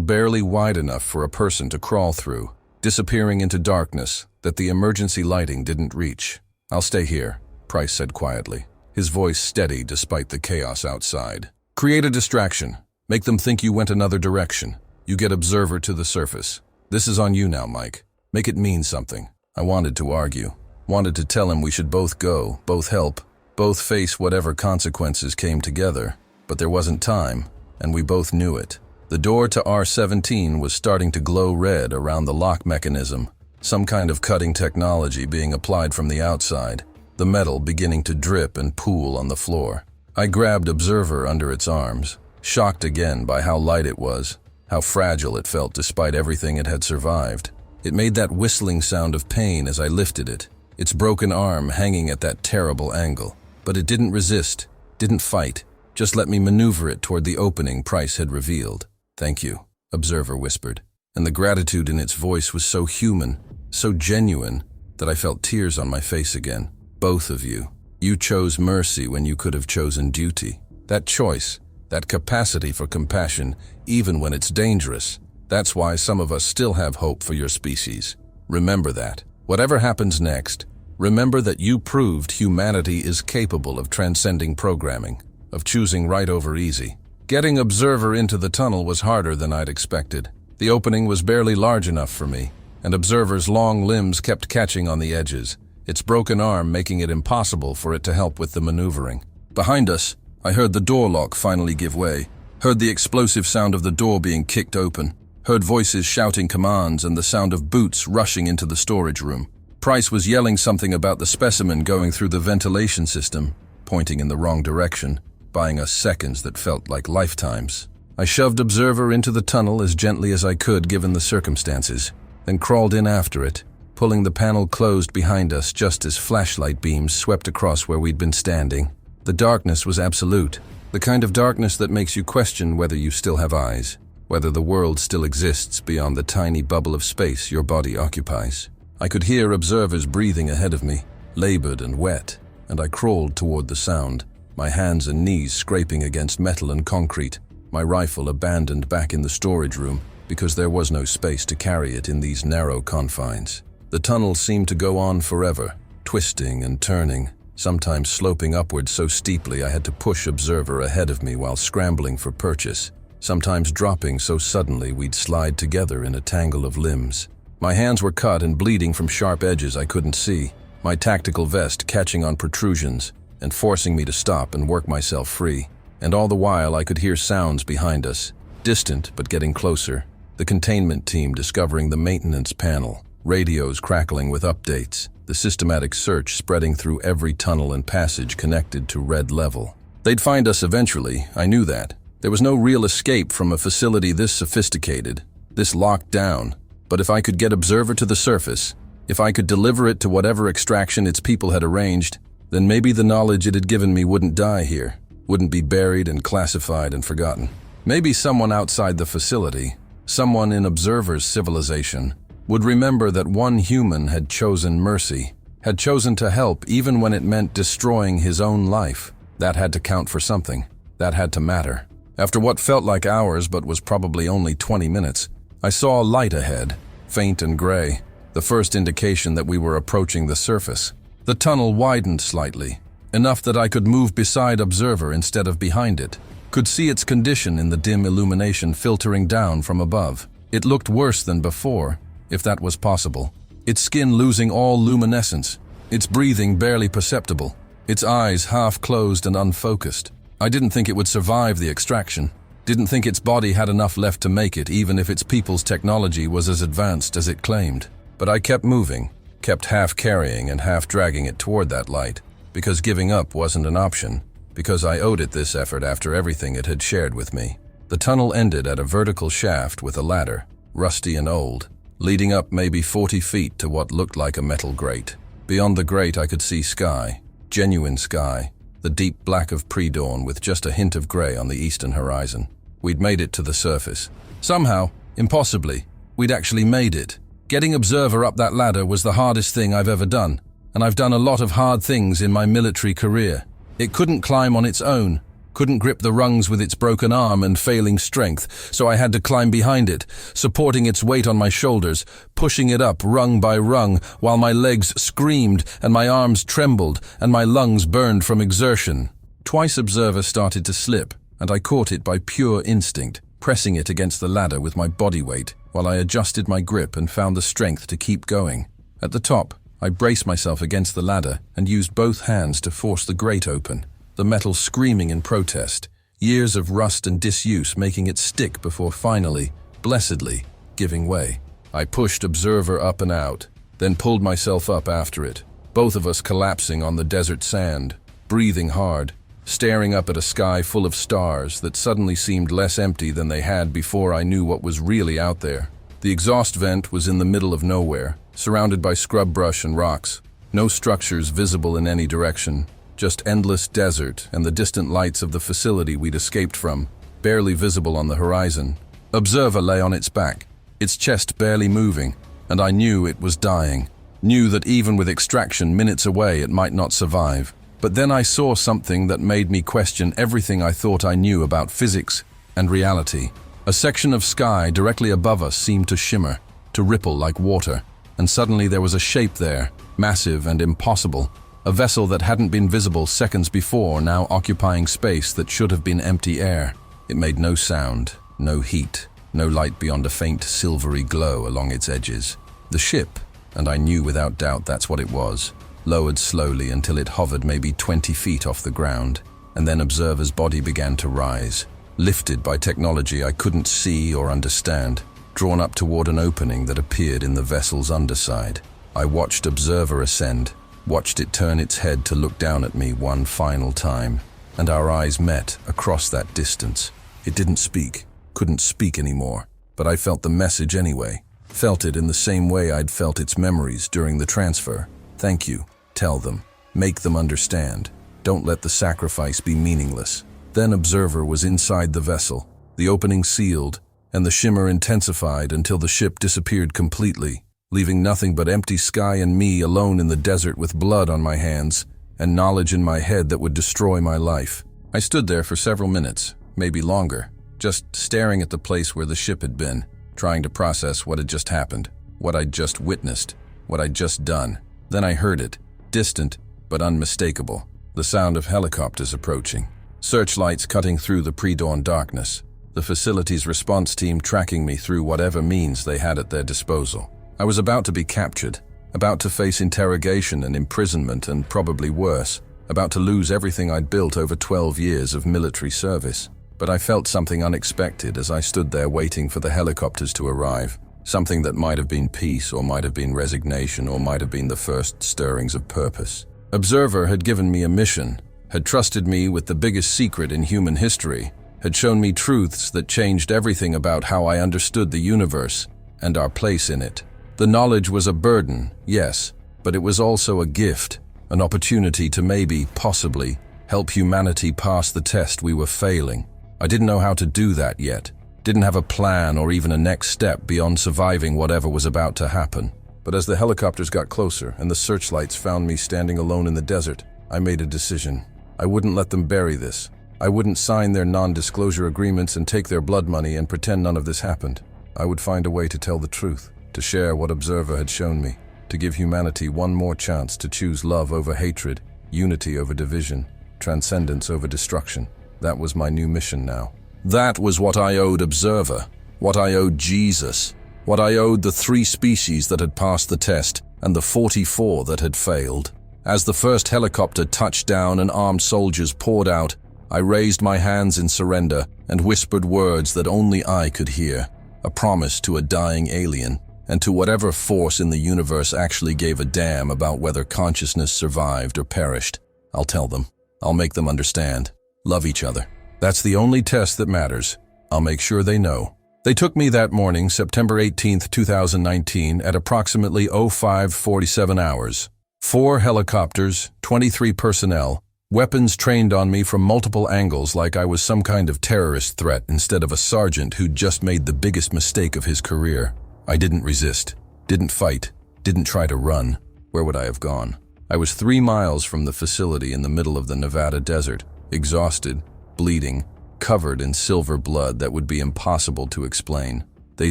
barely wide enough for a person to crawl through, disappearing into darkness that the emergency lighting didn't reach. "I'll stay here," Price said quietly, his voice steady despite the chaos outside. "Create a distraction. Make them think you went another direction. You get Observer to the surface. This is on you now, Mike. Make it mean something." I wanted to argue, wanted to tell him we should both go, both help, both face whatever consequences came together. But there wasn't time, and we both knew it. The door to R-17 was starting to glow red around the lock mechanism, some kind of cutting technology being applied from the outside, the metal beginning to drip and pool on the floor. I grabbed Observer under its arms, shocked again by how light it was, how fragile it felt despite everything it had survived. It made that whistling sound of pain as I lifted it, its broken arm hanging at that terrible angle. But it didn't resist, didn't fight. Just let me maneuver it toward the opening Price had revealed. "Thank you," Observer whispered, and the gratitude in its voice was so human, so genuine, that I felt tears on my face again. "Both of you. You chose mercy when you could have chosen duty. That choice, that capacity for compassion, even when it's dangerous, that's why some of us still have hope for your species. Remember that. Whatever happens next, remember that you proved humanity is capable of transcending programming, of choosing right over easy." Getting Observer into the tunnel was harder than I'd expected. The opening was barely large enough for me, and Observer's long limbs kept catching on the edges, its broken arm making it impossible for it to help with the maneuvering. Behind us, I heard the door lock finally give way, heard the explosive sound of the door being kicked open, heard voices shouting commands and the sound of boots rushing into the storage room. Price was yelling something about the specimen going through the ventilation system, pointing in the wrong direction, buying us seconds that felt like lifetimes. I shoved Observer into the tunnel as gently as I could given the circumstances, then crawled in after it, pulling the panel closed behind us just as flashlight beams swept across where we'd been standing. The darkness was absolute, the kind of darkness that makes you question whether you still have eyes, whether the world still exists beyond the tiny bubble of space your body occupies. I could hear Observer's breathing ahead of me, labored and wet, and I crawled toward the sound, my hands and knees scraping against metal and concrete, my rifle abandoned back in the storage room because there was no space to carry it in these narrow confines. The tunnel seemed to go on forever, twisting and turning, sometimes sloping upward so steeply I had to push Observer ahead of me while scrambling for purchase, sometimes dropping so suddenly we'd slide together in a tangle of limbs. My hands were cut and bleeding from sharp edges I couldn't see, my tactical vest catching on protrusions and forcing me to stop and work myself free. And all the while I could hear sounds behind us, distant but getting closer. The containment team discovering the maintenance panel, radios crackling with updates, the systematic search spreading through every tunnel and passage connected to Red Level. They'd find us eventually, I knew that. There was no real escape from a facility this sophisticated, this locked down. But if I could get Observer to the surface, if I could deliver it to whatever extraction its people had arranged, then maybe the knowledge it had given me wouldn't die here, wouldn't be buried and classified and forgotten. Maybe someone outside the facility, someone in Observer's civilization, would remember that one human had chosen mercy, had chosen to help even when it meant destroying his own life. That had to count for something. That had to matter. After what felt like hours but was probably only 20 minutes, I saw a light ahead, faint and gray, the first indication that we were approaching the surface. The tunnel widened slightly, enough that I could move beside Observer instead of behind it, could see its condition in the dim illumination filtering down from above. It looked worse than before, if that was possible. Its skin losing all luminescence, its breathing barely perceptible, its eyes half closed and unfocused. I didn't think it would survive the extraction. Didn't think its body had enough left to make it, even if its people's technology was as advanced as it claimed. But I kept moving, kept half carrying and half dragging it toward that light, because giving up wasn't an option, because I owed it this effort after everything it had shared with me. The tunnel ended at a vertical shaft with a ladder, rusty and old, leading up maybe 40 feet to what looked like a metal grate. Beyond the grate I could see sky, genuine sky, the deep black of pre-dawn with just a hint of gray on the eastern horizon. We'd made it to the surface. Somehow, impossibly, we'd actually made it. Getting Observer up that ladder was the hardest thing I've ever done, and I've done a lot of hard things in my military career. It couldn't climb on its own, couldn't grip the rungs with its broken arm and failing strength, so I had to climb behind it, supporting its weight on my shoulders, pushing it up rung by rung, while my legs screamed and my arms trembled and my lungs burned from exertion. Twice Observer started to slip, and I caught it by pure instinct, pressing it against the ladder with my body weight, while I adjusted my grip and found the strength to keep going. At the top, I braced myself against the ladder and used both hands to force the grate open, the metal screaming in protest, years of rust and disuse making it stick before finally, blessedly, giving way. I pushed Observer up and out, then pulled myself up after it, both of us collapsing on the desert sand, breathing hard, staring up at a sky full of stars that suddenly seemed less empty than they had before I knew what was really out there. The exhaust vent was in the middle of nowhere, surrounded by scrub brush and rocks. No structures visible in any direction, just endless desert and the distant lights of the facility we'd escaped from, barely visible on the horizon. Observer lay on its back, its chest barely moving, and I knew it was dying. Knew that even with extraction minutes away it might not survive. But then I saw something that made me question everything I thought I knew about physics and reality. A section of sky directly above us seemed to shimmer, to ripple like water, and suddenly there was a shape there, massive and impossible. A vessel that hadn't been visible seconds before, now occupying space that should have been empty air. It made no sound, no heat, no light beyond a faint silvery glow along its edges. The ship, and I knew without doubt that's what it was, lowered slowly until it hovered maybe 20 feet off the ground, and then Observer's body began to rise, lifted by technology I couldn't see or understand, drawn up toward an opening that appeared in the vessel's underside. I watched Observer ascend, watched it turn its head to look down at me one final time, and our eyes met across that distance. It didn't speak, couldn't speak anymore, but I felt the message anyway, felt it in the same way I'd felt its memories during the transfer. Thank you, tell them, make them understand. Don't let the sacrifice be meaningless. Then Observer was inside the vessel, the opening sealed, and the shimmer intensified until the ship disappeared completely, leaving nothing but empty sky and me alone in the desert with blood on my hands and knowledge in my head that would destroy my life. I stood there for several minutes, maybe longer, just staring at the place where the ship had been, trying to process what had just happened, what I'd just witnessed, what I'd just done. Then I heard it, distant but unmistakable, the sound of helicopters approaching, searchlights cutting through the pre-dawn darkness, the facility's response team tracking me through whatever means they had at their disposal. I was about to be captured, about to face interrogation and imprisonment and probably worse, about to lose everything I'd built over 12 years of military service. But I felt something unexpected as I stood there waiting for the helicopters to arrive. Something that might have been peace, or might have been resignation, or might have been the first stirrings of purpose. Observer had given me a mission, had trusted me with the biggest secret in human history, had shown me truths that changed everything about how I understood the universe and our place in it. The knowledge was a burden, yes, but it was also a gift, an opportunity to maybe, possibly, help humanity pass the test we were failing. I didn't know how to do that yet. Didn't have a plan or even a next step beyond surviving whatever was about to happen. But as the helicopters got closer and the searchlights found me standing alone in the desert, I made a decision. I wouldn't let them bury this. I wouldn't sign their non-disclosure agreements and take their blood money and pretend none of this happened. I would find a way to tell the truth. to share what Observer had shown me, to give humanity one more chance to choose love over hatred, unity over division, transcendence over destruction. That was my new mission now. That was what I owed Observer, what I owed Jesus, what I owed the 3 species that had passed the test and the 44 that had failed. As the first helicopter touched down and armed soldiers poured out, I raised my hands in surrender and whispered words that only I could hear, a promise to a dying alien, and to whatever force in the universe actually gave a damn about whether consciousness survived or perished. I'll tell them. I'll make them understand. Love each other. That's the only test that matters. I'll make sure they know. They took me that morning, September 18th, 2019, at approximately 05:47 hours. 4 helicopters, 23 personnel, weapons trained on me from multiple angles like I was some kind of terrorist threat instead of a sergeant who'd just made the biggest mistake of his career. I didn't resist, didn't fight, didn't try to run. Where would I have gone? I was 3 miles from the facility in the middle of the Nevada desert, exhausted, bleeding, covered in silver blood that would be impossible to explain. They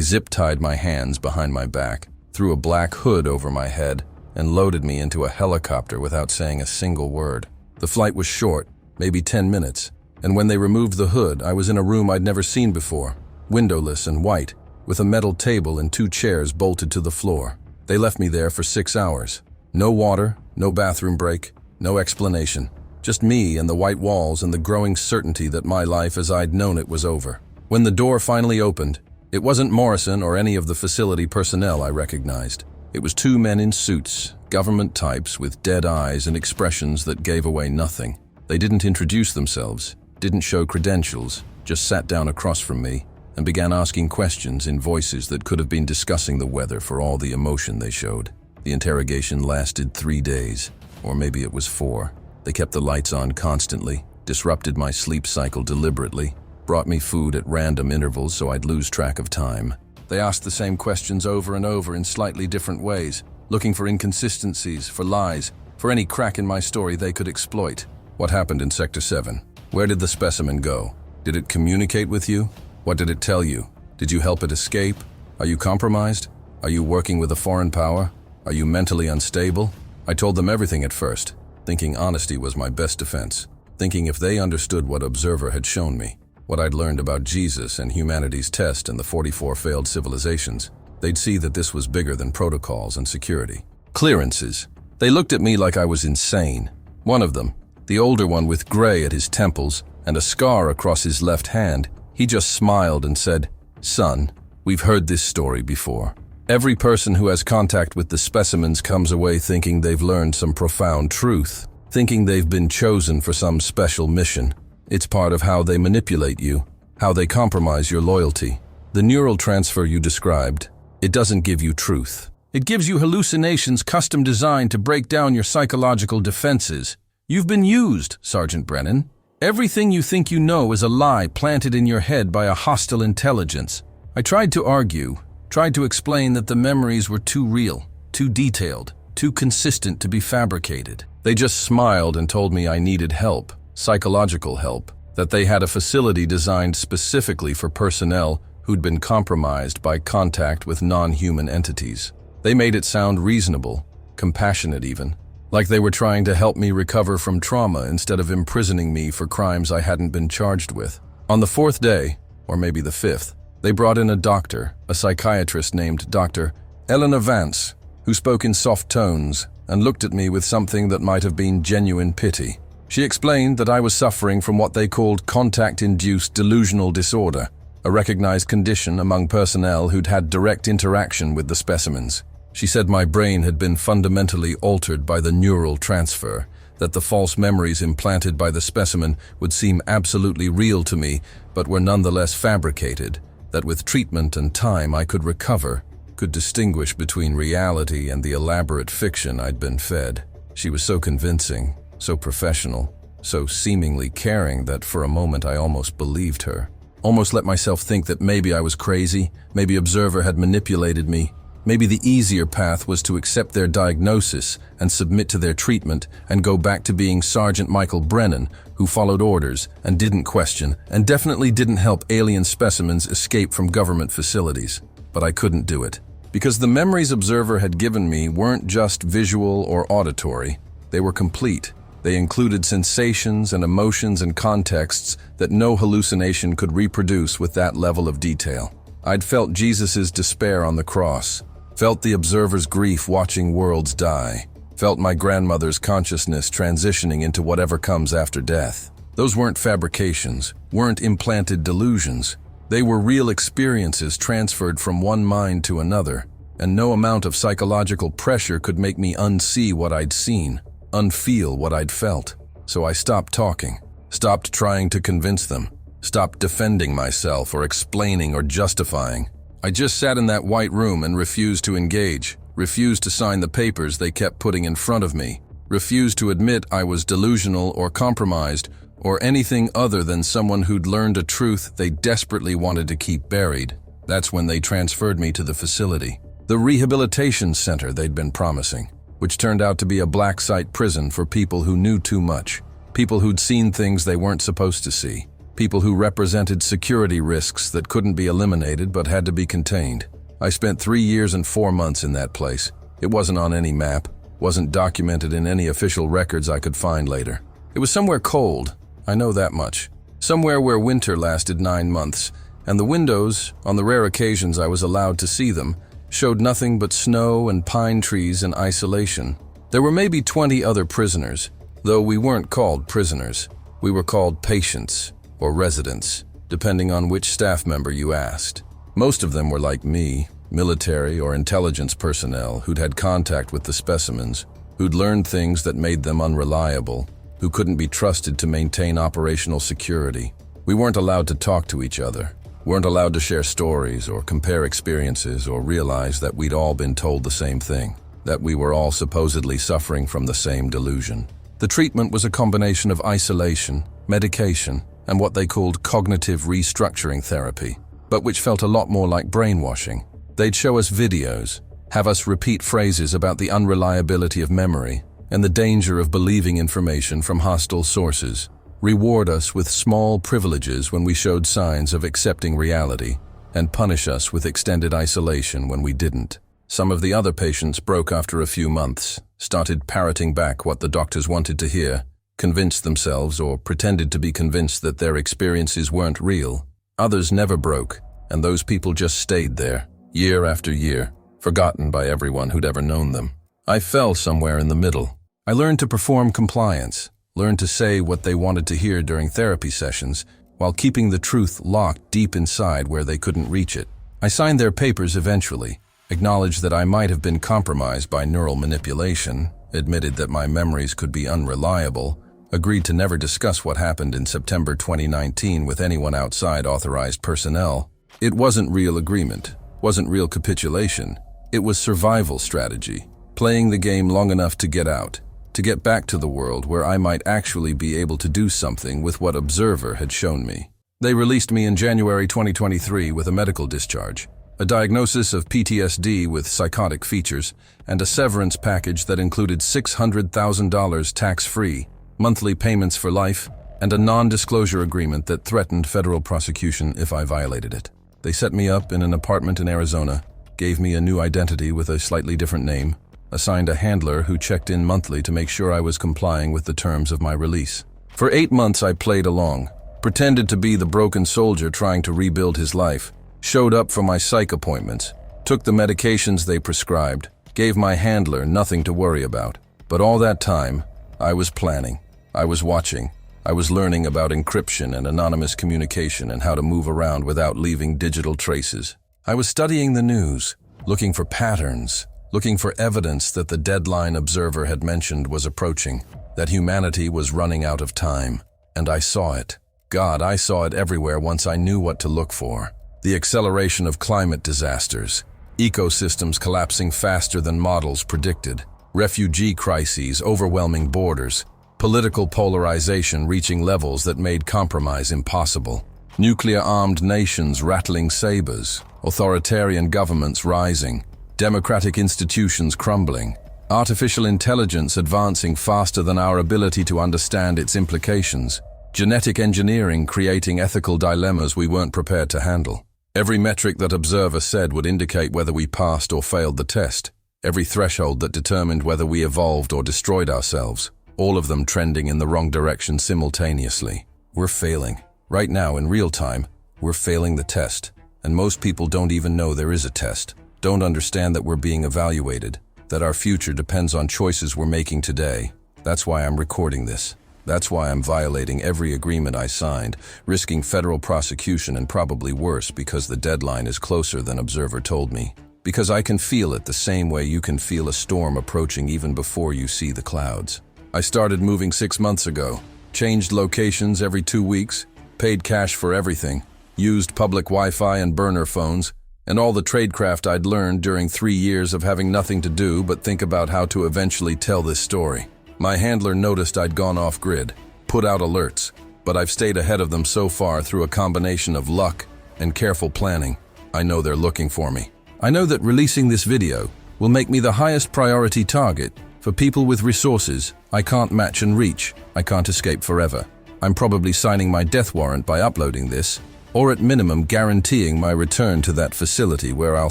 zip-tied my hands behind my back, threw a black hood over my head, and loaded me into a helicopter without saying a single word. The flight was short, maybe 10 minutes, and when they removed the hood, I was in a room I'd never seen before, windowless and white, with a metal table and 2 chairs bolted to the floor. They left me there for 6 hours. No water, no bathroom break, no explanation. Just me and the white walls and the growing certainty that my life as I'd known it was over. When the door finally opened, it wasn't Morrison or any of the facility personnel I recognized. It was 2 men in suits, government types with dead eyes and expressions that gave away nothing. They didn't introduce themselves, didn't show credentials, just sat down across from me and began asking questions in voices that could have been discussing the weather for all the emotion they showed. The interrogation lasted 3 days, or maybe it was 4. They kept the lights on constantly, disrupted my sleep cycle deliberately, brought me food at random intervals so I'd lose track of time. They asked the same questions over and over in slightly different ways, looking for inconsistencies, for lies, for any crack in my story they could exploit. What happened in Sector 7? Where did the specimen go? Did it communicate with you? What did it tell you? Did you help it escape? Are you compromised? Are you working with a foreign power? Are you mentally unstable? I told them everything at first, thinking honesty was my best defense, thinking if they understood what Observer had shown me, what I'd learned about Jesus and humanity's test and the 44 failed civilizations, they'd see that this was bigger than protocols and security. Clearances. They looked at me like I was insane. One of them, the older one with gray at his temples and a scar across his left hand, he just smiled and said, "Son, we've heard this story before. Every person who has contact with the specimens comes away thinking they've learned some profound truth, thinking they've been chosen for some special mission. It's part of how they manipulate you, how they compromise your loyalty. The neural transfer you described, it doesn't give you truth. It gives you hallucinations custom designed to break down your psychological defenses. You've been used, Sergeant Brennan. Everything you think you know is a lie planted in your head by a hostile intelligence." I tried to argue, tried to explain that the memories were too real, too detailed, too consistent to be fabricated. They just smiled and told me I needed help, psychological help, that they had a facility designed specifically for personnel who'd been compromised by contact with non-human entities. They made it sound reasonable, compassionate even, like they were trying to help me recover from trauma instead of imprisoning me for crimes I hadn't been charged with. On the 4th day, or maybe the 5th, they brought in a doctor, a psychiatrist named Dr. Eleanor Vance, who spoke in soft tones and looked at me with something that might have been genuine pity. She explained that I was suffering from what they called contact-induced delusional disorder, a recognized condition among personnel who'd had direct interaction with the specimens. She said my brain had been fundamentally altered by the neural transfer, that the false memories implanted by the specimen would seem absolutely real to me, but were nonetheless fabricated, that with treatment and time I could recover, could distinguish between reality and the elaborate fiction I'd been fed. She was so convincing, so professional, so seemingly caring that for a moment I almost believed her. Almost let myself think that maybe I was crazy, maybe Observer had manipulated me. Maybe the easier path was to accept their diagnosis and submit to their treatment and go back to being Sergeant Michael Brennan, who followed orders and didn't question and definitely didn't help alien specimens escape from government facilities. But I couldn't do it. Because the memories Observer had given me weren't just visual or auditory, they were complete. They included sensations and emotions and contexts that no hallucination could reproduce with that level of detail. I'd felt Jesus's despair on the cross, felt the Observer's grief watching worlds die, felt my grandmother's consciousness transitioning into whatever comes after death. Those weren't fabrications, weren't implanted delusions. They were real experiences transferred from one mind to another, and no amount of psychological pressure could make me unsee what I'd seen, unfeel what I'd felt. So I stopped talking, stopped trying to convince them, stopped defending myself or explaining or justifying. I just sat in that white room and refused to engage, refused to sign the papers they kept putting in front of me, refused to admit I was delusional or compromised or anything other than someone who'd learned a truth they desperately wanted to keep buried. That's when they transferred me to the facility, the rehabilitation center they'd been promising, which turned out to be a black site prison for people who knew too much, people who'd seen things they weren't supposed to see, people who represented security risks that couldn't be eliminated but had to be contained. I spent 3 years and 4 months in that place. It wasn't on any map, wasn't documented in any official records I could find later. It was somewhere cold, I know that much. Somewhere where winter lasted 9 months, and the windows, on the rare occasions I was allowed to see them, showed nothing but snow and pine trees and isolation. There were maybe 20 other prisoners, though we weren't called prisoners. We were called patients or residents, depending on which staff member you asked. Most of them were like me, military or intelligence personnel who'd had contact with the specimens, who'd learned things that made them unreliable, who couldn't be trusted to maintain operational security. We weren't allowed to talk to each other, weren't allowed to share stories or compare experiences or realize that we'd all been told the same thing, that we were all supposedly suffering from the same delusion. The treatment was a combination of isolation, medication, and what they called cognitive restructuring therapy, but which felt a lot more like brainwashing. They'd show us videos, have us repeat phrases about the unreliability of memory and the danger of believing information from hostile sources, reward us with small privileges when we showed signs of accepting reality, and punish us with extended isolation when we didn't. Some of the other patients broke after a few months, started parroting back what the doctors wanted to hear, convinced themselves or pretended to be convinced that their experiences weren't real. Others never broke, and those people just stayed there, year after year, forgotten by everyone who'd ever known them. I fell somewhere in the middle. I learned to perform compliance, learned to say what they wanted to hear during therapy sessions, while keeping the truth locked deep inside where they couldn't reach it. I signed their papers eventually, acknowledged that I might have been compromised by neural manipulation, admitted that my memories could be unreliable, agreed to never discuss what happened in September 2019 with anyone outside authorized personnel. It wasn't real agreement, wasn't real capitulation. It was survival strategy, playing the game long enough to get out, to get back to the world where I might actually be able to do something with what Observer had shown me. They released me in January 2023 with a medical discharge, a diagnosis of PTSD with psychotic features, and a severance package that included $600,000 tax-free, monthly payments for life, and a non-disclosure agreement that threatened federal prosecution if I violated it. They set me up in an apartment in Arizona, gave me a new identity with a slightly different name, assigned a handler who checked in monthly to make sure I was complying with the terms of my release. For 8 months I played along, pretended to be the broken soldier trying to rebuild his life, showed up for my psych appointments, took the medications they prescribed, gave my handler nothing to worry about. But all that time, I was planning, I was watching, I was learning about encryption and anonymous communication and how to move around without leaving digital traces. I was studying the news, looking for patterns, looking for evidence that the deadline Observer had mentioned was approaching, that humanity was running out of time. And I saw it. God, I saw it everywhere once I knew what to look for. The acceleration of climate disasters, ecosystems collapsing faster than models predicted, refugee crises overwhelming borders, political polarization reaching levels that made compromise impossible, nuclear-armed nations rattling sabers, authoritarian governments rising, democratic institutions crumbling, artificial intelligence advancing faster than our ability to understand its implications, genetic engineering creating ethical dilemmas we weren't prepared to handle. Every metric that Observer said would indicate whether we passed or failed the test. Every threshold that determined whether we evolved or destroyed ourselves. All of them trending in the wrong direction simultaneously. We're failing. Right now, in real time, we're failing the test. And most people don't even know there is a test. Don't understand that we're being evaluated. That our future depends on choices we're making today. That's why I'm recording this. That's why I'm violating every agreement I signed, risking federal prosecution and probably worse because the deadline is closer than Observer told me. Because I can feel it the same way you can feel a storm approaching even before you see the clouds. I started moving 6 months ago, changed locations every 2 weeks, paid cash for everything, used public Wi-Fi and burner phones, and all the tradecraft I'd learned during 3 years of having nothing to do but think about how to eventually tell this story. My handler noticed I'd gone off-grid, put out alerts, but I've stayed ahead of them so far through a combination of luck and careful planning. I know they're looking for me. I know that releasing this video will make me the highest priority target for people with resources I can't match and reach. I can't escape forever. I'm probably signing my death warrant by uploading this, or at minimum guaranteeing my return to that facility where I'll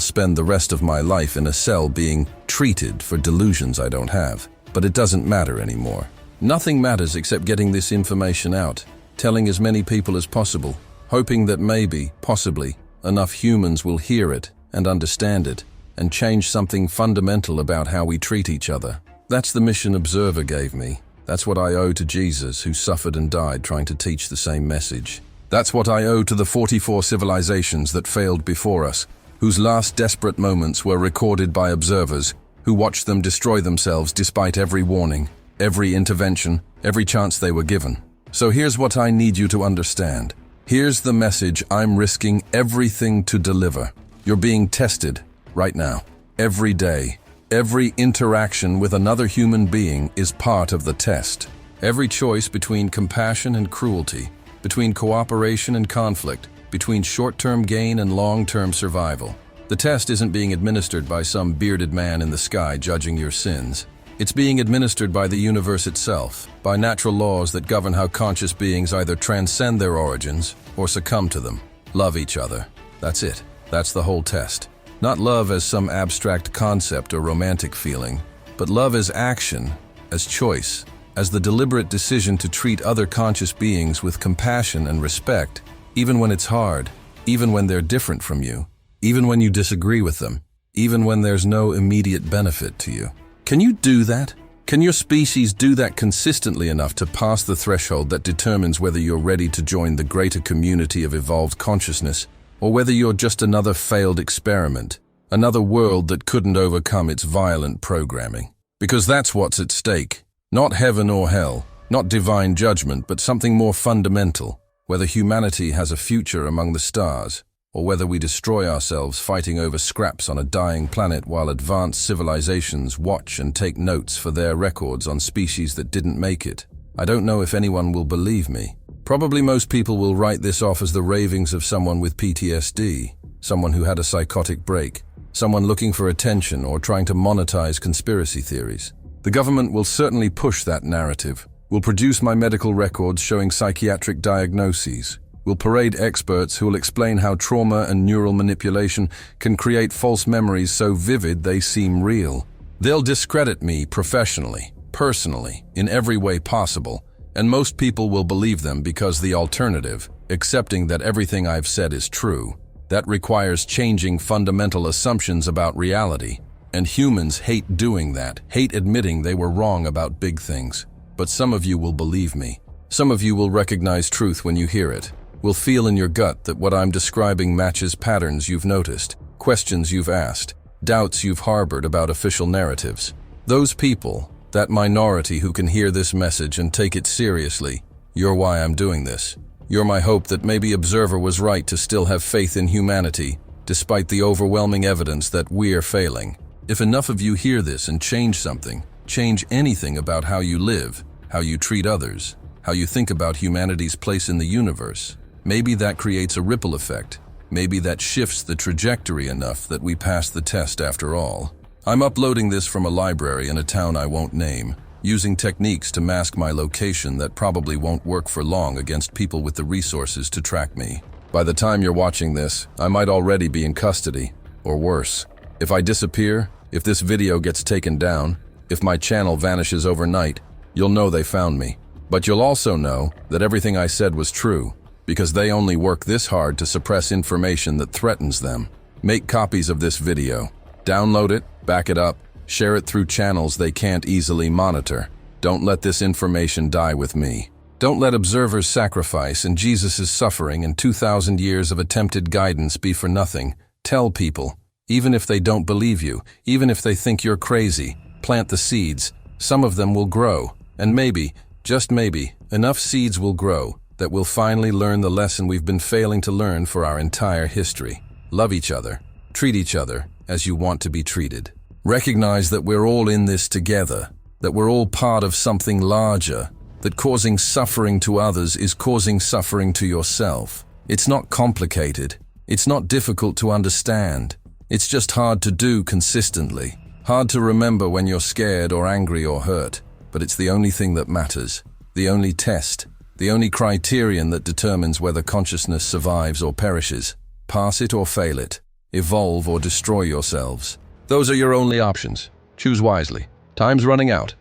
spend the rest of my life in a cell being treated for delusions I don't have. But it doesn't matter anymore. Nothing matters except getting this information out, telling as many people as possible, hoping that maybe, possibly, enough humans will hear it and understand it, and change something fundamental about how we treat each other. That's the mission Observer gave me. That's what I owe to Jesus, who suffered and died trying to teach the same message. That's what I owe to the 44 civilizations that failed before us, whose last desperate moments were recorded by observers, who watched them destroy themselves despite every warning, every intervention, every chance they were given. So here's what I need you to understand. Here's the message I'm risking everything to deliver. You're being tested right now. Every day, every interaction with another human being is part of the test. Every choice between compassion and cruelty, between cooperation and conflict, between short-term gain and long-term survival. The test isn't being administered by some bearded man in the sky judging your sins. It's being administered by the universe itself, by natural laws that govern how conscious beings either transcend their origins or succumb to them. Love each other. That's it. That's the whole test. Not love as some abstract concept or romantic feeling, but love as action, as choice, as the deliberate decision to treat other conscious beings with compassion and respect, even when it's hard, even when they're different from you, even when you disagree with them, even when there's no immediate benefit to you. Can you do that? Can your species do that consistently enough to pass the threshold that determines whether you're ready to join the greater community of evolved consciousness, or whether you're just another failed experiment, another world that couldn't overcome its violent programming? Because that's what's at stake. Not heaven or hell, not divine judgment, but something more fundamental, whether humanity has a future among the stars, or whether we destroy ourselves fighting over scraps on a dying planet while advanced civilizations watch and take notes for their records on species that didn't make it. I don't know if anyone will believe me. Probably most people will write this off as the ravings of someone with PTSD, someone who had a psychotic break, someone looking for attention or trying to monetize conspiracy theories. The government will certainly push that narrative, will produce my medical records showing psychiatric diagnoses, will parade experts who will explain how trauma and neural manipulation can create false memories so vivid they seem real. They'll discredit me professionally, personally, in every way possible, and most people will believe them because the alternative, accepting that everything I've said is true, that requires changing fundamental assumptions about reality. And humans hate doing that, hate admitting they were wrong about big things. But some of you will believe me. Some of you will recognize truth when you hear it, will feel in your gut that what I'm describing matches patterns you've noticed, questions you've asked, doubts you've harbored about official narratives. Those people, that minority who can hear this message and take it seriously, you're why I'm doing this. You're my hope that maybe Observer was right to still have faith in humanity, despite the overwhelming evidence that we're failing. If enough of you hear this and change something, change anything about how you live, how you treat others, how you think about humanity's place in the universe, maybe that creates a ripple effect. Maybe that shifts the trajectory enough that we pass the test after all. I'm uploading this from a library in a town I won't name, using techniques to mask my location that probably won't work for long against people with the resources to track me. By the time you're watching this, I might already be in custody, or worse. If I disappear, if this video gets taken down, if my channel vanishes overnight, you'll know they found me. But you'll also know that everything I said was true, because they only work this hard to suppress information that threatens them. Make copies of this video. Download it, back it up, share it through channels they can't easily monitor. Don't let this information die with me. Don't let observers' sacrifice and Jesus' suffering and 2,000 years of attempted guidance be for nothing. Tell people, even if they don't believe you, even if they think you're crazy, plant the seeds. Some of them will grow, and maybe, just maybe, enough seeds will grow that we'll finally learn the lesson we've been failing to learn for our entire history. Love each other. Treat each other as you want to be treated. Recognize that we're all in this together, that we're all part of something larger, that causing suffering to others is causing suffering to yourself. It's not complicated. It's not difficult to understand. It's just hard to do consistently. Hard to remember when you're scared or angry or hurt. But it's the only thing that matters. The only test. The only criterion that determines whether consciousness survives or perishes. Pass it or fail it. Evolve or destroy yourselves. Those are your only options. Choose wisely. Time's running out.